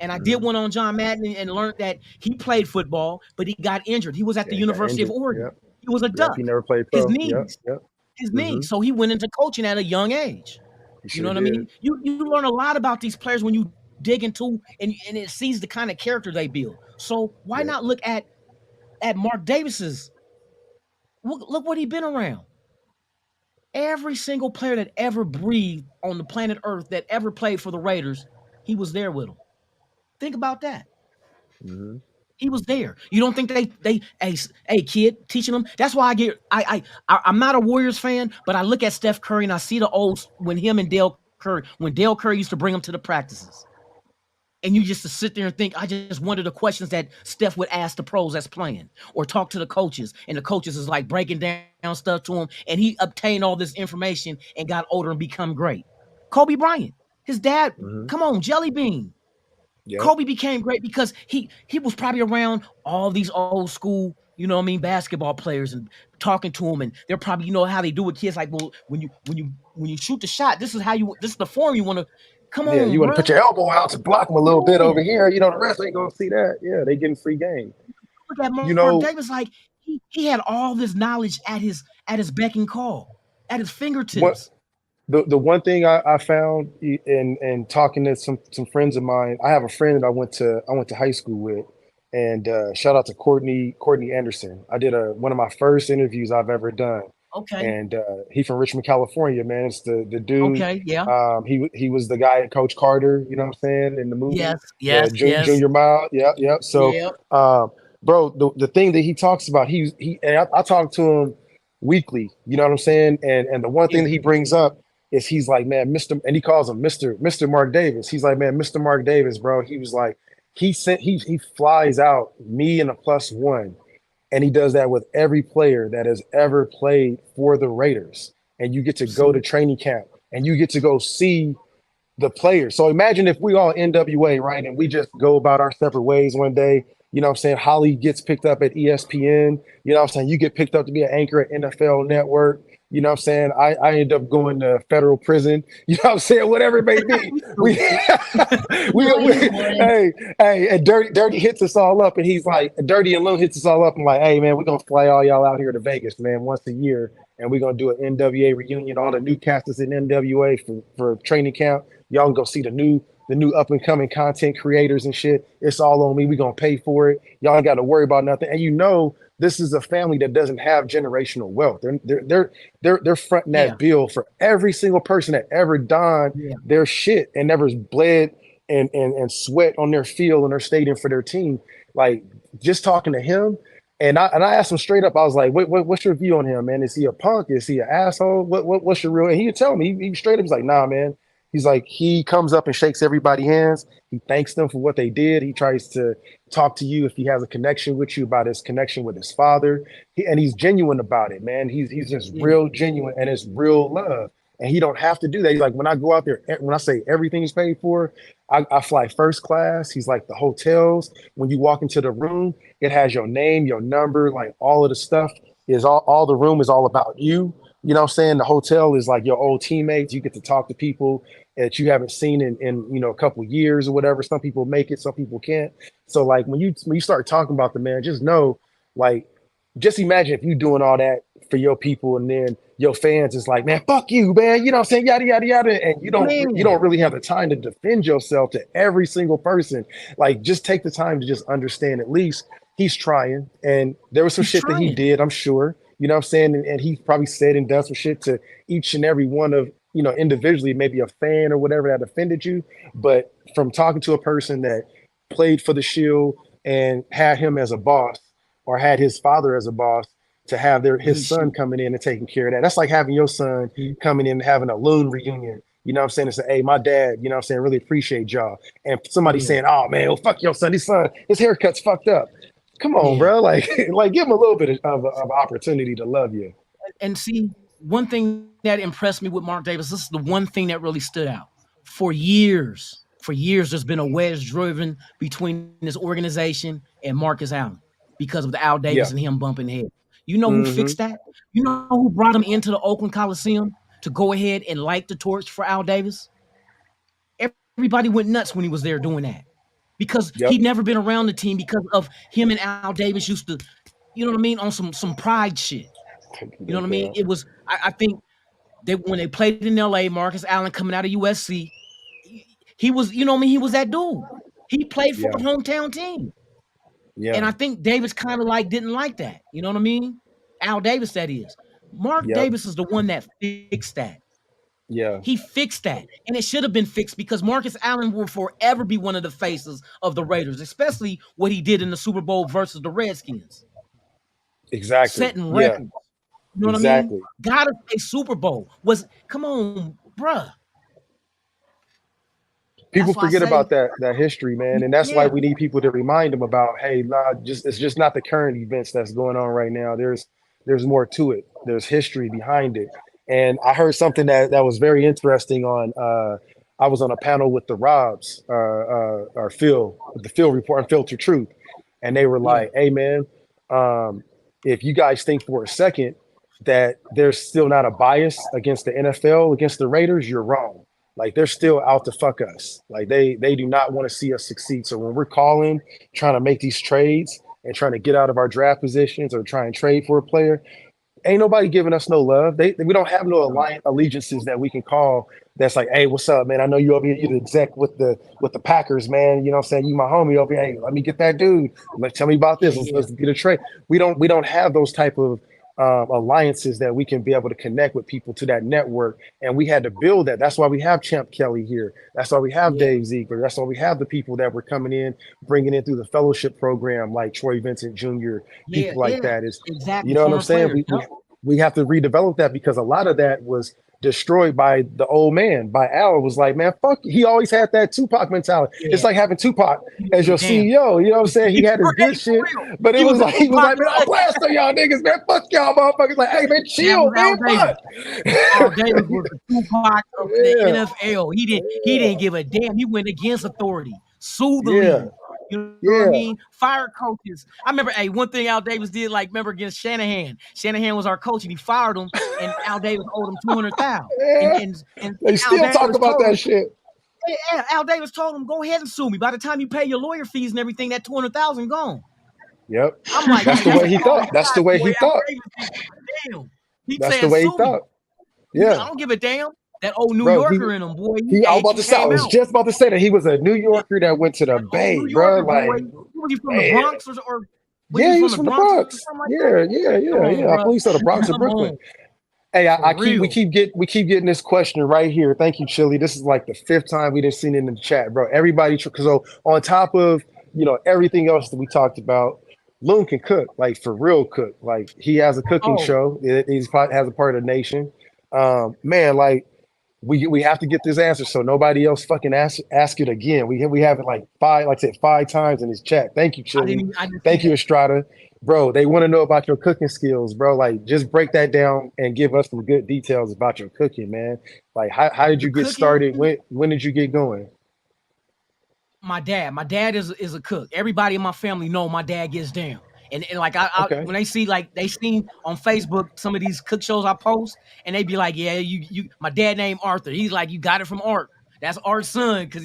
D: And I did one on John Madden and learned that he played football, but he got injured. He was at
B: Yeah,
D: the
B: he got
D: University of
B: injured.
D: Oregon.
B: Yep.
D: He was a
B: Yep. He
D: duck.
B: never played
D: His
B: pro. Yep.
D: knees,
B: Yep.
D: his knees. So he went into coaching at a young age.
B: He
D: You
B: sure
D: know what I
B: did.
D: mean? You learn a lot about these players when you dig into and it sees the kind of character they build. So why
B: Yep.
D: not look at Mark Davis's? Look what he been around. Every single player that ever breathed on the planet Earth that ever played for the Raiders, he was there with them. Think about that. He was there. You don't think they hey kid teaching them? That's why I'm not a Warriors fan, but I look at Steph Curry and I see the old when him and Dale Curry when Dale Curry used to bring him to the practices. And you just to sit there and think, I just wonder the questions that Steph would ask the pros that's playing or talk to the coaches. And the coaches is like breaking down stuff to him. And he obtained all this information and got older and become great. Kobe Bryant, his dad, come on, Jelly Bean.
B: Yep.
D: Kobe became great because he was probably around all these old school, you know what I mean, basketball players and talking to them, and they're probably, you know how they do with kids, like, well, when you shoot the shot, this is the form you want to. Come
B: Yeah,
D: on,
B: you want to
D: bro.
B: put your elbow out to block him a little bit
D: Yeah.
B: over here. You know, the rest ain't gonna see that. Yeah, they getting free game.
D: Look at
B: You
D: Mark
B: know,
D: Davis, like he had all this knowledge at his beck and call, at his
B: what
D: fingertips.
B: the one thing I found in talking to some friends of mine, I have a friend that I went to high school with, and shout out to Courtney Anderson. I did one of my first interviews I've ever done,
D: Okay,
B: and he from Richmond, California, man. It's the dude.
D: okay, yeah,
B: He was the guy in Coach Carter, you know what I'm saying, in the movie,
D: yes, yes,
B: Junior Mile. Yeah, yeah. So,
D: yeah.
B: bro, the thing that he talks about, and I talk to him weekly, you know what I'm saying, and the one thing that he brings up is he's like, man, Mr. and he calls him Mr. Mark Davis. He's like, man, Mr. Mark Davis, bro. He was like, he flies out me and a +1. And he does that with every player that has ever played for the Raiders. And you get to go to training camp and you get to go see the players. So imagine if we all NWA, right? And we just go about our separate ways one day. You know what I'm saying? Holly gets picked up at ESPN. You know what I'm saying? You get picked up to be an anchor at NFL Network. You know what I'm saying? I end up going to federal prison. You know what I'm saying? Whatever it may be. Hey, and Dirty hits us all up, and he's like, Dirty and Lou hits us all up, and like, hey man, we're gonna fly all y'all out here to Vegas, man, once a year, and we're gonna do an NWA reunion. All the new casters in NWA for training camp. Y'all can go see the new the new up and coming content creators and shit. It's all on me. We gonna pay for it. Y'all ain't got to worry about nothing. And this is a family that doesn't have generational wealth. They're fronting
D: Yeah.
B: that bill for every single person that ever donned
D: Yeah.
B: their shit and never bled and sweat on their field and their stadium for their team. Like just talking to him, and I asked him straight up. I was like, what's your view on him, man? Is he a punk? Is he an asshole? What's your real? And he would tell me. He straight up. He's like, nah, man. He's like, he comes up and shakes everybody's hands. He thanks them for what they did. He tries to talk to you if he has a connection with you about his connection with his father. And he's genuine about it, man. He's just real genuine, and it's real love. And he don't have to do that. He's like, when I go out there, when I say everything is paid for, I fly first class. He's like, the hotels, when you walk into the room, it has your name, your number, like all of the stuff is all the room is all about you. You know what I'm saying? The hotel is like your old teammates. You get to talk to people that you haven't seen in a couple of years or whatever. Some people make it, some people can't. So like when you start talking about the man, just know, like, just imagine if you doing all that for your people, and then your fans is like, man, fuck you, man. You know what I'm saying? Yada yada yada. And you don't really have the time to defend yourself to every single person. Like, just take the time to just understand at least he's trying. And there was some shit that he did, I'm sure. You know what I'm saying? And he probably said and done some shit to each and every one of, individually, maybe a fan or whatever that offended you. But from talking to a person that played for the Shield and had him as a boss, or had his father as a boss, to have his son coming in and taking care of that. That's like having your son coming in and having a loon reunion. You know what I'm saying? And say, hey, my dad, you know what I'm saying, really appreciate y'all. And somebody saying, oh man, well, fuck your son. His haircut's fucked up. Come on, bro. Like give him a little bit of opportunity to love you.
D: And see, one thing that impressed me with Mark Davis, this is the one thing that really stood out. For years, there's been a wedge driven between this organization and Marcus Allen because of the Al Davis and him bumping heads. You know who fixed that? You know who brought him into the Oakland Coliseum to go ahead and light the torch for Al Davis? Everybody went nuts when he was there doing that, because he'd never been around the team, because of him and Al Davis used to, you know what I mean, on some pride shit. You know what I mean? It was, I think that when they played in LA, Marcus Allen coming out of USC, he was, you know what I mean, he was that dude. He played for a hometown team. Yeah. And I think Davis kind of didn't like that. You know what I mean? Al Davis, that is. Mark Davis is the one that fixed that.
B: Yeah.
D: He fixed that. And it should have been fixed, because Marcus Allen will forever be one of the faces of the Raiders, especially what he did in the Super Bowl versus the Redskins.
B: Exactly.
D: Setting records. You know what I mean? Got us a Super Bowl. Come on, bruh.
B: People forget about that history, man, and that's why we need people to remind them about, hey, it's just not the current events that's going on right now. There's more to it. There's history behind it. And I heard something that was very interesting on. I was on a panel with the Robs, or Phil, the Phil Report, Unfiltered Truth, and they were like, hey, man, if you guys think for a second that there's still not a bias against the NFL, against the Raiders, you're wrong. Like, they're still out to fuck us. Like, they do not want to see us succeed. So when we're calling, trying to make these trades and trying to get out of our draft positions or try and trade for a player, ain't nobody giving us no love. We don't have no allegiances that we can call that's like, hey, what's up, man? I know you over here, you're the exec with the Packers, man. You know what I'm saying? You my homie over here. Hey, let me get that dude. Tell me about this. Let's get a trade. We don't have those type of alliances that we can be able to connect with people to that network. And we had to build that. That's why we have Champ Kelly here. That's why we have Dave Ziegler. That's why we have the people that were coming in, bringing in through the fellowship program, like Troy Vincent Jr., people like that. Is exactly, you know what I'm saying? We have to redevelop that, because a lot of that was destroyed by the old man, by Al. Was like, man, fuck, he always had that Tupac mentality. It's like having Tupac as your CEO. You know what I'm saying? He had his good shit, but he was like, man, I'll blast on y'all niggas, man. Fuck y'all motherfuckers. Like, hey, man, chill, man.
D: Al Davis was the Tupac of the NFL. He didn't give a damn. He went against authority. Sue the league. You know what I mean? Fire coaches. I remember, one thing Al Davis did, remember against Shanahan. Shanahan was our coach, and he fired him, and Al Davis owed him $200,000. And
B: they still talk about that shit.
D: Al Davis told him, go ahead and sue me. By the time you pay your lawyer fees and everything, that $200,000 gone.
B: Yep.
D: I'm like,
B: that's the way he thought. That's the way he thought.
D: Damn.
B: That's the way he thought. Yeah.
D: I don't give a damn. That old New
B: bro.
D: Yorker in him, boy.
B: I was about to say, I
D: Came
B: was
D: out.
B: just about to say that he was a New Yorker that went to the
D: That old
B: Bay,
D: New
B: bro.
D: Yorker boy.
B: Like,
D: Was he from the
B: man,
D: Bronx or was he
B: yeah, he
D: from
B: was
D: the
B: from the
D: Bronx or
B: Bronx.
D: something like that?
B: Yeah, yeah,
D: Come
B: yeah,
D: on,
B: yeah. I
D: bro.
B: believe so. The Bronx or
D: Come
B: Brooklyn.
D: on.
B: Hey,
D: For
B: we
D: real.
B: keep getting this question right here. Thank you, Chili. This is like the fifth time we didn't seen it in the chat, bro. Everybody, because on top of everything else that we talked about, Loon can cook, like for real cook. Like he has a cooking
D: Oh,
B: show. Has a part of the nation. Man, like we have to get this answer so nobody else fucking ask it again. We have it like five, like I said, 5 times in his chat. Thank you, Chili.
D: I didn't see
B: Thank you,
D: that.
B: Estrada. Bro, they want to know about your cooking skills, bro. Like just break that down and give us some good details about your cooking, man. Like how did
D: The
B: you get
D: cooking,
B: started? When did you get going?
D: my dad. My dad is a cook. Everybody in my family know my dad gets down. And like I
B: Okay.
D: when they see like they seen on Facebook some of these cook shows I post, and they be like, yeah, you my dad named Arthur. He's like, you got it from Art. That's Art's son, because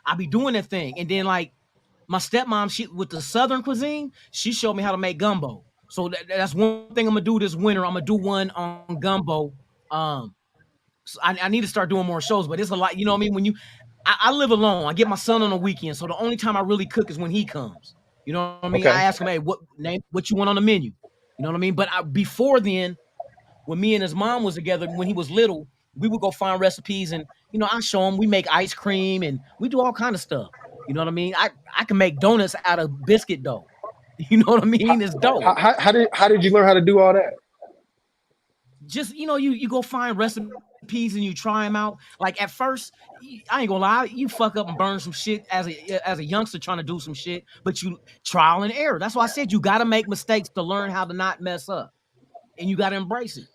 D: I be doing that thing. And then like my stepmom, she with the Southern cuisine, she showed me how to make gumbo. So that's one thing I'm gonna do this winter. I'm gonna do one on gumbo. So I need to start doing more shows, but it's a lot. You know what I mean? I live alone. I get my son on the weekend, so the only time I really cook is when he comes. You know what I mean? I
B: Okay.
D: ask him, hey, what you want on the menu? You know what I mean? But before then, when me and his mom was together, when he was little, we would go find recipes, and I show him. We make ice cream, and we do all kind of stuff. You know what I mean? I can make donuts out of biscuit dough. You know what I mean? It's dope.
B: How did you learn how to do all that?
D: Just you go find recipes and you try them out. Like at first, I ain't gonna lie, you fuck up and burn some shit as a youngster trying to do some shit, but you trial and error. That's why I said you got to make mistakes to learn how to not mess up, and you got to embrace it.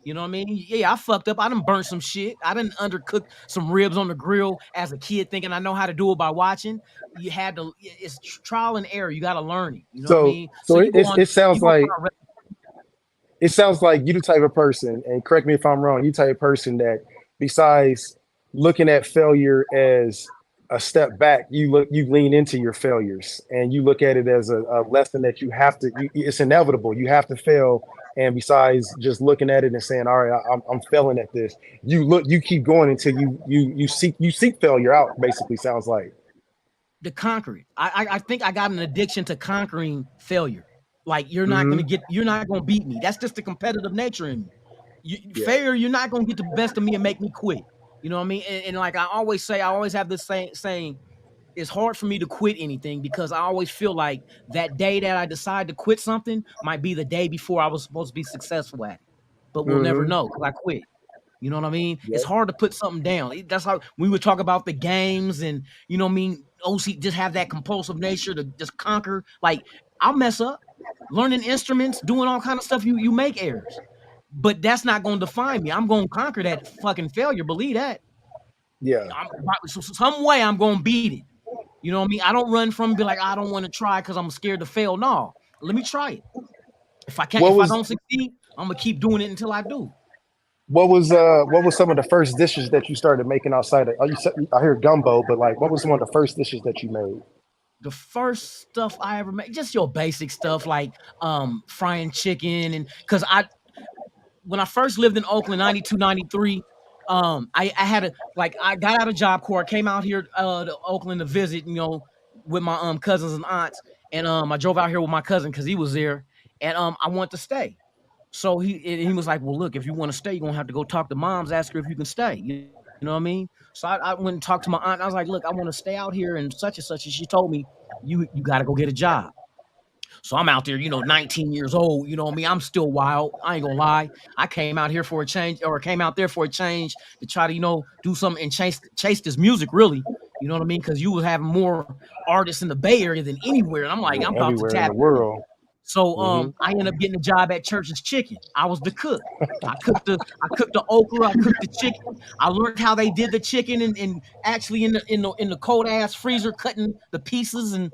D: You know what I mean? Yeah, I fucked up. I done burnt some shit. I done undercooked some ribs on the grill as a kid, thinking I know how to do it by watching. You had to. It's trial and error. You got to learn it. You know what I
B: So
D: mean? So
B: so
D: you go on.
B: it
D: You
B: sounds
D: go
B: like
D: find.
B: you the type of person, and correct me if I'm wrong, you type of person that besides looking at failure as a step back, you lean into your failures and you look at it as a lesson that you have to, it's inevitable. You have to fail. And besides just looking at it and saying, all right, I'm failing at this, you keep going until you seek failure out, basically sounds like.
D: To conquer it. I think I got an addiction to conquering failure. Like
B: Hmm.
D: you're not gonna beat me. That's just the competitive nature in me.
B: Yeah.
D: Failure, you're not gonna get the best of me and make me quit. You know what I mean? And like I always say, I always have this saying. It's hard for me to quit anything because I always feel like that day that I decide to quit something might be the day before I was supposed to be successful at it. But we'll never
B: Hmm.
D: know because I quit. You know what I mean? It's
B: Yeah.
D: hard to put something down. That's how we would talk about the games and what I mean. OC just have that compulsive nature to just conquer. Like I'll mess up, learning instruments, doing all kind of stuff. You make errors, but that's not going to define me. I'm going to conquer that fucking failure. Believe that.
B: Yeah.
D: Some way I'm going to beat it. You know what I mean? I don't run from and be like I don't want to try because I'm scared to fail. No, let me try it. If I can't,
B: What
D: if I
B: was
D: don't succeed, I'm gonna keep doing it until I do.
B: what was some of the first dishes that you started making outside of? Oh, you said I hear gumbo, but like, what was some of the first dishes that you made?
D: The first stuff I ever made, just your basic stuff like frying chicken, and because when I first lived in Oakland, 92, 93, I had a like I got out of Job Corps, came out here to Oakland to visit, with my cousins and aunts, and I drove out here with my cousin because he was there, and I wanted to stay. So he was like, well, look, if you want to stay, you're gonna have to go talk to moms, ask her if you can stay. You know what I mean? So I went and talked to my aunt. And I was like, look, I want to stay out here and such and such. And she told me, you got to go get a job. So I'm out there, 19 years old. You know what I mean? I'm still wild. I ain't gonna lie. I came out here for a change, or came out there for a change to try to, do something and chase this music, really. You know what I mean? Because you was having more artists in the Bay Area than anywhere. And I'm like,
B: Yeah,
D: I'm about to
B: everywhere in the
D: tap in.
B: world.
D: So
B: Hmm.
D: I ended up getting a job at Church's Chicken. I was the cook. I cooked the okra, I cooked the chicken. I learned how they did the chicken and actually in the cold ass freezer cutting the pieces and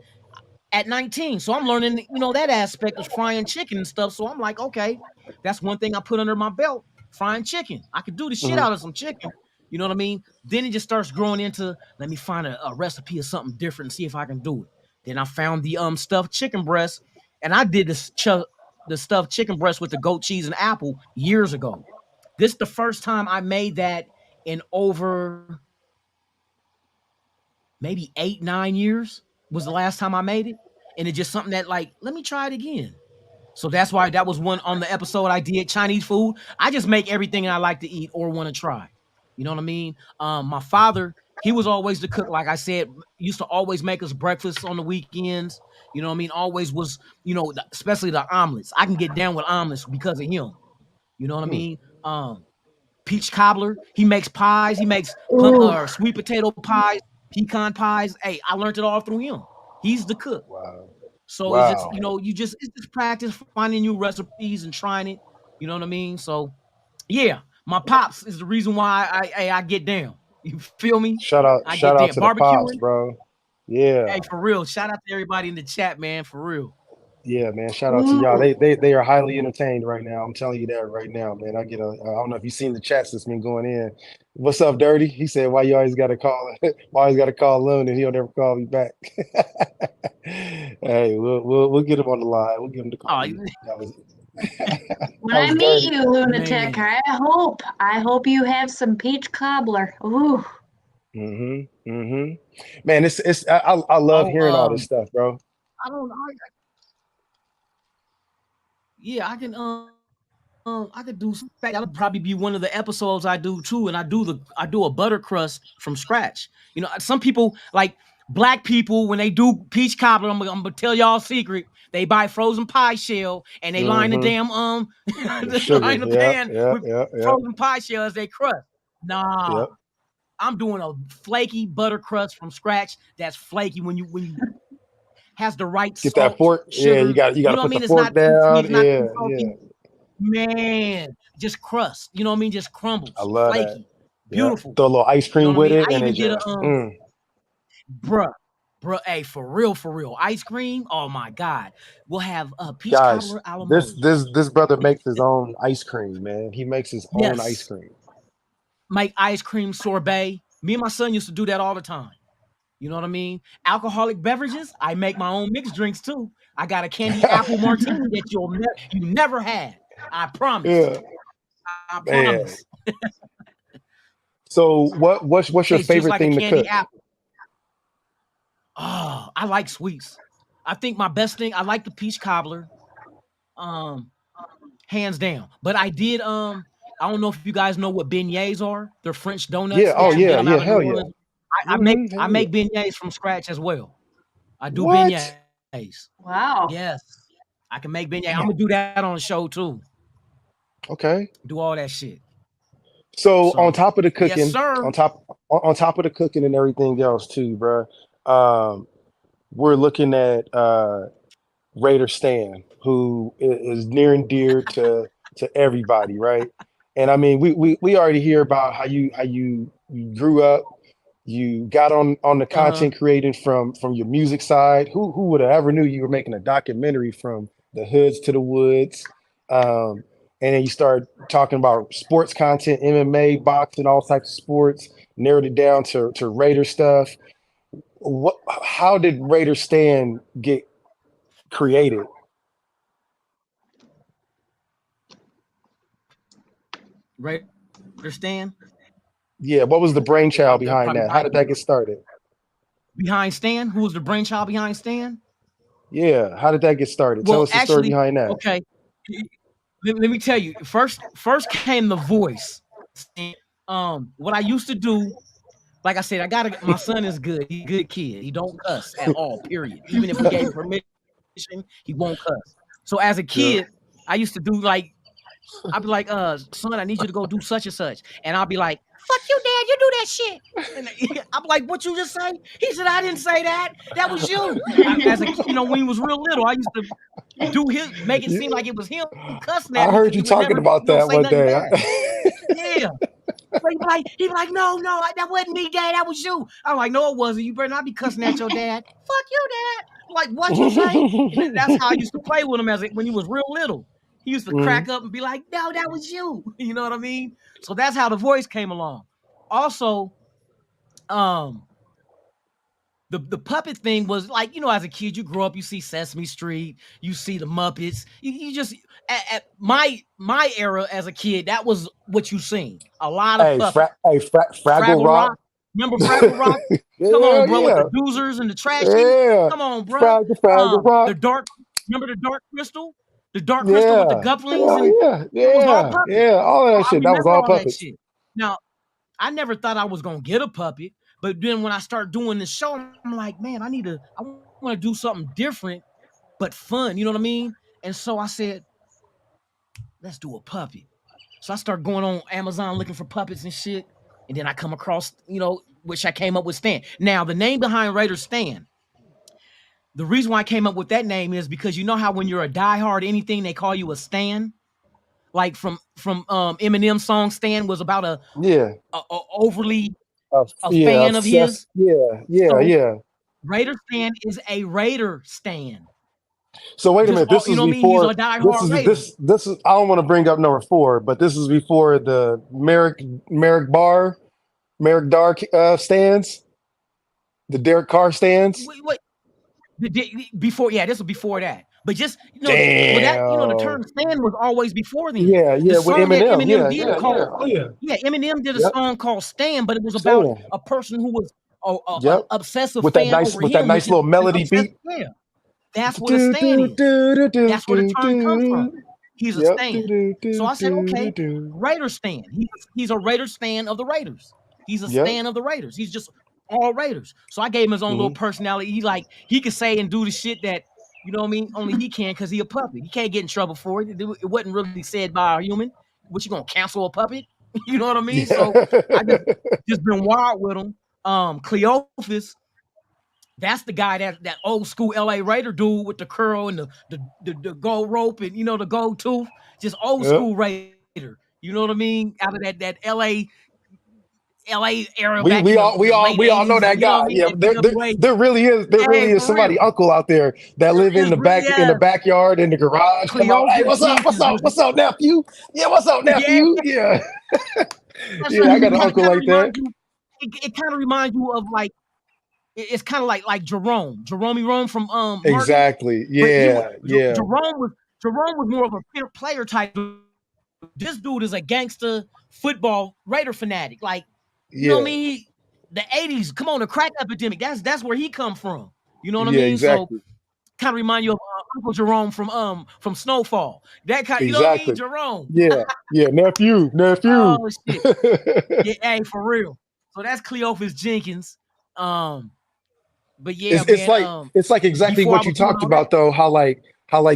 D: at 19. So I'm learning, that aspect of frying chicken and stuff. So I'm like, okay, that's one thing I put under my belt, frying chicken. I could do the shit
B: Hmm.
D: out of some chicken. You know what I mean? Then it just starts growing into let me find a recipe of something different and see if I can do it. Then I found the stuffed chicken breast, and I did the stuffed chicken breast with the goat cheese and apple years ago. This is the first time I made that in over maybe 8, 9 years was the last time I made it. And it's just something that like, let me try it again. So that's why that was one on the episode I did Chinese food. I just make everything I like to eat or want to try. You know what I mean? My father, he was always the cook. Like I said, used to always make us breakfast on the weekends. You know what I mean? Always was, especially the omelets. I can get down with omelets because of him. You know what I
B: Hmm.
D: mean? Peach cobbler. He makes pies. He makes
C: Ooh.
D: sweet potato pies, pecan pies. Hey, I learned it all through him. He's the cook.
B: Wow.
D: So it's just,
B: Wow.
D: it's just practice finding new recipes and trying it. You know what I mean? So yeah, my pops is the reason why I get down. You feel me? I get
B: Shout out
D: down.
B: to the pops,
D: Barbecuing.
B: bro. Yeah.
D: Hey, for real. Shout out to everybody in the chat, man. For real.
B: Yeah, man. Shout out to y'all.
C: Ooh.
B: They are highly entertained right now. I'm telling you that right now, man. I don't know if you've seen the chats that's been going in. What's up, Dirty? He said, why you always gotta call why always gotta call Loon and he'll never call me back. Hey, we'll get him on the line. We'll get him to call
D: Oh,
B: you. That was
C: When
B: that
C: I
B: was
C: meet
B: Dirty.
C: you, Lunatic,
D: man.
C: I hope you have some peach cobbler. Ooh.
B: Mm-hmm. Mm-hmm. Man, I love
D: Oh,
B: hearing all this stuff, bro.
D: I don't know. Yeah, I could do some. That'll probably be one of the episodes I do too, and I do a butter crust from scratch. Some people like black people when they do peach cobbler. I'm gonna tell y'all a secret. They buy frozen pie shell and they line the
B: Mm-hmm.
D: damn
B: The
D: they
B: sugar.
D: line the
B: Yeah,
D: pan
B: yeah,
D: with
B: yeah, yeah,
D: frozen pie shell as they crust. Nah,
B: yep.
D: I'm doing a flaky butter crust from scratch. That's flaky when you has the right
B: Get that
D: salt,
B: fork. Yeah,
D: sugar.
B: you
D: You
B: gotta
D: know what I
B: put the
D: mean? It's
B: fork
D: not too sweet.
B: down.
D: It's not too
B: Yeah, yeah.
D: salty. Man, just crust. You know what I mean? Just
B: I
D: crumbles,
B: love that.
D: flaky,
B: Yeah.
D: beautiful.
B: Throw a little ice
D: You know
B: cream
D: what I
B: with
D: mean?
B: it
D: I
B: and
D: even
B: it
D: did a
B: just
D: bruh, hey, for real, ice cream. Oh my god, we'll have peach
B: guys,
D: cobbler a la mode.
B: this brother makes his own ice cream, man. He makes his own ice
D: Yes,
B: cream.
D: make ice cream sorbet. Me and my son used to do that all the time. You know what I mean? Alcoholic beverages. I make my own mixed drinks too. I got a candy apple martini that you never had. I promise.
B: Yeah,
D: I
B: man.
D: promise.
B: So what's your
D: Tastes just
B: favorite
D: like a
B: thing to
D: candy
B: cook?
D: apple. Oh, I like sweets. I think my best thing, I like the peach cobbler, um, hands down. But I don't know if you guys know what beignets are. They're French donuts
B: Yeah, oh
D: that you get
B: yeah,
D: them
B: yeah,
D: out of New
B: hell yeah.
D: Orleans. I
B: Hell
D: make
B: yeah.
D: beignets from scratch as well. I do
B: What?
D: beignets.
C: Wow.
D: Yes, I can make beignets. I'm
B: Man,
D: gonna do that on the show too.
B: okay.
D: Do all that shit.
B: So on
D: So
B: top of the
D: yes,
B: cooking,
D: sir.
B: on top of the cooking and everything else too, bro. Um, we're looking at Raider Stan, who is near and dear to everybody, right? And I mean, we already hear about how you grew up, you got on the
D: Uh-huh.
B: content creating from your music side. Who would have ever knew you were making a documentary from the hoods to the woods? Um, and then you start talking about sports content, MMA, boxing, all types of sports. Narrowed it down to Raider stuff. What? How did Raider Stan get created?
D: Right, understand?
B: Yeah, what was the brainchild
D: They'll
B: behind
D: probably
B: that? How did that get started?
D: behind Stan. Who was the brainchild behind Stan?
B: Yeah, how did that get started? Tell
D: Well,
B: us the story
D: actually,
B: behind that.
D: okay. Let me tell you. First came the voice. What I used to do, like I said, my son is good. He's a good kid. He don't cuss at all. Period. Even if we gave him permission, he won't cuss. So as a
B: Yeah.
D: kid, I used to do like I'd be like, son, I need you to go do such and such. And I'll be like, fuck you, dad, you do that shit. And I'm like, what you just say? He said, I didn't say that. That was you. As a kid, when he was real little, I used to make it seem
B: Yeah,
D: like it was him cussing
B: I
D: at me
B: heard
D: because
B: you
D: he would
B: talking
D: never,
B: about that
D: say
B: one
D: nothing
B: day.
D: bad. Yeah. So he'd be like, no, that wasn't me, dad. That was you. I'm like, no, it wasn't. You better not be cussing at your dad. Fuck you, dad. I'm like, what you say? And that's how I used to play with him when he was real little. He used to
B: Mhm.
D: crack up and be like, no, that was you. You know what I mean? So that's how the voice came along. Also, um, the puppet thing was like, as a kid, you grow up, you see Sesame Street, you see the Muppets. You just at my era as a kid, that was what you seen. A lot of
B: Hey,
D: puppets.
B: Fraggle
D: Fraggle Rock.
B: Rock.
D: Remember Fraggle Rock? Come on,
B: Yeah,
D: bro, with the
B: yeah,
D: doozers and the trashy.
B: yeah.
D: Come on, bro.
B: Fraggle
D: The
B: Rock.
D: dark. Remember the Dark Crystal? The Dark Crystal with the
B: Yeah.
D: Gufflings,
B: Hell
D: and
B: yeah.
D: it was all
B: Yeah.
D: puppets.
B: Yeah. All of
D: So
B: that
D: I
B: shit. That was
D: remember
B: all
D: all that
B: puppets.
D: shit. Now, I never thought I was gonna get a puppet, but then when I start doing this show, I'm like, man, I want to do something different, but fun. You know what I mean? And so I said, let's do a puppet. So I start going on Amazon looking for puppets and shit, and then I come across, which I came up with Stan. Now the name behind Raider Stan. The reason why I came up with that name is because you know how when you're a diehard anything they call you a Stan, like from Eminem's song Stan was about
B: Yeah.
D: a overly a
B: Yeah.
D: fan of his.
B: Obsessed. Yeah. Yeah.
D: So
B: Yeah.
D: Raider Stan is a Raider Stan.
B: So wait a
D: Just
B: minute.
D: all
B: This
D: you
B: is
D: know what I mean? He's a
B: before. This
D: diehard
B: is
D: Raider.
B: this is. I don't want to bring up number 4, but this is before the Merrick Dar stands, the Derek Carr stands.
D: Wait, before, yeah, this was before that. But just the
B: Damn.
D: term Stan was always before then.
B: Yeah.
D: The
B: Yeah. With
D: song that
B: Eminem.
D: Eminem
B: Yeah.
D: did
B: Yeah.
D: called
B: Yeah. Oh yeah.
D: yeah, Eminem did a
B: Yep.
D: song called Stan, but it was about
B: Stan.
D: a person who was a
B: Yep.
D: obsessive fan over
B: With that
D: him, which
B: nice
D: is
B: little
D: an
B: melody
D: obsessive.
B: beat.
D: Yeah, that's what a
B: Do
D: Stan
B: do
D: is.
B: do do do
D: That's where the
B: do
D: term comes from.
B: do.
D: He's a
B: Yep.
D: Stan.
B: Do do
D: So
B: do
D: I said,
B: do do
D: okay,
B: do.
D: Raider Stan. He's a Raider Stan of the Raiders. He's a
B: Yep.
D: Stan of the Raiders. He's just all Raiders. So I gave him his own little
B: Hmm.
D: personality. He could say and do the shit that, you know what I mean, only he can because he a puppet. He can't get in trouble for it. It wasn't really said by a human. What, you gonna cancel a puppet? You know what I mean?
B: Yeah.
D: So I just been wild with him. Cleophas, that's the guy that old school LA Raider dude with the curl and the gold rope and the gold tooth, just old
B: Yep.
D: school Raider. You know what I mean? Out of that LA era back in
B: We
D: the
B: all
D: late
B: we all
D: 80s.
B: know that
D: You know what
B: guy.
D: I mean?
B: Yeah,
D: That NWA.
B: there
D: Hey,
B: really is
D: for real.
B: somebody uncle out there that live in
D: It's
B: the
D: really,
B: in the
D: yeah.
B: backyard in the garage. Come out, hey,
D: Cleophas Jenkins.
B: what's up, nephew? Yeah, what's up,
D: Yeah,
B: nephew? Yeah,
D: that's
B: yeah,
D: right.
B: I got
D: It
B: an
D: kind
B: uncle
D: of
B: like that.
D: reminds you. It kind of reminds you of like it's kind of like Jerome from Martin,
B: Exactly.
D: but
B: Yeah, yeah,
D: Jerome was more of a pure player type. This dude is a gangster football Raider fanatic. Like, you know what I
B: yeah,
D: mean? The 80s, come on, the crack epidemic. That's where he come from. You know what I
B: yeah,
D: mean? So
B: exactly,
D: kind of remind you of Uncle Jerome from Snowfall. That kind, you know what I mean?
B: exactly.
D: Jerome.
B: Yeah, yeah, nephew.
D: Oh shit. Yeah, hey, for real. So that's Cleophas Jenkins. Um, but yeah,
B: It's
D: man.
B: like exactly
D: Before I
B: what you
D: was doing
B: talked
D: all that,
B: about though, how like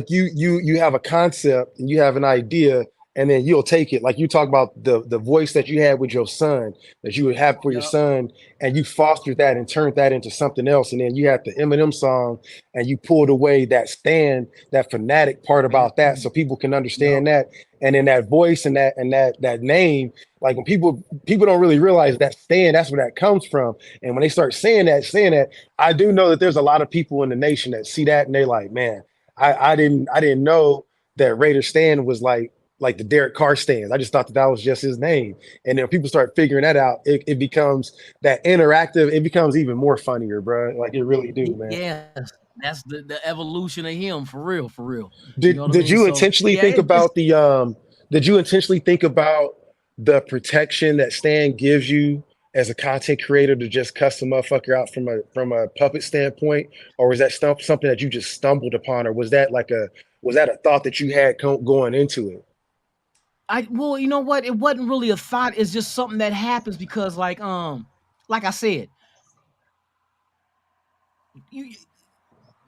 B: you have a concept and you have an idea and then you'll take it. Like you talk about the voice that you had with your son, that you would have for your
D: yup,
B: son, and you fostered that and turned that into something else. And then you had the Eminem song and you pulled away that stand, that fanatic part about that so people can
D: yup.
B: understand that. And then that voice and that name, like when people don't really realize that stand, that's where that comes from. And when they start saying that, I do know that there's a lot of people in the nation that see that and they're like, man, I didn't know that Raider Stan was like the Derek Carr stands. I just thought that was just his name. And then people start figuring that out. It becomes that interactive. It becomes even more funnier, bro. Like it really do, man.
D: Yes, that's the evolution of him for real, for real. You know what I
B: Did
D: mean?
B: you
D: So
B: intentionally
D: yeah,
B: think about did you intentionally think about the protection that Stan gives you as a content creator to just cuss the motherfucker out from a puppet standpoint? Or was that something that you just stumbled upon? Or was that a thought that you had going into it?
D: well, you know what? It wasn't really a thought. It's just something that happens because, like I said, you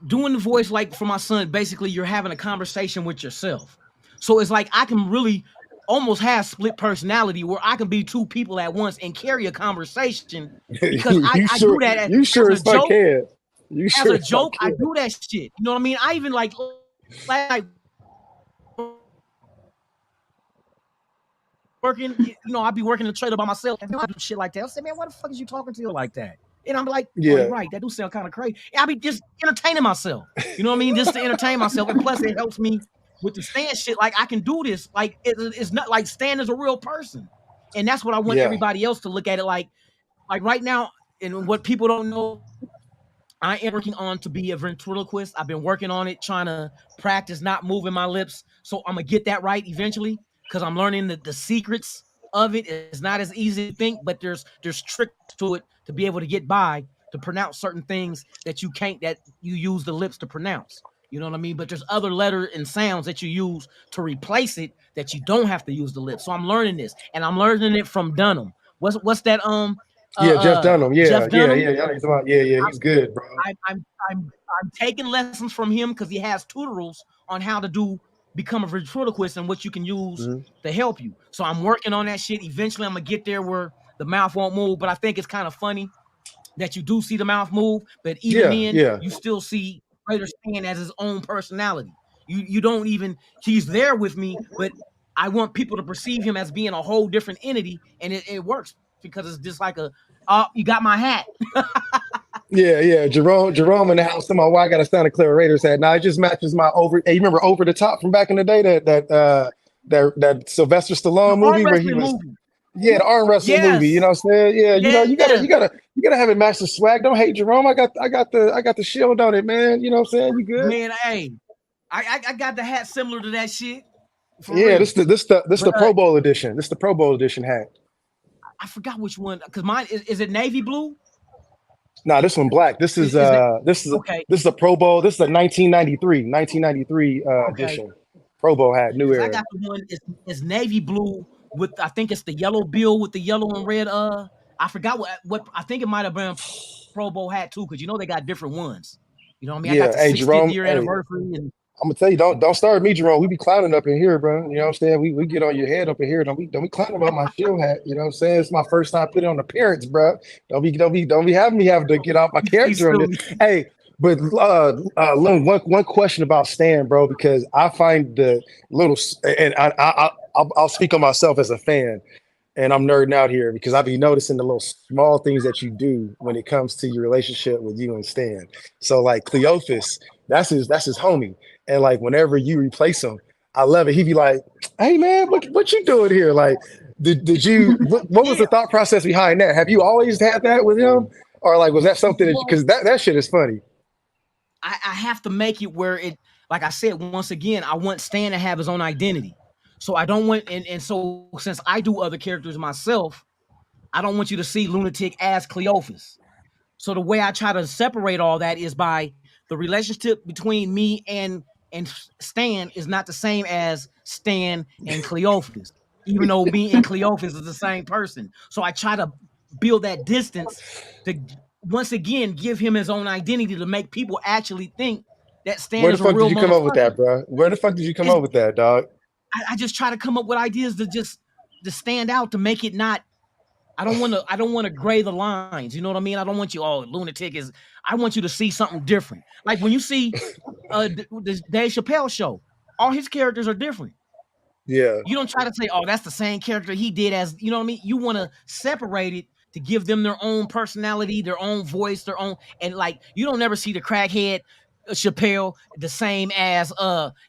D: doing the voice like for my son. Basically, you're having a conversation with yourself. So it's like I can really almost have split personality where I can be two people at once and carry a conversation because I do that
B: You
D: as
B: sure
D: a
B: as fuck
D: joke.
B: can. You
D: As
B: sure
D: a
B: as fuck
D: joke, I
B: can.
D: do that shit. You know what I mean? I even like working, I'd be working in the trailer by myself and I do shit like that. I say, man, why the fuck is you talking to you like that? And I'm like, oh, you're
B: Yeah.
D: right. That do sound kind of crazy. And I be just entertaining myself. You know what I mean? Just to entertain myself. And plus it helps me with the stand shit. Like I can do this. Like it's not like Stan is a real person. And that's what I want
B: Yeah.
D: everybody else to look at it like right now. And what people don't know I am working on to be a ventriloquist. I've been working on it, trying to practice not moving my lips. So I'm gonna get that right eventually because I'm learning the secrets of it. It's not as easy to think, but there's tricks to it to be able to get by to pronounce certain things that you can't that you use the lips to pronounce. You know what I mean? But there's other letters and sounds that you use to replace it that you don't have to use the lips. So I'm learning this, and I'm learning it from Dunham. What's that?
B: Yeah, Jeff Dunham.
D: Jeff
B: Yeah, yeah,
D: Dunham.
B: yeah. Y'all niggas about- Yeah, yeah. He's good, bro.
D: I'm I'm I'm I'm taking lessons from him because he has tutorials on how to become a ventriloquist and what you can use
B: Mhm.
D: to help you. So I'm working on that shit. Eventually, I'm gonna get there where the mouth won't move. But I think it's kind of funny that you do see the mouth move, but even
B: Yeah,
D: then,
B: yeah,
D: you still see Raider Stan as his own personality. You don't even he's there with me, but I want people to perceive him as being a whole different entity, and it works because it's just like a oh, you got my hat.
B: yeah, yeah. Jerome in the house. Come on, why I got a Santa Clara Raiders hat? Now it just matches my over. Hey, you remember Over the Top from back in the day? That Sylvester
D: The
B: Stallone
D: arm
B: movie where he
D: wrestling
B: was.
D: movie.
B: Yeah, the arm wrestling movie. You
D: Yes.
B: know what I'm saying? Yeah,
D: Yes.
B: you gotta have it match the swag. Don't hate Jerome. I got the shield on it, man. You know what I'm saying? You good?
D: Man, hey, I got the hat similar to that shit for
B: Yeah,
D: real.
B: this
D: But
B: the Pro Bowl edition. This the Pro Bowl edition hat.
D: I forgot which one because mine is it navy blue?
B: Nah, this one black.
D: Is it okay?
B: This is a Pro Bowl. This is a 1993
D: Okay,
B: edition. Pro Bowl hat, new
D: because I
B: era.
D: got the one it's navy blue with I think it's the yellow bill with the yellow and red. I forgot what I think it might have been Pro Bowl hat too because you know they got different ones. You know what I mean? I got
B: Yeah,
D: the
B: hey
D: 60th
B: Jerome.
D: year
B: Hey,
D: anniversary and
B: I'm gonna tell you, don't start with me, Jerome. We be clowning up in here, bro. You know what I'm saying? We get on your head up in here. Don't be clowning about my shield hat. You know what I'm saying? It's my first time putting on appearance, bro. Don't be having me having to get off my
D: he's
B: character on this.
D: silly.
B: Hey, but Lone, one question about Stan, bro, because I find the little and I'll speak on myself as a fan. And I'm nerding out here because I be noticing the little small things that you do when it comes to your relationship with you and Stan. So like Cleophas, that's his homie. And like whenever you replace him, I love it. He be like, "Hey man, what you doing here?" Like, did you what was
D: Yeah.
B: the thought process behind that? Have you always had that with him, or like was that something that
D: Well,
B: because that shit is funny?
D: I have to make it where it, like I said, once again, I want Stan to have his own identity. So I don't want, and so since I do other characters myself, I don't want you to see Lunatic as Cleophas. So the way I try to separate all that is by the relationship between me and Stan is not the same as Stan and Cleophas, even though me and Cleophas is the same person. So I try to build that distance to once again give him his own identity to make people actually think that Stan
B: Where the
D: is a
B: fuck did
D: real
B: you come up with
D: motherfucker.
B: that, bro? Where the fuck did you come
D: It's,
B: up with that, dog?
D: I just try to come up with ideas to just to stand out to make it not I don't want to gray the lines. You know what I mean? I don't want you Lunatic is I want you to see something different. Like when you see the Dave Chappelle show, all his characters are different.
B: Yeah.
D: You don't try to say, "Oh, that's the same character he did as," you know what I mean? You want to separate it to give them their own personality, their own voice, their own and like you don't never see the crackhead Chappelle the same as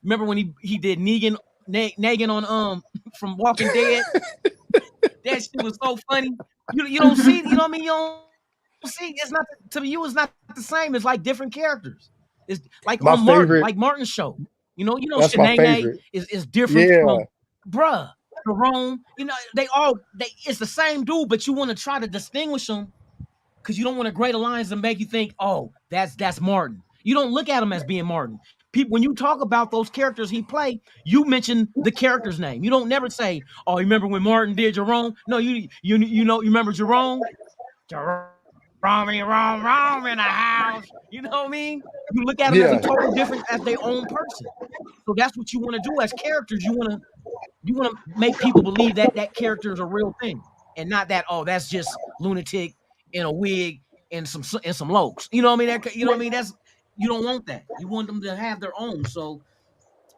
D: remember when he did Negan on from Walking Dead? That shit was so funny. You don't see, you know what I mean? You don't see it's not to you it's not the same. It's like different characters. It's like on
B: My
D: Martin, like
B: favorite.
D: Martin's show. You know
B: That's my
D: Shanae
B: favorite.
D: is different
B: Yeah.
D: from bruh, Jerome. You know, they it's the same dude, but you want to try to distinguish them because you don't want to grade the lines and make you think, oh, that's Martin. You don't look at him as being Martin. People, when you talk about those characters he played, you mention the character's name. You don't never say, "Oh, you remember when Martin did Jerome?" No, you remember Jerome? Jerome in the house. You know what I mean? You look at them as a
B: Yeah.
D: total different as their own person. So that's what you want to do as characters. You want to make people believe that that character is a real thing and not that oh that's just Lunatic in a wig and some lokes. You know what I mean? You know what I mean? That's you don't want that. You want them to have their own. So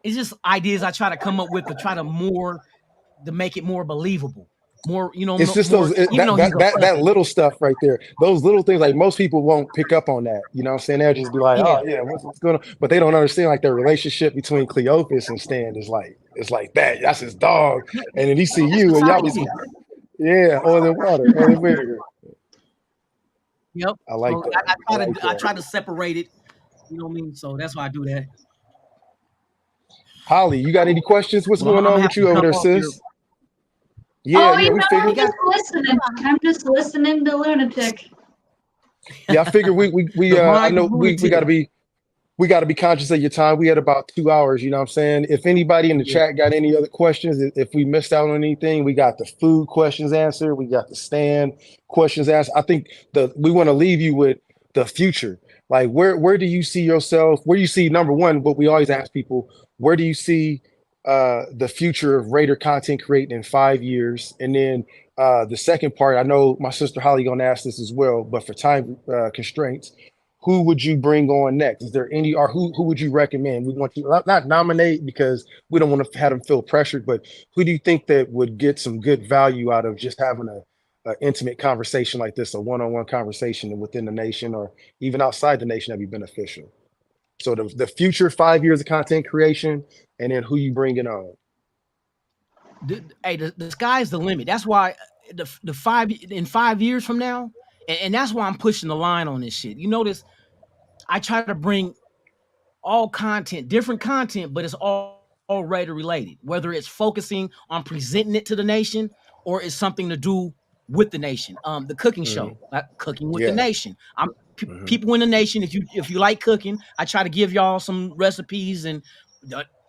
D: it's just ideas I try to come up with to try to make it more believable. More,
B: It's just
D: more. Even though he's a
B: that
D: puppet.
B: little stuff right there. Those little things, like most people won't pick up on that. You know what I'm saying? They'll just be like,
D: Yeah,
B: "Oh yeah, what's going on?" But they don't understand like the relationship between Cleophas and Stan is like it's like that. That's his dog, and then he see
D: it's the
B: you, and y'all be
D: sidekick.
B: yeah, oil and water, oil and vinegar.
D: Yep.
B: I like
D: So
B: that. I like
D: I
B: that.
D: try to separate it. You know what I mean? So that's why I do that.
B: Holly, you got any questions? What's
D: Well, I'm
B: going
D: gonna
B: on
D: have
B: with
D: to
B: you over
D: jump
B: there,
D: off here.
B: sis? Yeah,
C: Oh,
B: yeah, we
D: You
C: I'm
B: figured.
D: got
C: just listening. I'm just listening to Lunatic.
B: Yeah, I figured we
D: the
B: I
D: mind of
B: know we got
D: lunatic.
B: to be we got to be conscious of your time. We had about 2 hours. You know what I'm saying? If anybody in the
D: Yeah.
B: chat got any other questions, if we missed out on anything, we got the food questions answered. We got the stand questions answered. I think we want to leave you with the future. Like where do you see yourself? Where do you see number one? What we always ask people: where do you see the future of Raider content creating in 5 years? And then the second part, I know my sister Holly gonna ask this as well, but for time constraints, who would you bring on next? Is there any, or who would you recommend? We want you not nominate because we don't want to have them feel pressured, but who do you think that would get some good value out of just having a intimate conversation like this, a one-on-one conversation within the nation or even outside the nation that'd be beneficial? So the future 5 years of content creation, and then who you bringing on?
D: The sky's the limit. That's why the 5 years from now, and that's why I'm pushing the line on this shit. You notice I try to bring all content, different content, but it's all Raider related. Whether it's focusing on presenting it to the nation or it's something to do with the nation. The cooking
B: Hmm.
D: show, cooking with the
B: Yeah.
D: nation.
B: Hmm.
D: People in the nation. If you like cooking, I try to give y'all some recipes, and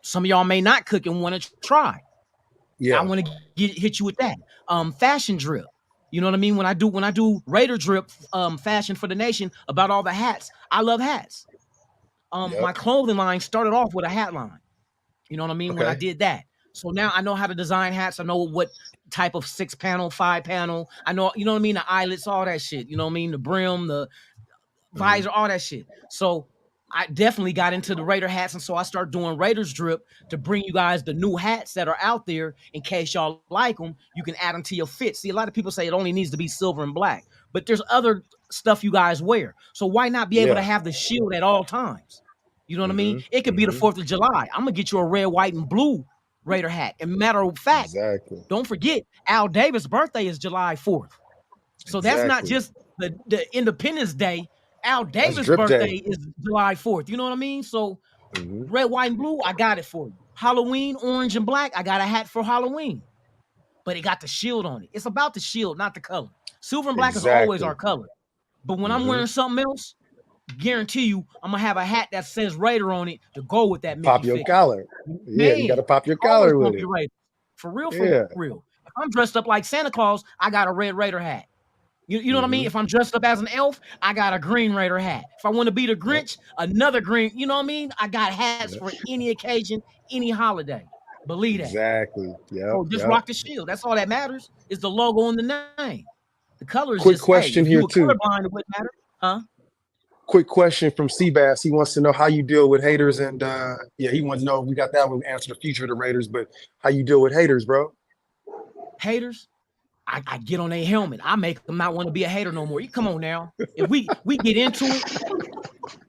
D: some of y'all may not cook and want to try. I
B: Yeah.
D: want to hit you with that. Fashion drip. You know what I mean? When I do Raider drip, fashion for the nation about all the hats. I love hats.
B: Yep.
D: My clothing line started off with a hat line. You know what I mean? When I
B: Okay.
D: did that. So now I know how to design hats. I know what type of 6 panel, 5 panel. I know, you know what I mean? The eyelets, all that shit. You know what I mean? The brim, the
B: Hmm.
D: visor, all that shit. So I definitely got into the Raider hats. And so I started doing Raiders drip to bring you guys the new hats that are out there in case y'all like them. You can add them to your fit. See, a lot of people say it only needs to be silver and black, but there's other stuff you guys wear. So why not be able to
B: Yeah.
D: have the shield at all times? You know what I mean?
B: Hmm.
D: It could be the
B: Hmm.
D: 4th of July. I'm going to get you a red, white, and blue Raider hat. And matter of fact,
B: Exactly.
D: don't forget, Al Davis' birthday is July 4th. So that's not
B: Exactly.
D: just the Independence Day. Al
B: That's
D: Davis'
B: drip
D: birthday
B: day.
D: is July 4th. You know what I mean? So
B: Hmm.
D: red, white, and blue, I got it for you. Halloween, orange, and black, I got a hat for Halloween. But it got the shield on it. It's about the shield, not the color. Silver and black is always our
B: Exactly.
D: color. But when I'm
B: Hmm.
D: wearing something else, guarantee you I'm gonna have a hat that says Raider on it to go with that Mickey
B: Pop your
D: 50.
B: collar. Yeah, you got
D: Man,
B: to pop your
D: it's always
B: collar
D: gonna
B: with
D: be
B: it.
D: Raider. For real, for
B: Yeah.
D: real. If I'm dressed up like Santa Claus, I got a red Raider hat. You know what I mean?
B: Hmm.
D: If I'm dressed up as an elf, I got a green Raider hat. If I want to be the
B: Yep.
D: Grinch, another green. You know what I mean? I got hats
B: Yep.
D: for any occasion, any holiday. Believe that.
B: Exactly. Yep.
D: So just
B: Yep.
D: rock the shield. That's all that matters is the logo and the name. The color is
B: Quick
D: just, hey,
B: question
D: if you
B: here
D: were
B: too.
D: colorblind, it wouldn't matter. Huh?
B: Quick question from Seabass. He wants to know how you deal with haters, and yeah, he wants to know. We got that one. Answer the future of the Raiders, but how you deal with haters, bro?
D: Haters, I get on their helmet. I make them not want to be a hater no more. You come on now. If we get into it,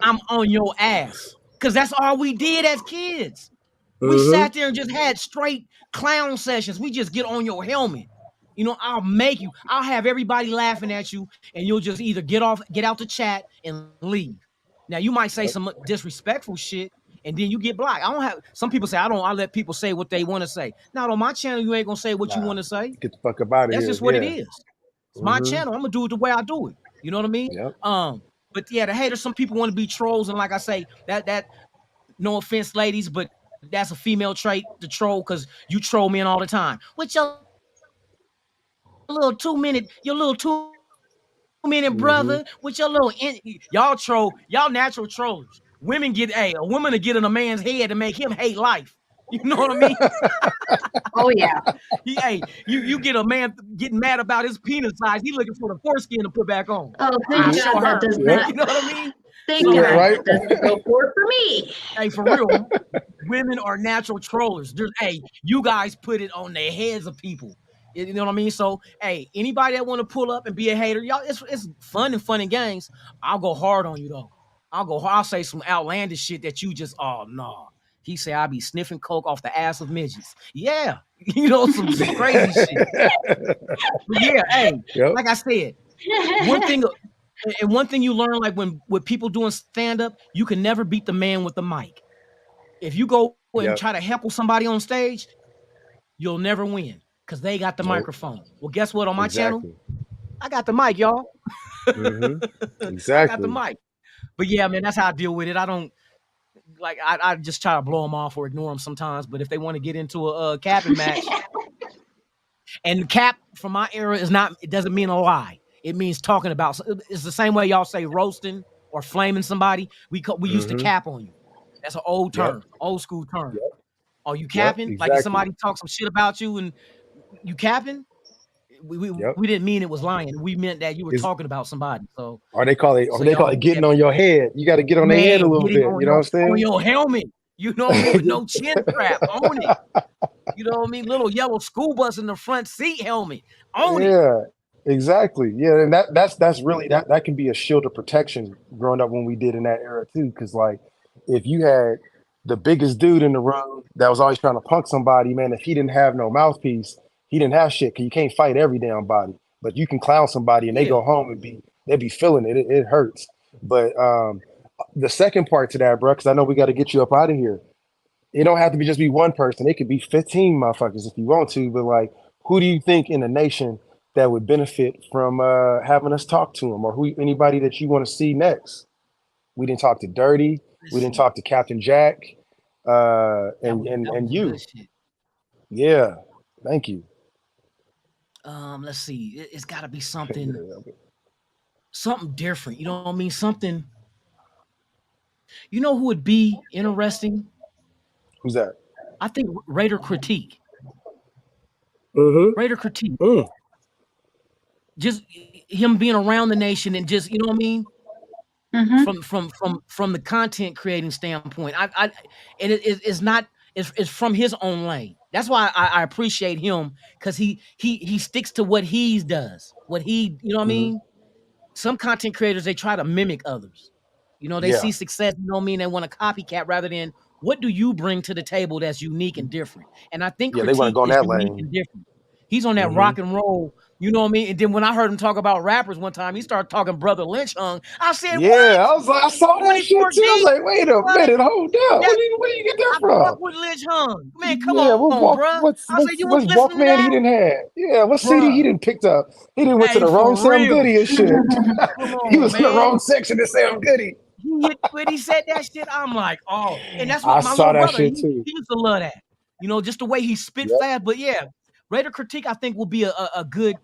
D: I'm on your ass. Cause that's all we did as kids. We
B: Hmm.
D: sat there and just had straight clown sessions. We just get on your helmet. You know, I'll have everybody laughing at you, and you'll just either get out the chat and leave. Now you might say
B: Yep.
D: some disrespectful shit, and then you get blocked. I don't have some people say I let people say what they want to say. Now on my channel, you ain't gonna say what you
B: Nah,
D: want to say.
B: get the fuck up out of
D: That's
B: here.
D: just what it
B: Yeah.
D: is. It's my
B: Hmm.
D: channel. I'm gonna do it the way I do it. You know what I mean?
B: Yep.
D: But yeah, the haters, some people want to be trolls, and like I say, that no offense, ladies, but that's a female trait to troll because you troll men all the time. With your little 2 minute
B: Hmm.
D: brother, with your little y'all troll, y'all natural trollers. Women get a woman to get in a man's head to make him hate life. You know what I mean?
C: Oh yeah.
D: You get a man getting mad about his penis size. He looking for the foreskin to put back on.
C: Oh,
D: I
C: thank
B: Yeah.
D: show
C: God that
D: her.
C: does
B: Yep.
C: not.
D: You know what I mean?
C: Thank
B: Yeah.
D: So
C: God
D: hey,
B: Right.
C: that doesn't go forward for me.
D: for real, women are natural trollers. You guys put it on the heads of people. You know what I mean? So, hey, anybody that want to pull up and be a hater, y'all, it's fun and games. I'll go hard on you though. I'll say some outlandish shit that you just, oh no. He said I be sniffing coke off the ass of midgets. Yeah, some crazy shit. But yeah, hey,
B: Yep.
D: like I said, one thing And one thing you learn, like when with people doing stand up, you can never beat the man with the mic. If you go and
B: Yep.
D: try to heckle somebody on stage, you'll never win because they got the
B: Nope.
D: microphone. Well, guess what? On my channel,
B: Exactly.
D: I got the mic, y'all.
B: Hmm.
D: I got the
B: Exactly.
D: mic. But yeah, man, that's how I deal with it. I don't like. I just try to blow them off or ignore them sometimes. But if they want to get into a capping match, and cap from my era is not. It doesn't mean a lie. It means talking about. It's the same way y'all say roasting or flaming somebody. We used to
B: Hmm.
D: cap on you. That's an old
B: Yep.
D: term, old school term.
B: Yep.
D: Are you
B: Yep.
D: capping? Like if
B: Exactly.
D: somebody talks some shit about you and you capping?
B: Yep.
D: We didn't mean it was lying. We meant that you were
B: Is
D: talking about somebody. So
B: or
D: so
B: they call it
D: y'all, yeah,
B: getting on your head. You got to get on their head a
D: man,
B: little
D: getting
B: bit. You know what I'm
D: on
B: saying?
D: your helmet. You know what I mean? With no chin strap, own it. You know what I mean? Little yellow school bus in the front seat helmet, own it.
B: Yeah, exactly. Yeah, and that's really that can be a shield of protection growing up when we did in that era too. Because like, if you had the biggest dude in the room that was always trying to punk somebody, man, if he didn't have no mouthpiece, he didn't have shit. Cause you can't fight every damn body, but you can clown somebody and they
D: Yeah,
B: go home and they be feeling it. It hurts. But the second part to that, bro, because I know we got to get you up out of here. It don't have to be just be one person. It could be 15 motherfuckers if you want to. But like, who do you think in the nation that would benefit from having us talk to them, or who anybody that you want to see next? We didn't talk to Dirty.
D: let's
B: We didn't
D: see.
B: talk to Captain Jack,
D: That
B: and
D: was
B: and
D: that was
B: and
D: some good
B: you.
D: shit.
B: Yeah, thank you.
D: Let's see. It's got to be
B: Yeah.
D: something different. You know what I mean? Something. You know who would be interesting?
B: Who's that?
D: I think Raider Critique.
B: Mm-hmm.
D: Raider Critique.
B: Mm.
D: Just him being around the nation and just you know what I mean
C: Mm-hmm.
D: from the content creating standpoint. I and it's not it's from his own lane. That's why I appreciate him because he sticks to what he does. What he you know what I
B: Hmm.
D: mean. Some content creators they try to mimic others. You know they
B: Yeah,
D: see success. You know what I mean. They want a copycat rather than what do you bring to the table that's unique and different. And I think
B: yeah. They want to
D: Critique
B: go in
D: is
B: that
D: unique
B: lane.
D: and different. He's on that
B: Hmm.
D: rock and roll, you know what I mean? And then when I heard him talk about rappers one time, he started talking Brother Lynch hung. I said,
B: Yeah,
D: "What?
B: I was like, I saw that shit too. I was
D: 2014?
B: like, wait a
D: What?
B: minute, hold up.
D: That
B: Where do you get that
D: I fuck
B: from?
D: with Lynch hung. Man, come
B: Yeah, what
D: on,
B: walk?
D: bruh." I said, "You was
B: What's
D: listening to
B: Walkman he
D: that,
B: didn't have? Yeah, what CD he
D: bruh?
B: didn't picked up? He didn't went to
D: Hey,
B: the wrong
D: for
B: Sam
D: real.
B: Goody and shit.
D: Come
B: He
D: on,
B: was in the
D: man."
B: wrong section of Sam Goody.
D: He hit when he said that shit. I'm like, oh, and that's what
B: I
D: my
B: saw
D: little
B: that
D: brother.
B: shit too.
D: He used to love that. You know, just the way he spit
B: Yep,
D: fast. But yeah, Raider Critique, I think, will be a good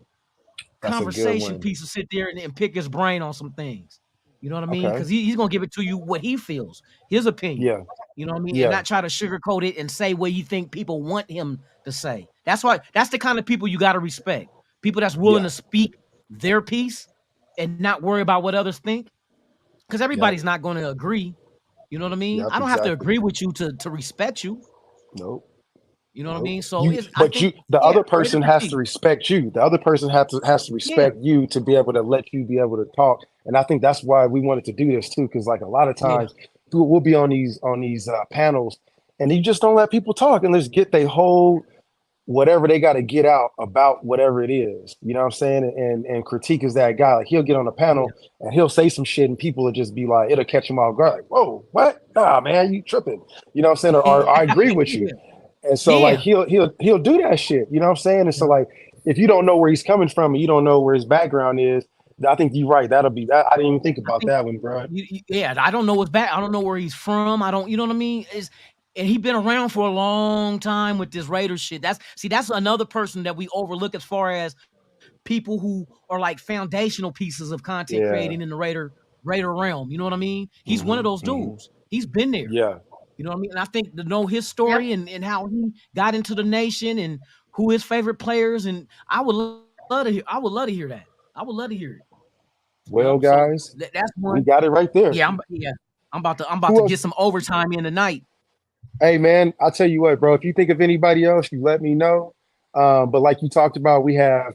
B: that's a good
D: conversation
B: one.
D: piece to sit there and pick his brain on some things. You know what I mean?
B: Okay.
D: Because he's gonna give it to you what he feels, his opinion.
B: Yeah,
D: You know what I mean? And
B: yeah,
D: not try to sugarcoat it and say what you think people want him to say. That's the kind of people you gotta respect. People that's willing
B: yeah,
D: to speak their piece and not worry about what others think. Because
B: yep,
D: everybody's not gonna agree. You know what I mean?
B: yep.
D: I don't have to
B: Exactly.
D: agree with you to respect you.
B: Nope.
D: You know what I
B: Nope.
D: mean? So I
B: But
D: think,
B: the
D: yeah,
B: other
D: Raider
B: person has to
D: Critique.
B: respect you. The other person has to
D: Yeah,
B: respect you to be able to let you be able to talk. And I think that's why we wanted to do this too, because like a lot of
D: yeah,
B: times we'll be on these panels, and you just don't let people talk and let's get their whole whatever they got to get out about whatever it is. You know what I'm saying? And critique is that guy. Like he'll get on a
D: yeah,
B: panel and he'll say some shit, and people will just be like, it'll catch him off guard. Like, whoa, what? Nah, man, you tripping? You know what I'm saying? Or I agree with you.
D: yeah,
B: And so like
D: yeah.
B: he'll do that shit. You know what I'm saying? And so
D: Yeah.
B: like if you don't know where he's coming from and you don't know where his background is, I think you're right. That'll be that. I didn't even think
D: I
B: about
D: think
B: that one, bro.
D: yeah, I don't know what's back. I don't know where he's from. I don't, you know what I mean? Is and he been around for a long time with this Raiders shit. That's another person that we overlook as far as people who are like foundational pieces of content
B: Yeah.
D: creating in the Raider realm. You know what I mean? He's one of
B: Hmm.
D: those
B: Hmm.
D: dudes. He's been there.
B: Yeah.
D: You know what I mean? And I think to know his
C: Yep.
D: story and how he got into the nation and who his favorite players and I would love to hear that. I would love to hear it. You
B: Well,
D: know, so
B: guys,
D: that's
B: we
D: one.
B: got it right there.
D: Yeah. I'm about
B: Who
D: to
B: else?
D: get some overtime in tonight.
B: Hey man, I'll tell you what, bro. If you think of anybody else, you let me know. But like you talked about, we have,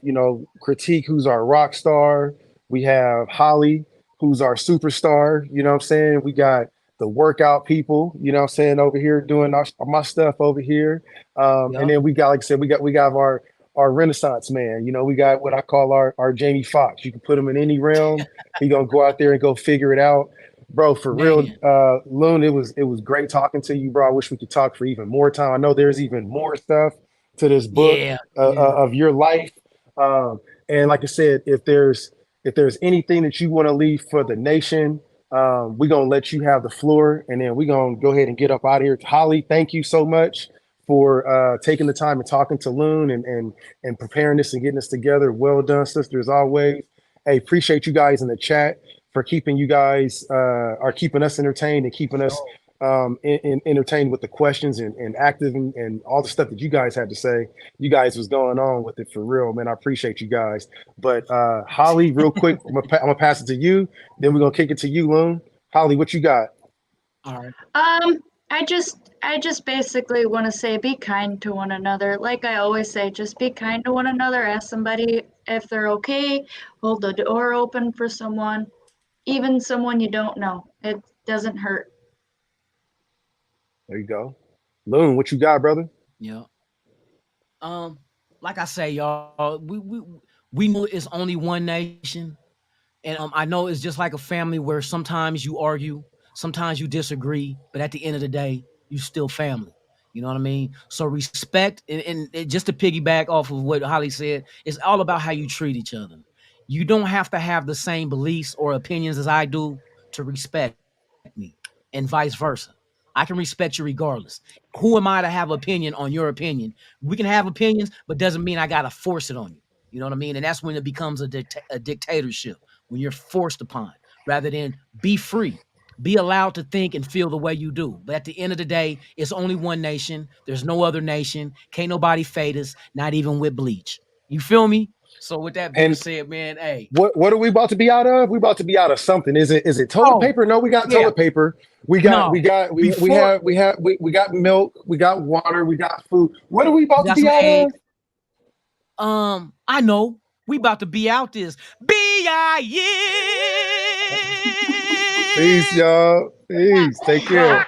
B: Critique, who's our rock star. We have Holly, who's our superstar. You know what I'm saying? We got the workout people, you know what I'm saying, over here doing my stuff over here. And
D: Yep.
B: then we got, like I said, we got our our Renaissance man. You know, we got what I call our Jamie Foxx. You can put him in any realm. He gonna go out there and go figure it out. Bro, for real,
D: Man,
B: Loon, it was great talking to you, bro. I wish we could talk for even more time. I know there's even more stuff to this book
D: yeah, yeah.
B: of your life. Um, and like I said, if there's anything that you want to leave for the nation, we're gonna let you have the floor, and then we're gonna go ahead and get up out of here. Holly, thank you so much for taking the time and talking to Loon and preparing this and getting this together. Well done, sister, as always. Hey, appreciate you guys in the chat for keeping you guys are keeping us entertained and keeping us entertained with the questions and active and all the stuff that you guys had to say. You guys was going on with it for real, man. I appreciate you guys. But Holly, real quick, I'm gonna pass it to you. Then we're gonna kick it to you, Loon. Holly, what you got?
D: All right.
C: I just basically want to say be kind to one another. Like I always say, just be kind to one another. Ask somebody if they're okay. Hold the door open for someone, even someone you don't know. It doesn't hurt.
B: There you go. Loon, what you got, brother?
D: Yeah. Like I say, y'all, we know it's only one nation, and I know it's just like a family where sometimes you argue, sometimes you disagree, but at the end of the day, you still family. You know what I mean? So respect, and just to piggyback off of what Holly said, it's all about how you treat each other. You don't have to have the same beliefs or opinions as I do to respect me, and vice versa. I can respect you regardless. Who am I to have opinion on your opinion? We can have opinions, but doesn't mean I gotta force it on you. You know what I mean? And that's when it becomes a dictatorship, when you're forced upon, rather than be free, be allowed to think and feel the way you do. But at the end of the day, it's only one nation. There's no other nation. Can't nobody fade us, not even with bleach. You feel me? So with that being
B: And
D: said, man, hey,
B: what are we about to be out of? We about to be out of something. Is it toilet
D: oh
B: paper? No, we got
D: yeah,
B: toilet paper. We got
D: no,
B: we got
D: before
B: we got milk. We got water. We got food. What are we
D: we
B: about to
D: got
B: be
D: some
B: out of?
D: eggs. I know we about to be out this
B: Peace,
D: BIE.
B: y'all. Peace. Take
D: Yo,
B: care.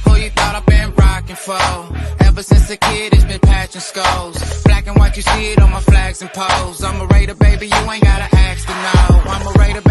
A: Who you thought I've been rocking for? Ever since a kid, it's been patching skulls. Black and white, you see it on my flags and poles. I'm a Raider, baby, you ain't gotta ask to know. I'm a Raider, baby.